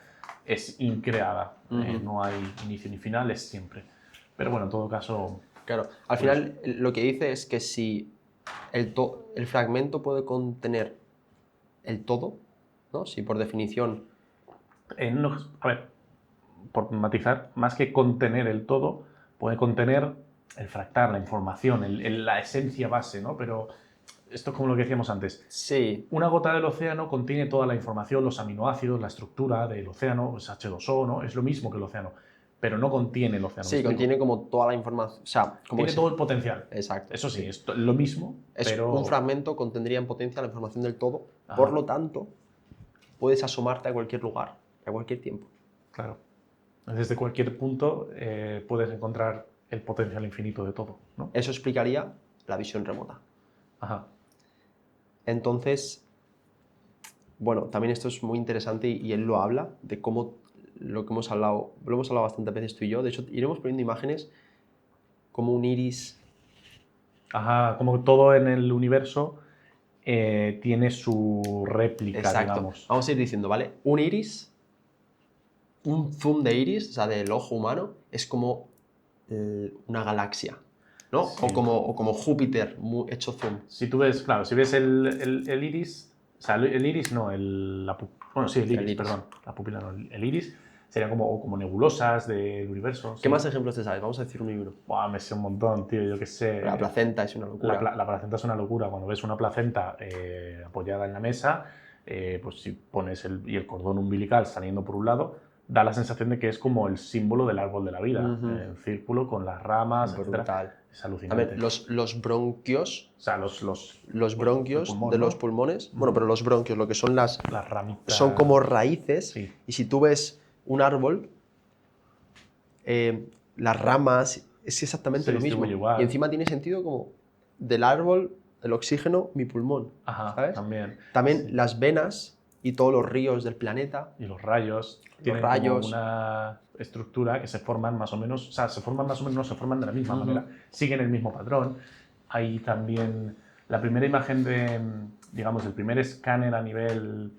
es increada. No hay inicio ni final, es siempre. Pero bueno, en todo caso... Claro, al final lo que dice es que si el fragmento puede contener el todo, ¿no? Si por definición... a ver, por matizar, más que contener el todo, puede contener el fractal, la información, la esencia base, ¿no? Pero esto es como lo que decíamos antes. Sí. Una gota del océano contiene toda la información, los aminoácidos, la estructura del océano, es H2O, ¿no? Es lo mismo que el océano, pero no contiene el océano. Sí, contiene como toda la información, o sea... Tiene todo el potencial. Exacto. Eso sí, es lo mismo, pero... Un fragmento contendría en potencia la información del todo, por lo tanto, puedes asomarte a cualquier lugar, a cualquier tiempo. Claro. Desde cualquier punto puedes encontrar el potencial infinito de todo, ¿no? Eso explicaría la visión remota. Entonces, bueno, también esto es muy interesante y él lo habla de cómo lo hemos hablado bastantes veces tú y yo. De hecho, iremos poniendo imágenes como un iris Ajá, como que todo en el universo tiene su réplica, Exacto. digamos. Vamos a ir diciendo, ¿vale? Un iris, un zoom de iris, o sea, del ojo humano, es como una galaxia, ¿no? Sí. O como Júpiter hecho zoom. Si tú ves, claro, si ves el iris, o sea, el iris no, bueno, sí, el iris, perdón, la pupila no, el iris sería como nebulosas del universo. ¿Qué más ejemplos te sabes? Vamos a decir uno y uno. Buah, me sé un montón, tío, yo qué sé. La placenta es una locura. La placenta es una locura. Cuando ves una placenta apoyada en la mesa, pues si pones el cordón umbilical saliendo por un lado, da la sensación de que es como el símbolo del árbol de la vida. El círculo con las ramas, etc. Es alucinante. A ver, los bronquios. O sea, los bronquios pulmón, de ¿no? los pulmones. Bueno, pero los bronquios, lo que son las ramitas. Son como raíces. Sí. Y si tú ves un árbol, las ramas es exactamente lo mismo. Igual. Y encima tiene sentido como del árbol, el oxígeno, mi pulmón. Ajá, ¿sabes? También sí. Las venas y todos los ríos del planeta. Y los rayos. Tienen como una estructura que se forman más o menos, o sea, se forman más o menos, no se forman de la misma manera, siguen el mismo patrón. Hay también la primera imagen de, digamos, el primer escáner a nivel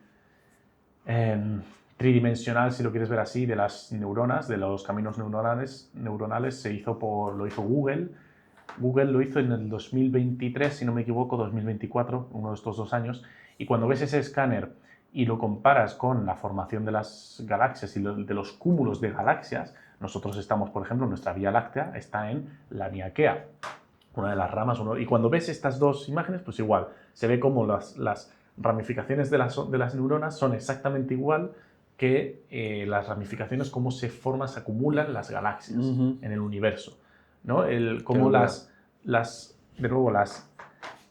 tridimensional, si lo quieres ver así, de las neuronas, de los caminos neuronales lo hizo Google. Google lo hizo en el 2023, si no me equivoco, 2024, uno de estos 2 años, y cuando ves ese escáner y lo comparas con la formación de las galaxias y de los cúmulos de galaxias, nosotros estamos, por ejemplo, nuestra Vía Láctea está en la Niaquea, una de las ramas, y cuando ves estas dos imágenes, pues igual, se ve como las ramificaciones de las neuronas son exactamente igual que las ramificaciones, cómo se forman, se acumulan las galaxias en el universo, ¿no? Cómo de nuevo, las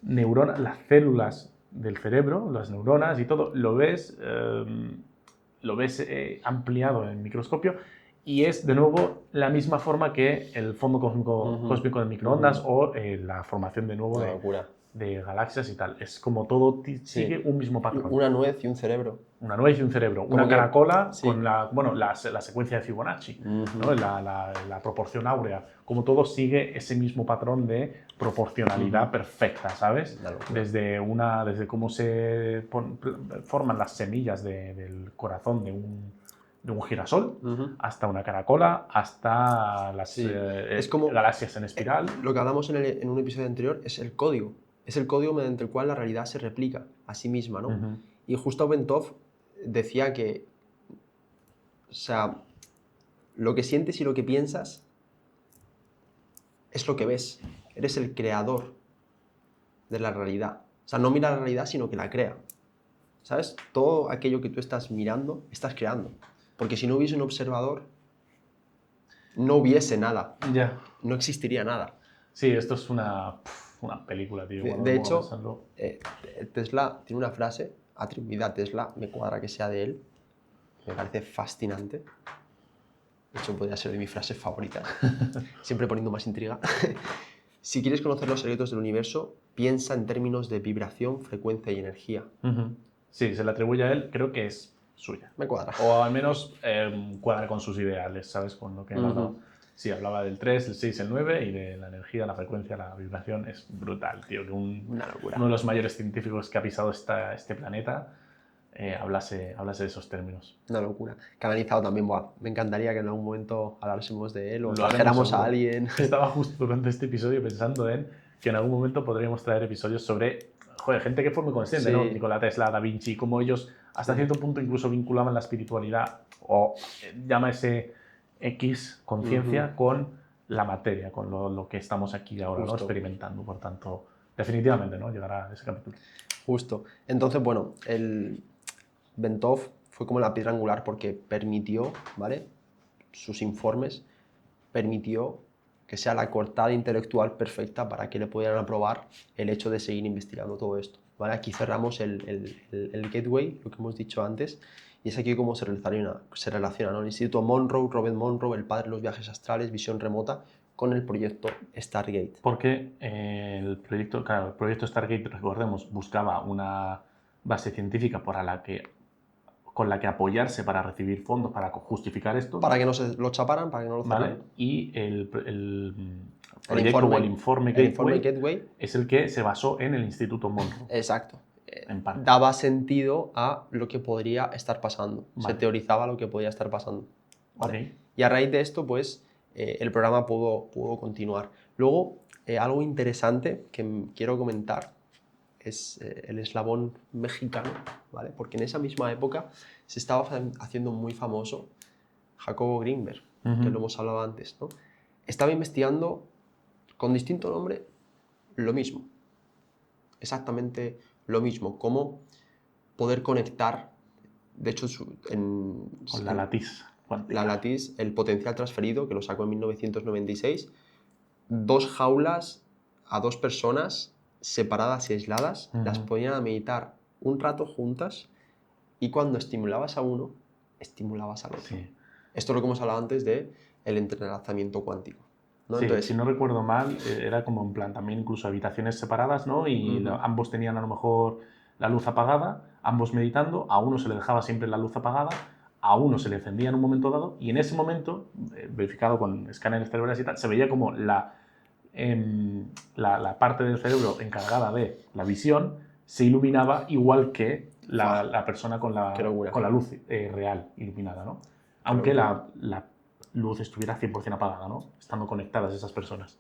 neuronas, las células del cerebro, las neuronas y todo, lo ves ampliado en el microscopio y es de nuevo la misma forma que el fondo cósmico de microondas o la formación de nuevo de galaxias y tal. Es como todo sigue un mismo patrón. Una nuez y un cerebro. Una nuez y un cerebro. Una caracola con la secuencia de Fibonacci, ¿no? la proporción áurea. Como todo sigue ese mismo patrón de proporcionalidad perfecta, ¿sabes? Desde cómo se forman las semillas del corazón de un girasol, hasta una caracola, hasta las es como galaxias en espiral. Lo que hablamos en un episodio anterior es el código. Es el código mediante el cual la realidad se replica a sí misma, ¿no? Y justo Bentov decía que, o sea, lo que sientes y lo que piensas es lo que ves. Eres el creador de la realidad. O sea, no mira la realidad, sino que la crea. ¿Sabes? Todo aquello que tú estás mirando, estás creando. Porque si no hubiese un observador, no hubiese nada. Ya. No existiría nada. Sí, esto es una película, tío. De hecho, Tesla tiene una frase atribuida a Tesla, me cuadra que sea de él, me parece fascinante. De hecho, podría ser de mis frases favoritas, siempre poniendo más intriga. Si quieres conocer los secretos del universo, piensa en términos de vibración, frecuencia y energía. Sí, se le atribuye a él, creo que es suya. Me cuadra. O al menos cuadra con sus ideales, ¿sabes? Con lo que él hablaba. Sí, hablaba del 3, el 6, el 9 y de la energía, la frecuencia, la vibración. Es brutal, tío. Que una locura. Uno de los mayores científicos que ha pisado este planeta hablase de esos términos. Una locura. Canalizado también, me encantaría que en algún momento hablásemos de él o trajéramos a alguien. Estaba justo durante este episodio pensando en que en algún momento podríamos traer episodios sobre gente que fue muy consciente, ¿no? Nikola Tesla, Da Vinci, cómo ellos hasta cierto punto incluso vinculaban la espiritualidad o llama ese X, conciencia, con la materia, con lo que estamos aquí ahora, ¿no? Experimentando. Por tanto, definitivamente, ¿no? Llegará a ese capítulo. Justo. Entonces, bueno, el Bentov fue como la piedra angular porque permitió, ¿vale? Sus informes permitió que sea la coartada intelectual perfecta para que le pudieran aprobar el hecho de seguir investigando todo esto, ¿vale? Aquí cerramos el gateway, lo que hemos dicho antes, y es aquí cómo se relaciona, ¿no? El Instituto Monroe, Robert Monroe, el padre de los viajes astrales, visión remota, con el proyecto Stargate. Porque el proyecto Stargate, recordemos, buscaba una base científica para la que con la que apoyarse para recibir fondos, para justificar esto. Para que no se lo chaparan, para que no lo cerraran. ¿Vale? Y el proyecto o el informe Gateway es el que se basó en el Instituto Monroe. Exacto. En parte. Daba sentido a lo que podría estar pasando. Vale. Se teorizaba lo que podía estar pasando. ¿Vale? Okay. Y a raíz de esto, pues, el programa pudo continuar. Luego, algo interesante que quiero comentar es el eslabón mexicano, ¿vale? Porque en esa misma época se estaba haciendo muy famoso Jacobo Greenberg, que lo hemos hablado antes, ¿no? Estaba investigando con distinto nombre lo mismo, exactamente lo mismo, cómo poder conectar, de hecho, Con la latiz cuántica. La latiz, el potencial transferido, que lo sacó en 1996, 2 jaulas a 2 personas separadas y aisladas, las ponían a meditar un rato juntas y cuando estimulabas a uno, estimulabas al otro. Sí. Esto es lo que hemos hablado antes del entrelazamiento cuántico, ¿no? Sí, Entonces, si no recuerdo mal, era como en plan también incluso habitaciones separadas, ¿no? Y ambos tenían a lo mejor la luz apagada, ambos meditando, a uno se le dejaba siempre la luz apagada, a uno se le encendía en un momento dado y en ese momento, verificado con escáneres cerebrales y tal, se veía como la parte del cerebro encargada de la visión se iluminaba igual que la persona con la luz real iluminada, ¿no? Aunque la luz estuviera 100% apagada, ¿no? Estando conectadas esas personas.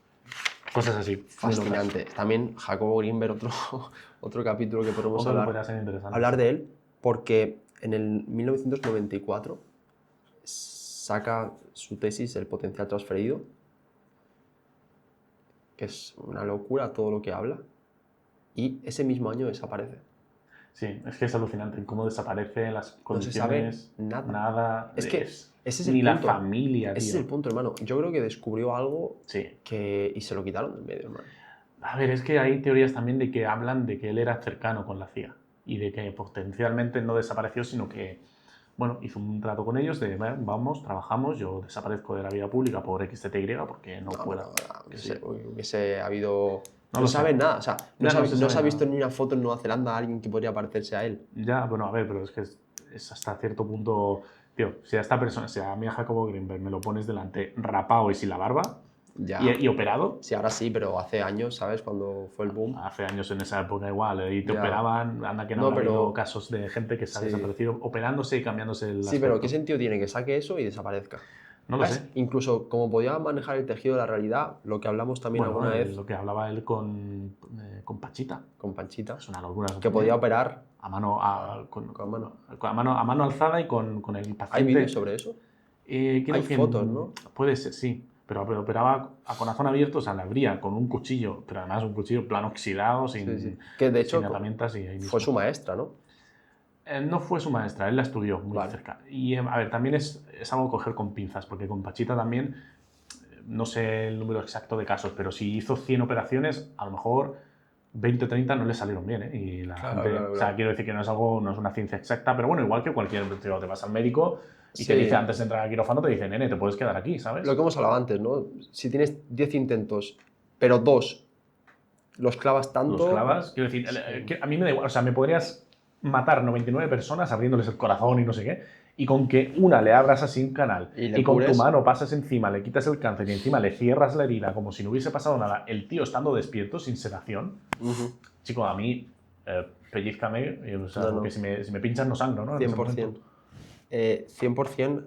Cosas así. Fascinante. También Jacobo Greenberg, otro capítulo que podemos hablar de él, porque en el 1994 saca su tesis El potencial transferido, que es una locura todo lo que habla, y ese mismo año desaparece. Sí, es que es alucinante cómo desaparecen las condiciones. No se sabe nada. Nada. Es que ese es el ni punto. La familia, Ese tío. es el punto, hermano. Yo creo que descubrió algo sí. y se lo quitaron del medio, hermano. A ver, es que hay teorías también de que hablan de que él era cercano con la CIA y de que potencialmente no desapareció, sino que, bueno, hizo un trato con ellos de, vamos, trabajamos, yo desaparezco de la vida pública por XTY porque no puedo. Hubiese habido... No saben nada, o sea, no se ha visto ni una foto en Nueva Zelanda a alguien que podría parecerse a él. Ya, bueno, a ver, pero es que es hasta cierto punto... Tío, si a esta persona, si a mí a Jacobo Greenberg me lo pones delante rapado y sin la barba y operado... Sí, ahora sí, pero hace años, ¿sabes? Cuando fue el boom. Hace años en esa época igual, y te operaban, anda que no habrá habido casos de gente que se ha desaparecido operándose y cambiándose el aspecto. Pero ¿qué sentido tiene que saque eso y desaparezca? No lo sé. Incluso como podía manejar el tejido de la realidad, lo que hablamos también alguna vez... Lo que hablaba él con Panchita. Con Panchita. Es una locura. Que podía operar... A mano alzada y con el paciente. ¿Hay vídeos sobre eso? Hay fotos, ¿no? Puede ser, sí. Pero operaba a corazón abierto, o sea, le abría con un cuchillo, pero además un cuchillo plano oxidado, sin, que de hecho, sin herramientas. Fue su maestra, ¿no? No fue su maestra, él la estudió muy cerca. Y a ver, también es algo coger con pinzas, porque con Pachita también, no sé el número exacto de casos, pero si hizo 100 operaciones, a lo mejor 20 o 30 no le salieron bien, ¿eh? Y la gente, o sea, quiero decir que no es una ciencia exacta, pero bueno, igual que cualquier, te vas al médico y te dice, antes de entrar al quirófano, te dice, nene, te puedes quedar aquí, ¿sabes? Lo que hemos hablado antes, ¿no? Si tienes 10 intentos, pero 2 los clavas tanto... Los clavas, quiero decir, a mí me da igual, o sea, me podrías matar 99 personas abriéndoles el corazón y no sé qué, y con que una le abras así un canal y con tu mano pasas encima, le quitas el cáncer y encima le cierras la herida como si no hubiese pasado nada, el tío estando despierto, sin sedación, chico, a mí, pellízcame, o sea, porque si me pinchas no sangro, ¿no? 100%. 100%.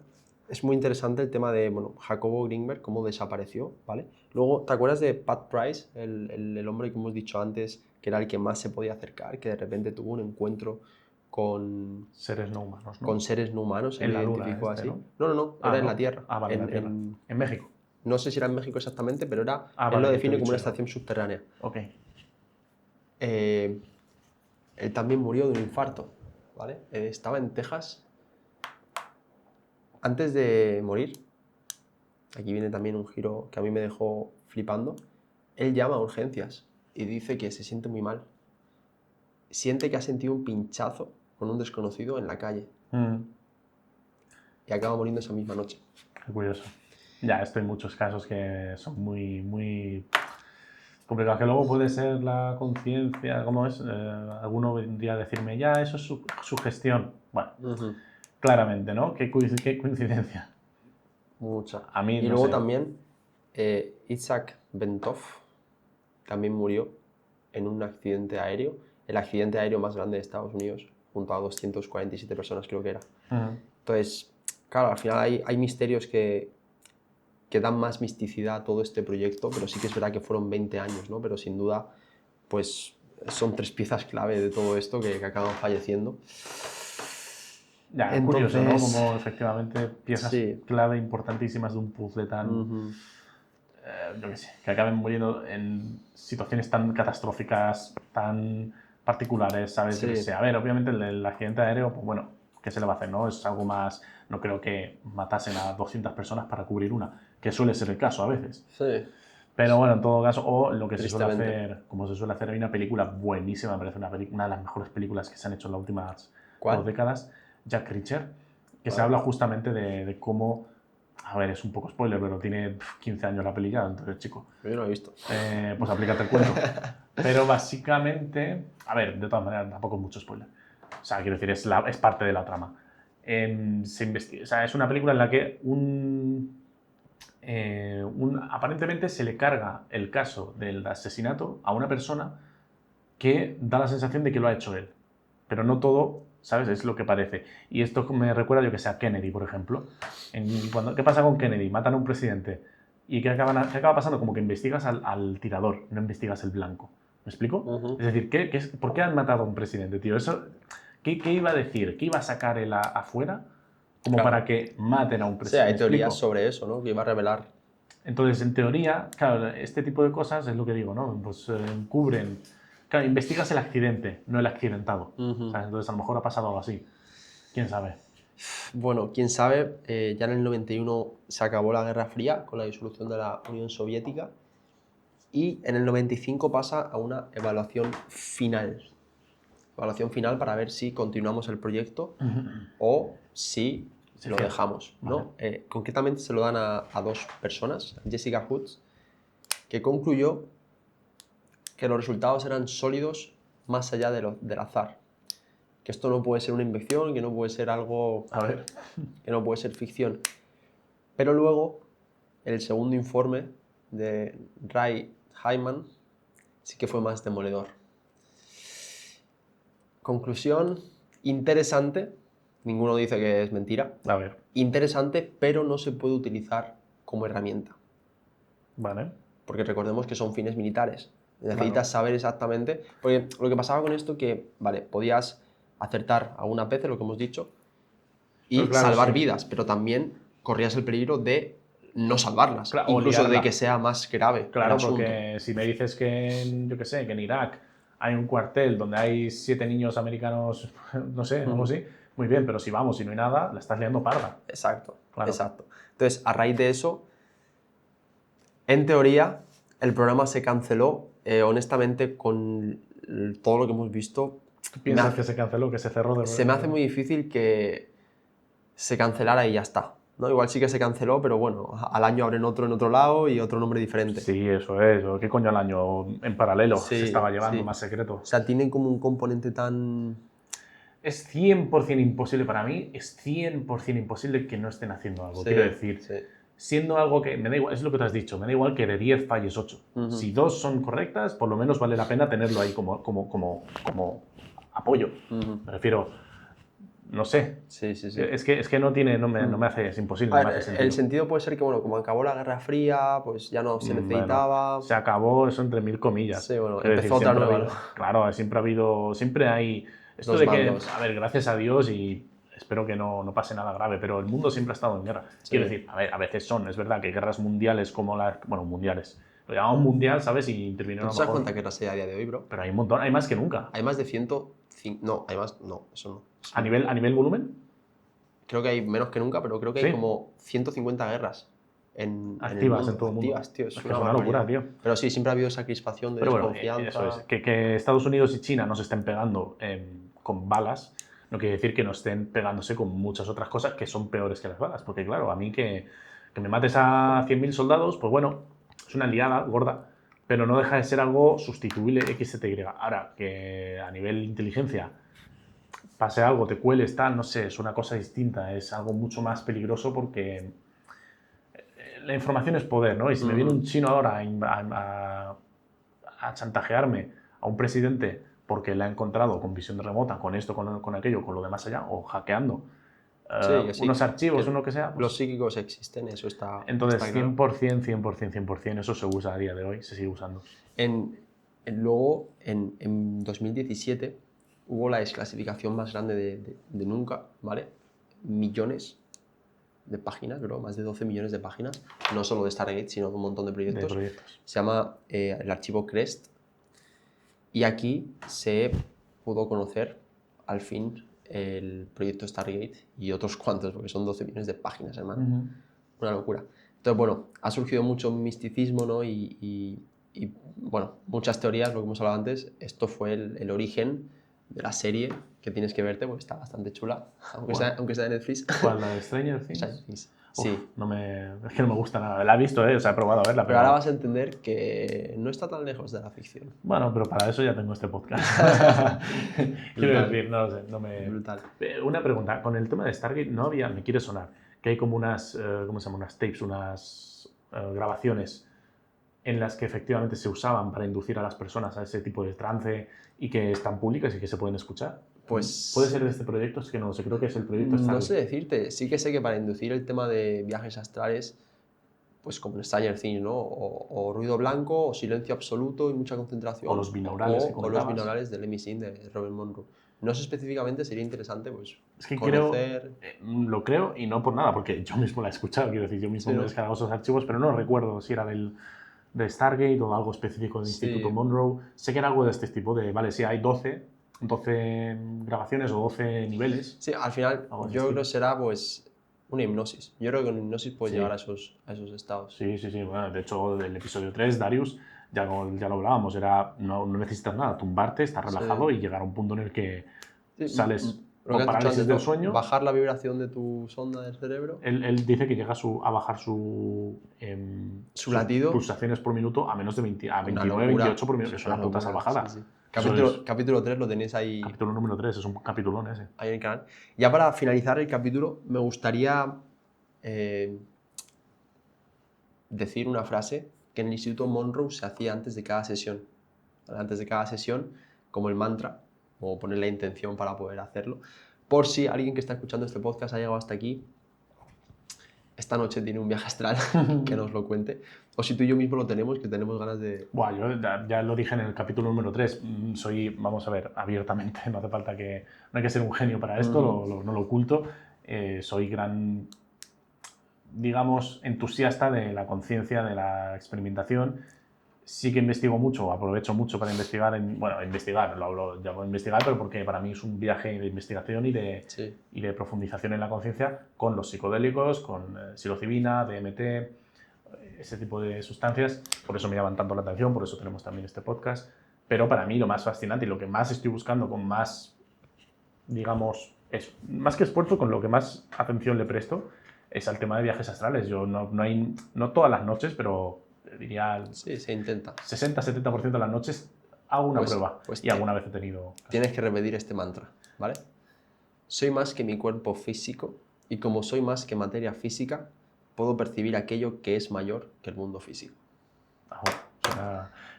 Es muy interesante el tema de Jacobo Greenberg, cómo desapareció, ¿vale? Luego, ¿te acuerdas de Pat Price, el hombre que hemos dicho antes, que era el que más se podía acercar, que de repente tuvo un encuentro con seres no humanos, ¿no? Con seres no humanos, en la luna, así. ¿no? Era en la Tierra. Vale, en México. No sé si era en México exactamente, pero él lo define como una estación subterránea. Ok. Él también murió de un infarto, ¿vale? Estaba en Texas. Antes de morir, aquí viene también un giro que a mí me dejó flipando, él llama a urgencias y dice que se siente muy mal. Siente que ha sentido un pinchazo con un desconocido en la calle. Y acaba muriendo esa misma noche. Qué curioso. Ya, esto hay muchos casos que son muy, muy complicados. Que luego puede ser la conciencia, ¿cómo es? Alguno vendría a decirme, ya, eso es sugestión. Bueno, claramente, ¿no? Qué coincidencia. Mucha. A mí, Y no luego sé. también Itzhak Bentov también murió en un accidente aéreo, el accidente aéreo más grande de Estados Unidos, junto a 247 personas creo que era. Entonces, claro, al final hay misterios que dan más misticidad a todo este proyecto, pero sí que es verdad que fueron 20 años, ¿no? Pero sin duda, pues son 3 piezas clave de todo esto que acaban falleciendo. Ya, Entonces, curioso, ¿no? Como efectivamente piezas sí. clave importantísimas de un puzzle tan, yo qué sé, que acaben muriendo en situaciones tan catastróficas, tan particulares, ¿sabes? Yo qué Sí. sé. A ver, obviamente el accidente aéreo, pues bueno, ¿qué se le va a hacer, no? Es algo más, no creo que matasen a 200 personas para cubrir una, que suele ser el caso a veces. Sí. Pero bueno, en todo caso, o lo que se suele Tristemente. hacer, como se suele hacer, hay una película buenísima, me parece una de las mejores películas que se han hecho en las últimas ¿Cuál? 2 décadas, Jack Reacher, que se Vale. habla justamente de cómo, a ver, es un poco spoiler, pero tiene 15 años la película, entonces, chico, Yo no lo he visto. pues aplícate el cuento. Pero básicamente, a ver, de todas maneras, tampoco es mucho spoiler. O sea, quiero decir, es parte de la trama. O sea, es una película en la que aparentemente se le carga el caso del asesinato a una persona que da la sensación de que lo ha hecho él. Pero no todo, ¿sabes? Es lo que parece. Y esto me recuerda, yo que sé, a Kennedy, por ejemplo. ¿Qué pasa con Kennedy? Matan a un presidente. ¿Y qué acaba pasando? Como que investigas al tirador, no investigas el blanco. ¿Me explico? Es decir, ¿por qué han matado a un presidente, tío? ¿Qué iba a decir? ¿Qué iba a sacar él afuera como Claro. para que maten a un Sí, presidente? hay ¿Me teorías explico? sobre eso, ¿no? Que iba a revelar. Entonces, en teoría, claro, este tipo de cosas es lo que digo, ¿no? Pues cubren. Claro, investigas el accidente, no el accidentado. ¿Sabes? Entonces, a lo mejor ha pasado algo así. ¿Quién sabe? Bueno, quién sabe, ya en el 91 se acabó la Guerra Fría con la disolución de la Unión Soviética y en el 95 pasa a una evaluación final. Evaluación final para ver si continuamos el proyecto o si Se lo cierra. dejamos, ¿no? Vale. Concretamente se lo dan a 2 personas, Jessica Hoods, que concluyó que los resultados eran sólidos más allá del azar. Que esto no puede ser una invención, que no puede ser algo, A ver. que no puede ser ficción. Pero luego, el segundo informe de Ray Hyman sí que fue más demoledor. Conclusión, interesante, ninguno dice que es mentira, A ver. interesante, pero no se puede utilizar como herramienta, Vale. porque recordemos que son fines militares. Necesitas Claro. saber exactamente, porque lo que pasaba con esto que, vale, podías acertar algunas veces lo que hemos dicho y Pero claro, salvar sí. vidas, pero también corrías el peligro de no salvarlas, Claro, o incluso de liarla. que sea más grave el Claro, asunto. porque si me dices que, yo qué sé, que en Irak hay un cuartel donde hay 7 niños americanos, no sé, algo así, muy bien, pero si vamos y no hay nada, la estás liando parda. Exacto, Claro. exacto. Entonces, a raíz de eso, en teoría, el programa se canceló. Honestamente, con todo lo que hemos visto, ¿Tú piensas que se canceló, que se cerró de se me hace muy difícil que se cancelara y ya está, ¿no? Igual sí que se canceló, pero bueno, al año abren otro en otro lado y otro nombre diferente. Sí, eso es. ¿O ¿Qué coño al año en paralelo se estaba llevando sí. más secreto? O sea, tiene como un componente tan... Es 100% imposible para mí, es 100% imposible que no estén haciendo algo. Quiero decir, siendo algo que me da igual, es lo que te has dicho, me da igual que de 10 falles 8. Si 2 son correctas, por lo menos vale la pena tenerlo ahí como apoyo. Me refiero, no sé. Sí. Es que no me hace, es imposible, A no me ver, hace sentido. el sentido puede ser que, bueno, como acabó la Guerra Fría, pues ya no se necesitaba... Bueno, se acabó eso entre 1000 comillas. Sí, bueno, Quiero empezó decir, otra nueva, ¿no? Claro, siempre hay esto Dos de que, bandos. a ver, gracias a Dios y espero que no pase nada grave, pero el mundo siempre ha estado en guerra. Sí. Quiero decir, a ver, a veces es verdad que hay guerras mundiales como las, bueno, mundiales, lo llamamos mundial, ¿sabes? Y intervinieron ¿Tú a te lo das mejor, cuenta que era así a día de hoy, bro? pero hay un montón, hay más que nunca. Hay más de 105... No, hay más... No, eso no. ¿A nivel volumen? Creo que hay menos que nunca, pero creo que Sí. hay como 150 guerras Activas el en todo el mundo. Activas, tío. Es que una es una locura, barbaridad. tío. Pero sí, siempre ha habido esa crispación de Pero bueno, desconfianza. eso es. Que Estados Unidos y China no se estén pegando con balas no quiere decir que no estén pegándose con muchas otras cosas que son peores que las balas. Porque claro, a mí que me mates a 100.000 soldados, pues bueno, es una liada gorda, pero no deja de ser algo sustituible XTY. Ahora, que a nivel inteligencia pase algo, te cueles, tal, no sé, es una cosa distinta, es algo mucho más peligroso porque la información es poder, ¿no? Y si me viene un chino ahora a chantajearme a un presidente porque le ha encontrado con visión remota, con esto, con aquello, con lo demás allá, o hackeando Sí, sí, unos archivos, que uno que sea. Pues, los psíquicos existen, eso está entonces, claro. 100%, 100%, 100%, eso se usa a día de hoy, se sigue usando. Luego, en 2017, hubo la desclasificación más grande de nunca, ¿vale? Millones de páginas, bro, más de 12 millones de páginas, no solo de Stargate, sino de un montón de proyectos. Se llama el archivo CREST, y aquí se pudo conocer, al fin, el proyecto Stargate y otros cuantos, porque son 12 millones de páginas, hermano. Una locura. Entonces, bueno, ha surgido mucho misticismo, ¿no? Y, bueno, muchas teorías, lo que hemos hablado antes. Esto fue el origen de la serie que tienes que verte, porque está bastante chula, aunque sea de Netflix. ¿Cuál? ¿La de Stranger Things? Stranger Things. Uf, sí. Es que no me gusta nada. La he visto, o sea, he probado a verla. Pero ahora vas a entender que no está tan lejos de la ficción. Bueno, pero para eso ya tengo este podcast. Quiero decir, no lo sé, no me... Brutal. Una pregunta, con el tema de Stargate no había, me quiere sonar, que hay como unas, ¿cómo se llama? Unas tapes, unas grabaciones en las que efectivamente se usaban para inducir a las personas a ese tipo de trance y que están públicas y que se pueden escuchar. Pues... ¿Puede ser de este proyecto? Es que no lo sé, creo que es el proyecto Stargate. No sé decirte, sí que sé que para inducir el tema de viajes astrales, pues como en Stranger Things, ¿no? O ruido blanco, o silencio absoluto y mucha concentración. O los binaurales. O los binaurales del Lemmy de Robert Monroe. No sé específicamente, sería interesante pues es que conocer... lo creo y no por nada, porque yo mismo la he escuchado, quiero decir, yo mismo me he descargado esos archivos, pero no recuerdo si era de Stargate o algo específico del Instituto Monroe. Sé que era algo de este tipo, de, sí, hay 12 grabaciones o 12 niveles. Sí, al final yo creo que será pues una hipnosis. Yo creo que con hipnosis puedes llegar a esos estados. Sí. Bueno, de hecho, del episodio 3, Darius, ya lo hablábamos, no necesitas nada, tumbarte, estar relajado y llegar a un punto en el que sales con parálisis del sueño. Bajar la vibración de tu sonda del cerebro. Él dice que llega a bajar su latido, pulsaciones por minuto a menos de 29, 28 por minuto, que es una puta salvajada. Sí. Capítulo 3 lo tenéis ahí. Capítulo número 3, es un capitulón ese. Ahí en el canal. Ya para finalizar el capítulo, me gustaría decir una frase que en el Instituto Monroe se hacía antes de cada sesión. Antes de cada sesión, como el mantra, o poner la intención para poder hacerlo. Por si alguien que está escuchando este podcast ha llegado hasta aquí, esta noche tiene un viaje astral, que nos lo cuente. O si tú y yo mismo lo tenemos, que tenemos ganas de... Bueno, yo ya lo dije en el capítulo número 3, vamos a ver, abiertamente, no hace falta no hay que ser un genio para esto, no lo oculto, soy gran, digamos, entusiasta de la conciencia, de la experimentación. Sí que investigo mucho, aprovecho mucho para investigar, llamo investigar, pero porque para mí es un viaje de investigación y de profundización en la conciencia con los psicodélicos, con psilocibina, DMT, ese tipo de sustancias. Por eso me llaman tanto la atención, por eso tenemos también este podcast. Pero para mí lo más fascinante y lo que más estoy buscando con más, digamos, más que esfuerzo, con lo que más atención le presto, es al tema de viajes astrales. Yo no todas las noches, pero diría sí, se intenta. 60-70% de las noches hago una prueba y alguna vez he tenido... Tienes que repetir este mantra, ¿vale? Soy más que mi cuerpo físico y como soy más que materia física, puedo percibir aquello que es mayor que el mundo físico.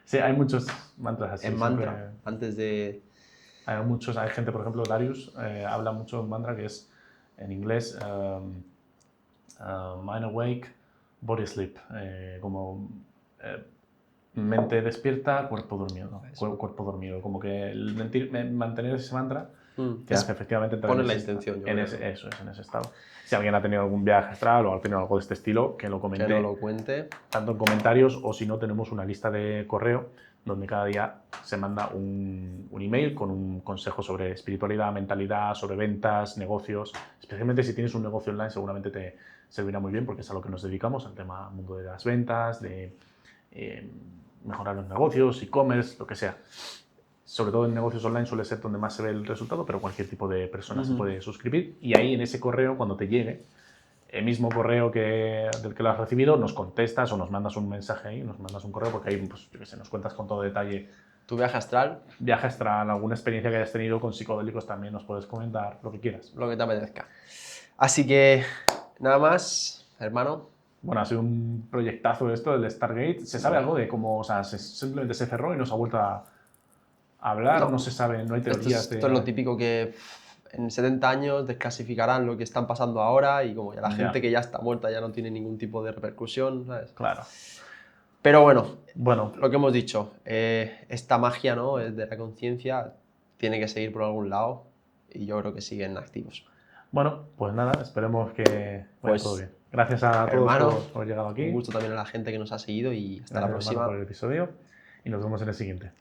Sí, hay muchos mantras así. En mantra, antes de... Hay gente, por ejemplo, Darius habla mucho de un mantra que es, en inglés, mind awake, body sleep, como mente despierta, cuerpo dormido. Cuerpo dormido, como que mantener ese mantra te hace efectivamente poner la intención. En ese estado. Si alguien ha tenido algún viaje astral o ha tenido algo de este estilo, que lo comente. Que no lo cuente. Tanto en comentarios o si no, tenemos una lista de correo donde cada día se manda un email con un consejo sobre espiritualidad, mentalidad, sobre ventas, negocios. Especialmente si tienes un negocio online, seguramente te servirá muy bien porque es a lo que nos dedicamos, al tema mundo de las ventas, de mejorar los negocios, e-commerce, lo que sea. Sobre todo en negocios online suele ser donde más se ve el resultado, pero cualquier tipo de persona se puede suscribir. Y ahí en ese correo, cuando te llegue, el mismo correo del que lo has recibido, nos contestas o nos mandas un mensaje ahí, nos mandas un correo, porque ahí, pues, yo qué sé, nos cuentas con todo detalle. Tu viaje astral, Viaje astral, alguna experiencia que hayas tenido con psicodélicos también nos puedes comentar, lo que quieras. lo que te apetezca. Así que, nada más, hermano. Bueno, ha sido un proyectazo esto, el de Stargate. ¿Se sabe algo de cómo, o sea, simplemente se cerró y no se ha vuelto a hablar? No se sabe, no hay teorías Esto es lo típico que en 70 años desclasificarán lo que están pasando ahora y como ya la gente que ya está muerta ya no tiene ningún tipo de repercusión, ¿sabes? Claro. Pero bueno, Bueno, lo que hemos dicho, esta magia, ¿no?, de la conciencia tiene que seguir por algún lado y yo creo que siguen activos. bueno, pues nada, esperemos que vaya Pues, todo bien. Gracias a todos hermano, por haber llegado aquí. un gusto también a la gente que nos ha seguido y hasta la Gracias, hermano, próxima. por el episodio y nos vemos en el siguiente.